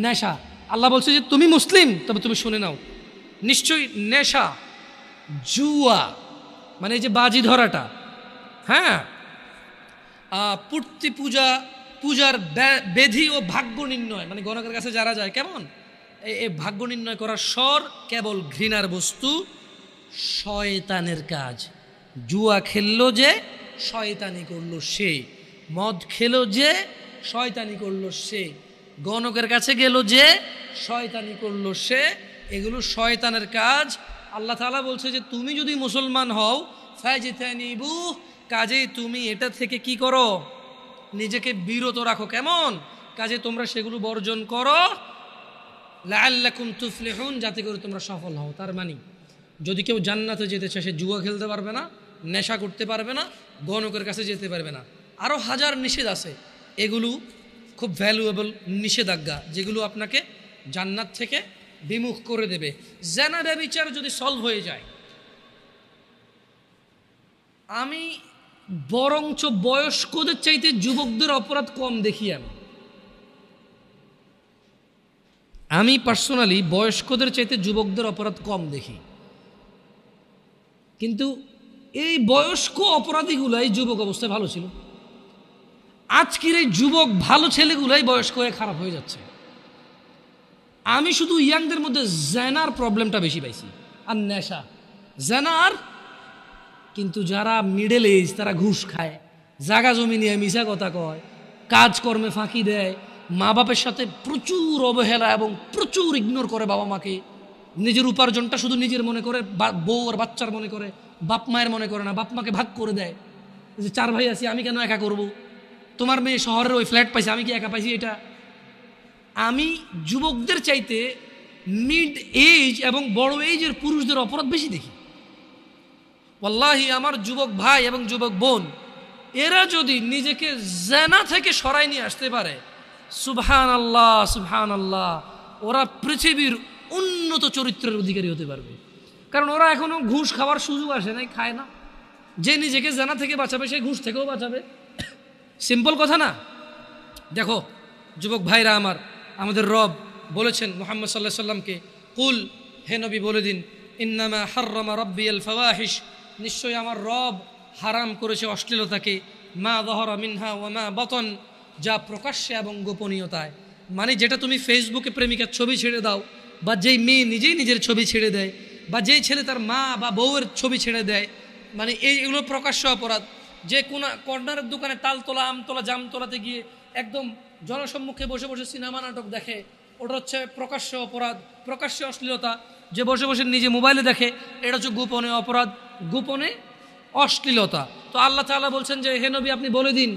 নেশা। আল্লাহ বলছে যে তুমি মুসলিম, তবে তুমি শুনে নাও, নিশ্চয়ই নেশা, জুয়া মানে এই যে বাজি ধরাটা, হ্যাঁ, পূর্তি পূজার বেধি ও ভাগ্য নির্ণয়, মানে গণকের কাছে যারা যায়, কেমন এই ভাগ্য নির্ণয় করার স্বর কেবল ঘৃণার বস্তু, শয়তানের কাজ। জুয়া খেললো যে শয়তানি করলো সে, মদ খেলো যে শয়তানি করলো সে, গণকের কাছে গেল যে শয়তানি করলো সে, এগুলো শয়তানের কাজ। আল্লাহ তাআলা বলছে যে তুমি যদি মুসলমান হও, ফাজতানিবু, কাজে তুমি এটা থেকে কি করো, নিজেকে বিরত রাখো। কেমন কাজে তোমরা সেগুলো বর্জন করো, লাআল্লাকুম তুফলিহুন, যাতে করে তোমরা সফল হও। তার মানে যদি কেউ জান্নাতে যেতে চায়, সে জুয়া খেলতে পারবে না, নেশা করতে পারবে না, গণকের কাছে যেতে পারবে না। আরও হাজার নিষেধ আছে, এগুলো খুব ভ্যালুয়েবল নিষেধাজ্ঞা, যেগুলো আপনাকে জান্নাত থেকে বিমুখ করে দেবে। জেনা ব্যভিচার যদি সলভ হয়ে যায়, আমি বরঞ্চ বয়স্কদের চাইতে যুবকদের অপরাধ কম দেখি। আমি পার্সোনালি বয়স্কদের চাইতে যুবকদের অপরাধ কম দেখি, কিন্তু এই বয়স্ক অপরাধীগুলাই যুবক অবস্থায় ভালো ছিল। আজকের এই যুবক ভালো ছেলেগুলাই বয়স্ক হয়ে খারাপ হয়ে যাচ্ছে। আমি শুধু ইয়াংদের মধ্যে জেনার প্রবলেমটা বেশি পাইছি, আর নেশা জেনার। কিন্তু যারা মিডল এজ, তারা ঘুষ খায়, জাগা জমি নিয়ে মিশা কথা কয়, কাজকর্মে ফাঁকি দেয়, মা বাপের সাথে প্রচুর অবহেলা এবং প্রচুর ইগনোর করে বাবা মাকে, নিজের উপার্জনটা শুধু নিজের মনে করে, বউ আর বাচ্চার মনে করে, বাপ মায়ের মনে করে না, বাপ মাকে ভাগ করে দেয় যে 4 ভাই আছি, আমি কেন একা করব, তোমার মেয়ে শহরের ওই ফ্ল্যাট পাইছে, আমি কি একা পাইছি। এটা আমি যুবকদের চাইতে মিড এজ এবং বড় এজের পুরুষদের অপরাধ বেশি দেখি। ওয়াল্লাহি আমার যুবক ভাই এবং যুবক বোন, এরা যদি নিজেকে জেনা থেকে সরাই নিয়ে আসতে পারে, সুবহানাল্লাহ সুবহানাল্লাহ, ওরা পৃথিবীর উন্নত চরিত্রের অধিকারী হতে পারবে। কারণ ওরা এখনো ঘুষ খাওয়ার সুযোগ আসে নাই, খায় না। যে নিজেকে জেনা থেকে বাঁচাবে, সে ঘুষ থেকেও বাঁচাবে। সিম্পল কথা না? দেখো যুবক ভাইরা আমার, আমাদের রব বলেছেন মুহাম্মদ সাল্লাল্লাহু আলাইহি সাল্লামকে, কুল, হে নবী বলে দিন, ইন্নামা হাররামা রাব্বিয়াল ফাওয়াহিশ, নিশ্চয়ই আমার রব হারাম করেছে অশ্লীলতাকে, মা যাহারা মিনহা ওয়া মা বাতন, যা প্রকাশ্যে এবং গোপনীয়তায়। মানে যেটা তুমি ফেসবুকে প্রেমিকার ছবি ছেড়ে দাও, বা যেই মেয়ে নিজেই নিজের ছবি ছেড়ে দেয়, বা যেই ছেলে তার মা বা বউয়ের ছবি ছেড়ে দেয়, মানে এগুলো প্রকাশ্য অপরাধ। যে কোন কর্নারের দোকানে তালতলা, আমতলা, জামতলাতে গিয়ে একদম জনসম্মুখে বসে বসে সিনেমা নাটক দেখে, ওটা হচ্ছে প্রকাশ্য অপরাধ, প্রকাশ্য অশ্লীলতা। যে বসে বসে নিজে মোবাইলে দেখে, এটা হচ্ছে গোপনে অপরাধ, গোপনে অশ্লীলতা। তো আল্লাহ তাআলা বলছেন যে হে নবী আপনি বলে দিন,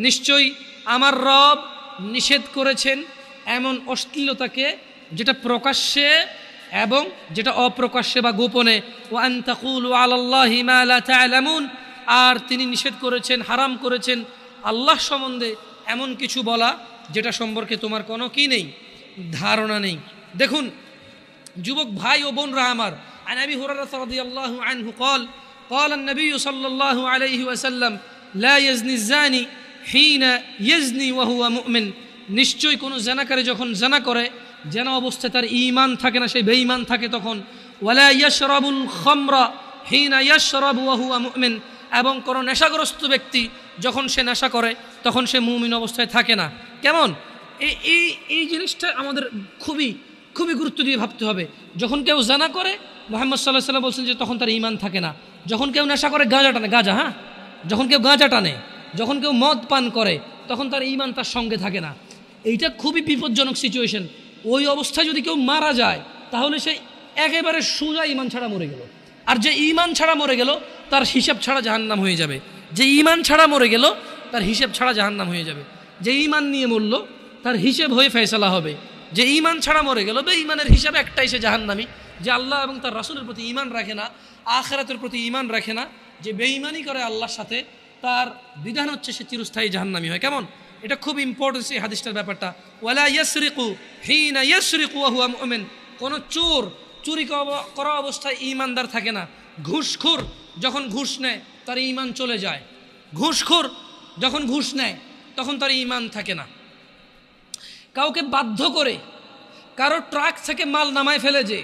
নিশ্চয়ই আমার রব নিষেধ করেছেন এমন অশ্লীলতাকে যেটা প্রকাশ্যে এবং যেটা অপ্রকাশ্যে বা গোপনে। ওয়া আন তাকুলু আলাল্লাহি মা লা তা'লামুন, আর তিনি নিষেধ করেছেন, হারাম করেছেন আল্লাহ সম্বন্ধে এমন কিছু বলা যেটা সম্পর্কে তোমার কোনো কি নেই, ধারণা নেই। দেখুন যুবক ভাই ও বোনরা আমার, আন আবি হুরায়রা রাদিয়াল্লাহু আনহু قال قال النبي صلى الله عليه وسلم لا يزني الزاني حين يزني وهو مؤمن, নিশ্চয়ই কোনো জেনাকারী যখন জেনা করে, জেনা অবস্থায় তার ঈমান থাকে না, সে বেঈমান থাকে তখন। ওয়ালা ইয়াশরাবুল খামরা হিনা ইয়াশরাবু ওয়া হুয়া মুমিন, এবং কোনো নেশাগ্রস্ত ব্যক্তি যখন সে নেশা করে তখন সে মুমিন অবস্থায় থাকে না। কেমন? এই জিনিসটা আমাদের খুবই খুবই গুরুত্ব দিয়ে ভাবতে হবে। যখন কেউ জানা করে, মুহাম্মদ সাল্লাল্লাহু আলাইহি ওয়াসাল্লাম বলছেন যে তখন তার ঈমান থাকে না। যখন কেউ নেশা করে, গাঁজা টানে, গাঁজা, হ্যাঁ, যখন কেউ গাঁজা টানে, যখন কেউ মদ পান করে, তখন তার ঈমান তার সঙ্গে থাকে না। এইটা খুবই বিপজ্জনক সিচুয়েশন। ওই অবস্থায় যদি কেউ মারা যায় তাহলে সে একেবারে সোজা ঈমান ছাড়া মরে গেল। আর যে ঈমান ছাড়া মরে গেল তার হিসাব ছাড়া জাহান্নাম হয়ে যাবে। যে ঈমান ছাড়া মরে গেল তার হিসাব ছাড়া জাহান্নাম হয়ে যাবে। যে ঈমান নিয়ে মরল তার হিসেব হয়ে ফয়সালা হবে। যে ঈমান ছাড়া মরে গেল, বেঈমানের হিসাব একটাই, সে জাহান্নামী। যে আল্লাহ এবং তার রাসূলের প্রতি ঈমান রাখে না, আখিরাতের প্রতি ঈমান রাখে না, যে বেঈমানি করে আল্লাহর সাথে, তার বিধান হচ্ছে সে চিরস্থায়ী জাহান্নামী হয়। কেমন? এটা খুব ইম্পর্টেন্ট এই হাদিসটার ব্যাপারটা। ওয়ালা ইয়াসরিকু হিনা ইয়াসরিকু ওয়া হুয়া মুমিন, কোন চোর চুরি করা অবস্থায় ঈমানদার থাকে না। ঘুষখোর যখন ঘুষ নেয় তার ঈমান চলে যায়। ঘুষখোর যখন ঘুষ নেয় তখন তার ঈমান থাকে না। কাউকে বাধ্য করে কারো ট্রাক থেকে মাল নামায় ফেলে, যে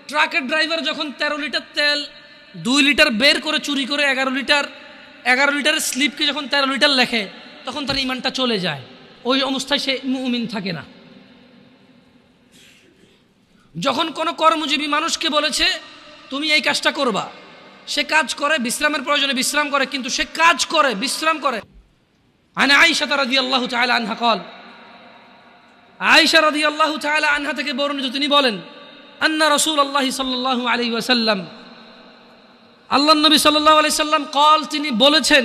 ট্রাকের ড্রাইভার যখন 13 লিটার তেল 2 লিটার বের করে চুরি করে 11 লিটারের স্লিপকে যখন 13 লিটার লেখে, তখন তার ঈমানটা চলে যায়। ওই অবস্থায় সে মুমিন থাকে না। যখন কোনো কর্মজীবী মানুষকে বলেছে তুমি এই কাজটা করবা, সে কাজ করে, বিশ্রামের প্রয়োজনে বিশ্রাম করে, কিন্তু সে কাজ করে, বিশ্রাম করে। আন আয়েশা রাদিয়াল্লাহু তাআলা আনহা قال, আয়েশা রাদিয়াল্লাহু তাআলা আনহা থেকে বর্ণিত, তিনি বলেন আন্না রাসূলুল্লাহ সাল্লাল্লাহু আলাইহি ওয়াসাল্লাম, আল্লাহর নবী সাল্লাল্লাহু আলাইহি সাল্লাম قال, তিনি বলেছেন,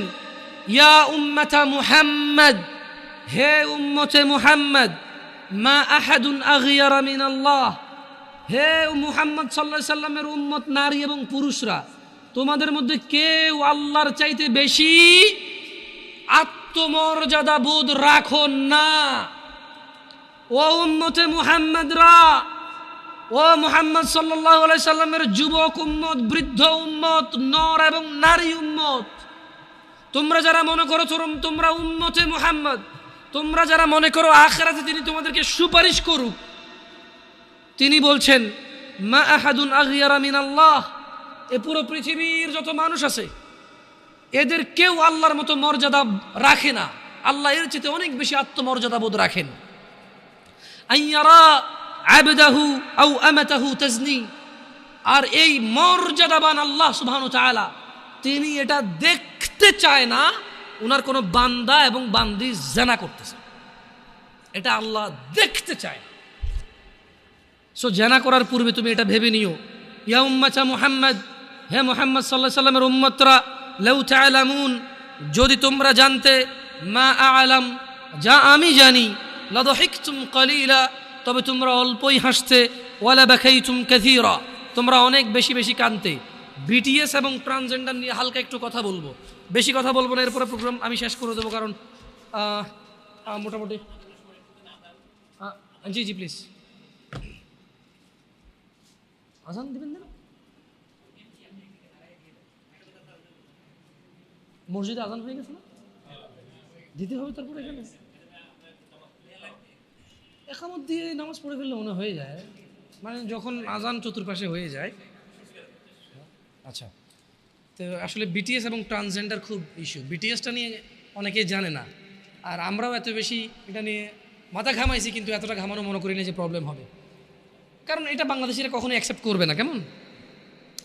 ইয়া উম্মাতা মুহাম্মদ, হে উম্মতে মুহাম্মদ, মা আহাদুন আগিয়ারা মিনাল্লাহ, হে মুহাম্মদ সাল্লাল্লাহু আলাইহি সাল্লামের উম্মত নারী এবং পুরুষরা, তোমাদের মধ্যে কেউ আল্লাহর চাইতে বেশি আত্মমর্যাদা বোধ রাখো না। ও উম্মতে মুহাম্মদরা, ও মুহাম্মদ সাল্লাল্লাহু আলাইহি সাল্লামের যুবক উম্মত, বৃদ্ধ উম্মত, নর এবং নারী উম্মত, তোমরা যারা মনে করো তোমরা উম্মতে মুহাম্মদ, তোমরা যারা মনে করো আখিরাতে তিনি তোমাদেরকে সুপারিশ করুক, তিনি বলছেন মা আহাদুন আগিয়ারা মিনাল্লাহ, এ পুরো পৃথিবীর যত মানুষ আছে এদের কেউ আল্লাহর মতো মর্যাদা রাখে না। আল্লাহ এর চেয়ে অনেক বেশি আত্মমর্যাদা বোধ রাখেন। আইয়ারা আবদাহু আও আমাতাহু তাজনি, আর এই মর্যাদাবান আল্লাহ সুবহানাহু ওয়া তাআলা তিনি এটা দেখতে চায় না ওনার কোনো বান্দা এবং বান্দি জিনা করতেছে, এটা আল্লাহ দেখতে চায়। সো জিনা করার পূর্বে তুমি এটা ভেবে নিও, ইয়া উম্মাতা মুহাম্মদ, হে মুহাম্মদ সাল্লাল্লাহু আলাইহি সাল্লামের উম্মতরা, লাউ তা'লামুন, যদি তোমরা জানতে, মা আ'লাম, যা আমি জানি, লাদহিকতুম কালিলা, তবে তোমরা অল্পই হাসতে, ওয়ালা বাকাইতুম কাসীরা, তোমরা অনেক বেশি বেশি কাঁদতে। বিটিএস এবং ট্রান্সজেন্ডার নিয়ে হালকা একটু কথা বলবো, বেশি কথা বলবো না, এরপরে প্রোগ্রাম আমি শেষ করে দেবো, কারণ মোটামুটি জি জি প্লিজ আজান দিবেন না, মসজিদে আজান হয়ে গেছে না? দিতে হবে তারপরে এখানে একামত দিয়ে নামাজ পড়ে ফেললে মনে হয়ে যায়, মানে যখন আজান চতুর্পাশে হয়ে যায়। আচ্ছা, তো আসলে বিটিএস এবং ট্রান্সজেন্ডার খুব ইস্যু। বিটিএসটা নিয়ে অনেকে জানে না, আর আমরাও এত বেশি এটা নিয়ে মাথা ঘামাইছি, কিন্তু এতটা ঘামানো মনে করি না যে প্রবলেম হবে, কারণ এটা বাংলাদেশিরা কখনোই অ্যাকসেপ্ট করবে না। কেমন,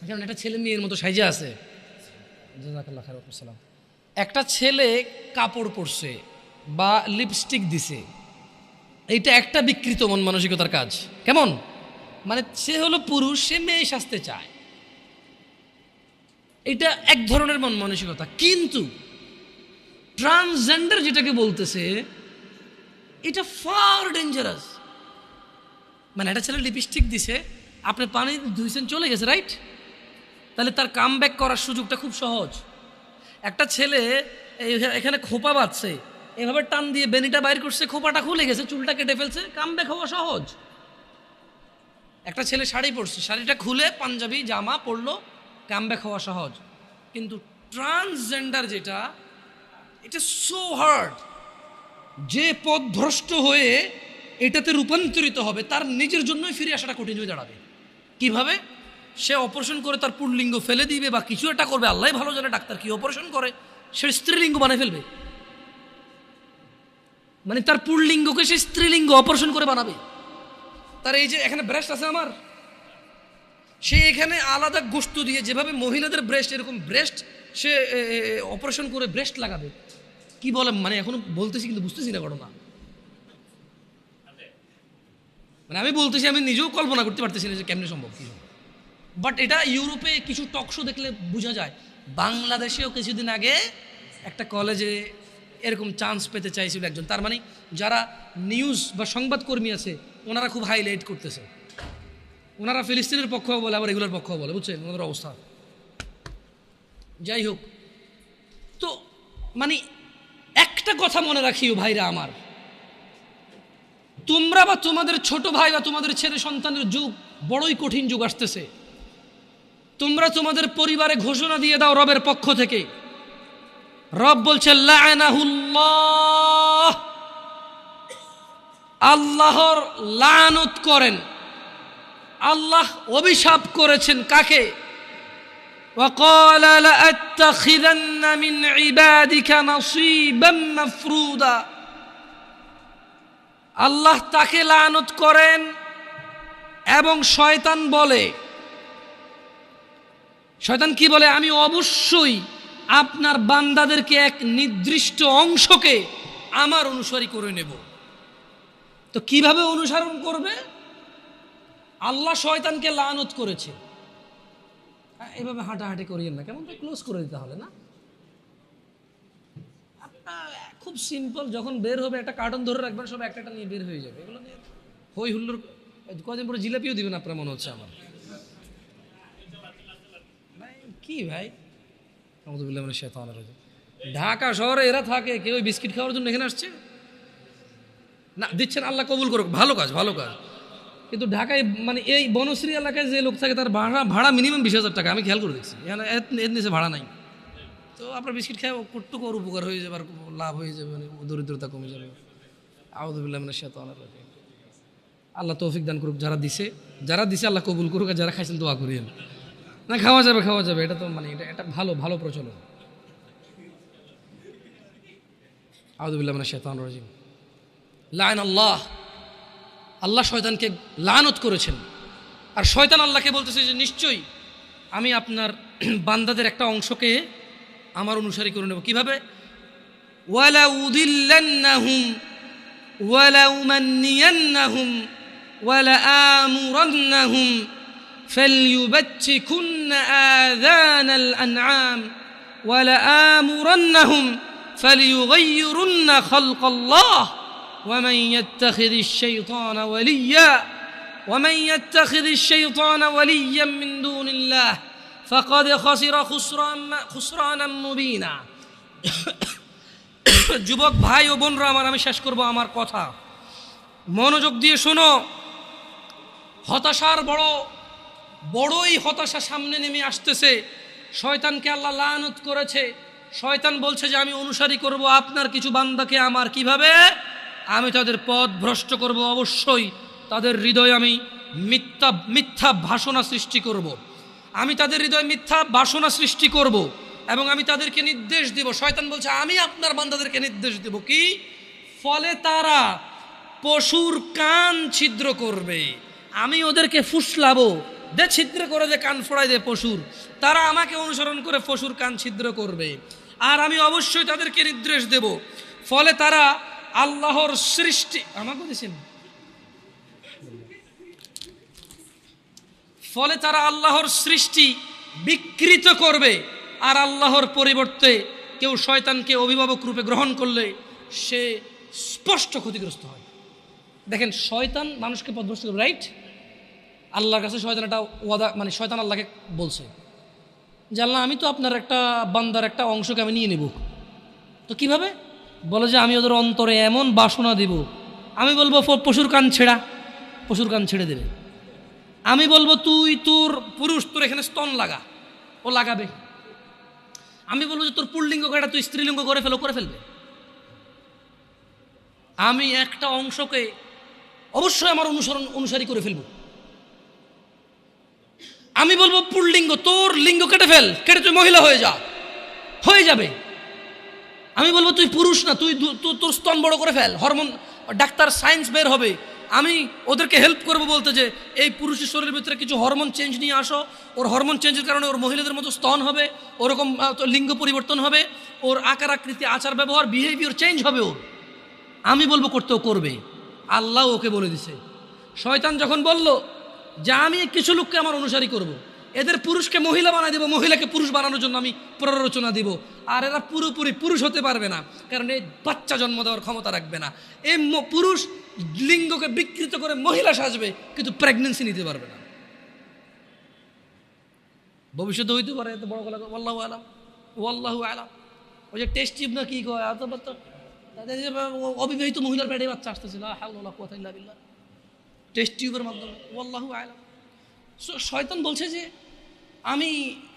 কারণ একটা ছেলে মেয়ের মতো সাইজা আছে। জাযাকাল্লাহ খাইর ওয়াসালাম। একটা ছেলে কাপড় পরছে বা লিপস্টিক দিছে, এইটা একটা বিকৃত মন মানসিকতার কাজ। কেমন, মানে সে হলো পুরুষ, সে মেয়ে সাজতে চায়, এটা এক ধরনের মন মানসিকতা। কিন্তু ট্রান্সজেন্ডার যেটাকে বলতেছে, এটা ফার ডেঞ্জারাস। মানে একটা ছেলে লিপস্টিক দিছে, আপনি পানি ধুইছেন, চলে গেছে, রাইট? তাহলে তার কাম ব্যাক করার সুযোগটা খুব সহজ। একটা ছেলে এখানে খোপা বাঁধছে, এভাবে টান দিয়ে বেনিটা বাইর করছে, খোপাটা খুলে গেছে, চুলটা কেটে ফেলছে, কাম ব্যাক হওয়া সহজ। একটা ছেলে শাড়ি পরছে, শাড়িটা খুলে পাঞ্জাবি জামা পরলো, কাম ব্যাক হওয়া সহজ। কিন্তু ট্রান্সজেন্ডার যেটা, এটা সো হার্ড। যে পথভ্রষ্ট হয়ে এটাতে রূপান্তরিত হবে, তার নিজের জন্যই ফিরে আসাটা কঠিন হয়ে দাঁড়াবে। কিভাবে? সে অপারেশন করে তার পুল্লিঙ্গ ফেলে দিবে বা কিছু একটা করবে, আল্লাহ ভালো জানে ডাক্তার কি অপারেশন করে, সে স্ত্রীলিঙ্গ বানিয়ে ফেলবে। মানে তার পুল্লিঙ্গকে সে স্ত্রীলিঙ্গ অপারেশন করে বানাবে। তার এই যে এখানে ব্রেস্ট আছে আমার, সে এখানে আলাদা গোস্ত দিয়ে, যেভাবে মহিলাদের ব্রেস্ট, এরকম ব্রেস্ট সে অপারেশন করে ব্রেস্ট লাগাবে। কি বলে, মানে এখনো বলতেছি কিন্তু বুঝতেছি না ঘটনা। মানে আমি বলতেছি, আমি নিজেও কল্পনা করতে পারতেছি না যে কেমনে সম্ভব, কি। বাট এটা ইউরোপে কিছু টক শো দেখলে বোঝা যায়। বাংলাদেশেও কিছুদিন আগে একটা কলেজে এরকম চান্স পেতে চাইছিল একজন। তার মানে যারা নিউজ বা সংবাদকর্মী আছে, ওনারা খুব হাইলাইট করতেছে, ওনারা ফিলিস্তিনের পক্ষও বলে, আবার এগুলোর পক্ষও বলে, বুঝছেন ওনাদের অবস্থা। যাই হোক, তো মানে একটা কথা মনে রাখিও ভাইরা আমার, তোমরা বা তোমাদের ছোট ভাই বা তোমাদের ছেলে সন্তানের যুগ বড়ই কঠিন যুগ আসতেছে। তোমরা তোমাদের পরিবারে ঘোষণা দিয়ে দাও রবের পক্ষ থেকে। রব বলছে লাআনাহুল্লাহ, আল্লাহর লানত করেন। আল্লাহ অভিশাপ করেছেন কাকে? ওয়াকালা লাআত্তাখিযান্না মিন ইবাদিকা নাসীবাম মাফরুদা। আল্লাহ তাকে লানত করেন এবং শয়তান বলে, শয়তান কি বলে? আমি অবশ্যই আপনার বান্দাদেরকে এক নির্দিষ্ট অংশকে আমার অনুসারী করে নেব। তো কিভাবে অনুসরণ করবে? আল্লাহ শয়তানকে লানত করেছে। এভাবে হাঁটাহাঁটি করিয়েন না, কেমন ক্লোজ করে দিতে হবে না? আপনার খুব সিম্পল, যখন বের হবে একটা কার্টন ধরে রাখবেন, সব একটা একটা নিয়ে বের হয়ে যাবে। এগুলো নিয়ে হই হুল্লোড়, কদিন পরে জিলাপিও দিবেন আপনার মনে হচ্ছে আমার। কি ভাই, ঢাকা শহরে এরা থাকে, কেউ বিস্কিট খাওয়ার জন্য এখানে আসছে না? দিচ্ছেন, আল্লাহ কবুল করুক, ভালো কাজ, ভালো কাজ। কিন্তু ঢাকায় মানে এই বনশ্রী এলাকায় যে লোক থাকে, তার ভাড়া মিনিমাম 20,000 টাকা। আমি খেয়াল করে দেখছি, এখানে এর নিচে ভাড়া নাই। তো আপনার বিস্কিট খায় কতটুকু ওর উপকার হয়ে যাবে, আর লাভ হয়ে যাবে, মানে দরিদ্রতা কমে যাবে। আউযু বিল্লাহি মিনাশ শাইতানির রাজিম। আল্লাহ তৌফিক দান করুক, যারা দিছে আল্লাহ কবুল করুক, আর যারা খাইছেন দোয়া করিয়েন। না, খাওয়া যাবে, এটা তো মানে এটা ভালো প্রচলন। আউযু বিল্লাহি মিনাশ শাইতানির রাজিম। লাআনাল্লাহ, আল্লাহ শয়তানকে লানত করেছেন। আর শয়তান আল্লাহকে বলতেছে যে নিশ্চয়ই আমি আপনার বান্দাদের একটা অংশকে আমার অনুসারী করে নেব। কিভাবে? ওয়ালা উদিল্লান্নাহুম ওয়ালা উমান্নিয়ান্নাহুম ওয়ালা আমুরান্নাহুম ফালইউবাত্তিকুন্না আযানাল আনআম ওয়ালা আমুরান্নাহুম ফালিয়ুগাইয়িরুন্না খালকাল্লাহ ومن يتخذ الشيطان وليا من دون الله فقد خسر خسرانا مبينا। যুবক ভাই ও বোনরা আমার, আমি শেষ করব আমার কথা, মনোযোগ দিয়ে শোনো। হতাশার বড়ই হতাশা সামনে নেমে আসতেছে। শয়তানকে আল্লাহ লানত করেছে, শয়তান বলছে যে আমি অনুসারী করব আপনার কিছু বান্দাকে আমার, কিভাবে? আমি তাদের পথ ভ্রষ্ট করব, অবশ্যই তাদের হৃদয়ে আমি মিথ্যা ভাষণা সৃষ্টি করব। আমি তাদের হৃদয়ে মিথ্যা বাসনা সৃষ্টি করব এবং আমি তাদেরকে নির্দেশ দেব। শয়তান বলছে আমি আপনার বান্দাদেরকে নির্দেশ দেব কি? ফলে তারা পশুর কান ছিদ্র করবে, আমি ওদেরকে ফুসলাবো, দে ছিদ্র করে দে, কান ফোড়াই দে পশুর। তারা আমাকে অনুসরণ করে পশুর কান ছিদ্র করবে, আর আমি অবশ্যই তাদেরকে নির্দেশ দেব। ফলে তারা আল্লাহর সৃষ্টি আমাকে দিয়েছেন, ফলে তারা আল্লাহর সৃষ্টি বিকৃত করবে, আর আল্লাহর পরিবর্তে কেউ শয়তানকে অভিভাবক রূপে গ্রহণ করলে সে স্পষ্ট ক্ষতিগ্রস্ত হয়। দেখেন, শয়তান মানুষকে পথভ্রষ্ট করবে, রাইট? আল্লাহর কাছে শয়তান একটা ওয়াদা, মানে শয়তান আল্লাহকে বলছে যে আল্লাহ, আমি তো আপনার একটা বান্দার একটা অংশকে আমি নিয়ে নেব। তো কিভাবে? বলে যে আমি ওদের অন্তরে এমন বাসনা দেব, আমি বলবো পশুর কান ছেড়া, পশুর কান ছেড়ে দেবে। আমি বলবো তুই তোর পুরুষ, তোর এখানে স্তন লাগা, ও লাগাবে। আমি বলবো যে তোর পুল্লিঙ্গ কাটা তুই স্ত্রীলিঙ্গ করে ফেলবে। আমি একটা অংশকে অবশ্যই আমার অনুসারী করে ফেলবো। আমি বলবো পুল্লিঙ্গ, তোর লিঙ্গ কেটে ফেল, কেটে তুই মহিলা হয়ে যা, হয়ে যাবে। আমি বলবো তুই পুরুষ না, তুই তোর স্তন বড় করে ফেল, হরমোন, ডাক্তার সায়েন্স বের হবে। আমি ওদেরকে হেল্প করবো বলতে যে এই পুরুষের শরীরের ভিতরে কিছু হরমোন চেঞ্জ নিয়ে আসো, ওর হরমোন চেঞ্জের কারণে ওর মহিলাদের মতো স্তন হবে, ওরকম লিঙ্গ পরিবর্তন হবে, ওর আকার আকৃতি, আচার ব্যবহার, বিহেভিয়ার চেঞ্জ হবে ওর। আমি বলবো করতে, ও করবে। আল্লাহ ওকে বলে দিছে। শয়তান যখন বলল যে আমি কিছু লোককে আমার অনুসারী করব, এদের পুরুষকে মহিলা বানাই দেবো, মহিলাকে পুরুষ বানানোর জন্য আমি প্ররোচনা দিব, আর এরা পুরোপুরি পুরুষ হতে পারবে না, কারণ এই বাচ্চা জন্ম দেওয়ার ক্ষমতা রাখবে না। এই পুরুষ লিঙ্গকে বিকৃত করে মহিলা সাজবে, কিন্তু প্রেগনেন্সি নিতে পারবে না। ভবিষ্যতে হইতে পারে, এত বড় গলা, আল্লাহু আলাম, আল্লাহু আলাম। ওই যে টেস্ট টিউব না কি কয়, অবিবাহিত মহিলার পেটে বাচ্চা আসতেছিল, টেস্ট টিউবের মাধ্যমে, আল্লাহু আলাম। শয়তান বলছে যে আমি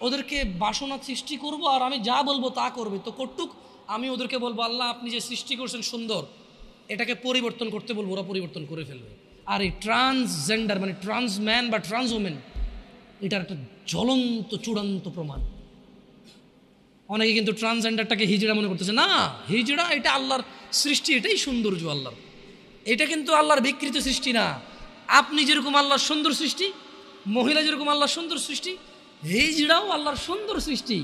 ওদেরকে বাসনা সৃষ্টি করব, আর আমি যা বলবো তা করবে। তো কটুক আমি ওদেরকে বলবো আল্লাহ আপনি যে সৃষ্টি করছেন সুন্দর, এটাকে পরিবর্তন করতে বলবো, ওরা পরিবর্তন করে ফেলবে। আর এই ট্রান্সজেন্ডার মানে ট্রান্স ম্যান বা ট্রান্স ওমেন, এটার একটা জ্বলন্ত চূড়ান্ত প্রমাণ। অনেকে কিন্তু ট্রান্সজেন্ডারটাকে হিজড়া মনে করতেছে, না, হিজড়া এটা আল্লাহর সৃষ্টি, এটাই সৌন্দর্য আল্লাহর, এটা কিন্তু আল্লাহর বিকৃত সৃষ্টি না। আপনি যেরকম আল্লাহর সুন্দর সৃষ্টি, মহিলা যেরকম আল্লাহর সুন্দর সৃষ্টি, হিজড়াও আল্লাহর সুন্দর সৃষ্টি।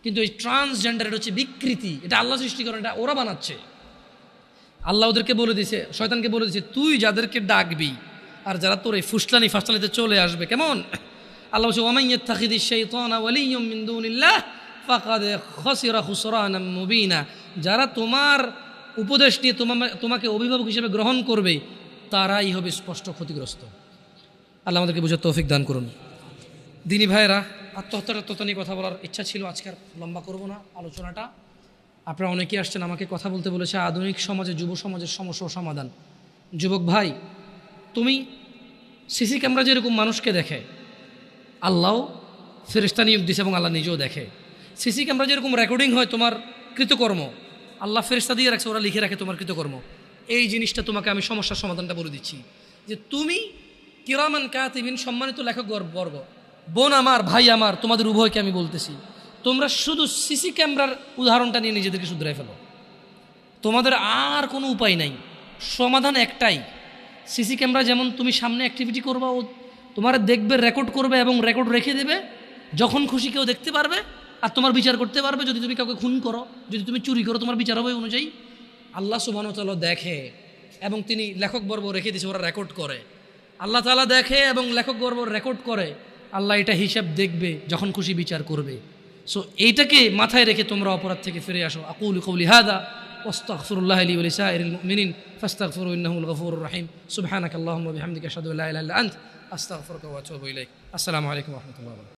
কিন্তু এই ট্রান্সজেন্ডার এটা হচ্ছে বিকৃতি, এটা আল্লাহ সৃষ্টি করেন, এটা ওরা বানাচ্ছে। আল্লাহ ওদেরকে বলে দিছে, শয়তানকে বলে দিছে তুই যাদেরকে ডাকবি আর যারা তোর এই ফাসলানিতে চলে আসবে, কেমন? আল্লাহ বলছে ওয়ামান ইয়াত্তাখিযিশ শাইতানা ওয়ালিয়্যাম মিন দুনিল্লাহ ফাকাদ খাসিরা খুসরানাম মুবিনা। যারা তোমার উপদেশ নিয়ে তোমাকে অভিভাবক হিসেবে গ্রহণ করবে, তারাই হবে স্পষ্ট ক্ষতিগ্রস্ত। আল্লাহ আমাদেরকে বুঝার তৌফিক দান করুন। দিনী ভাইয়েরা, আত্মহত্যার নিয়ে কথা বলার ইচ্ছা ছিল, আজকে আর লম্বা করব না আলোচনাটা। আপনারা অনেকেই আসছেন আমাকে কথা বলতে বলেছে আধুনিক সমাজে, যুব সমাজের সমস্যা সমাধান। যুবক ভাই, তুমি সিসি ক্যামেরা যেরকম মানুষকে দেখে, আল্লাহ ফেরেশতা নিয়োগ দিয়েছে এবং আল্লাহ নিজেও দেখে। সিসি ক্যামেরা যেরকম রেকর্ডিং হয় তোমার কৃতকর্ম, আল্লাহ ফেরেশতা দিয়ে রাখছে, ওরা লিখে রাখে তোমার কৃতকর্ম। এই জিনিসটা তোমাকে আমি সমস্যার সমাধানটা বলে দিচ্ছি যে তুমি কিরামান কাতিবিন, সম্মানিত লেখক বর্গ, বোন আমার, ভাই আমার, তোমাদের উভয়কে আমি বলতেছি, তোমরা শুধু সিসি ক্যামেরার উদাহরণটা নিয়ে নিজেদেরকে শুধরাই ফেলো। তোমাদের আর কোনো উপায় নাই, সমাধান একটাই। সিসি ক্যামেরা যেমন তুমি সামনে অ্যাক্টিভিটি করবা, ও তোমার দেখবে, রেকর্ড করবে এবং রেকর্ড রেখে দেবে, যখন খুশি কেউ দেখতে পারবে আর তোমার বিচার করতে পারবে। যদি তুমি কাউকে খুন করো, যদি তুমি চুরি করো, তোমার বিচার হবে অনুযায়ী। আল্লাহ সুবহানাহু ওয়া তাআলা দেখে এবং তিনি লেখকবর্গ রেখে দিয়েছে, ওরা রেকর্ড করে। আল্লাহ তাআলা দেখে এবং লেখকবর্গ রেকর্ড করে, আল্লাহ এটা হিসাব দেখবে, যখন খুশি বিচার করবে। সো এইটাকে মাথায় রেখে তোমরা অপরাধ থেকে ফিরে আসো। আকুলু কওলি হাযা ওয়াস্তাগফিরুল্লাহ লি ওয়া লিসাইরিল মুমিনিন ফাস্তাগফিরু ইন্নাহুল গফুরুর রহিম। সুবহানাকাল্লাহুম্মা ওয়া বিহামদিকা আশহাদু আল্লা ইলাহা ইল্লা আনতা আস্তাগফিরুকা ওয়া আতুবু ইলাইক। আসসালামু আলাইকুম ওয়া রাহমাতুল্লাহি ওয়া বারাকাতুহু।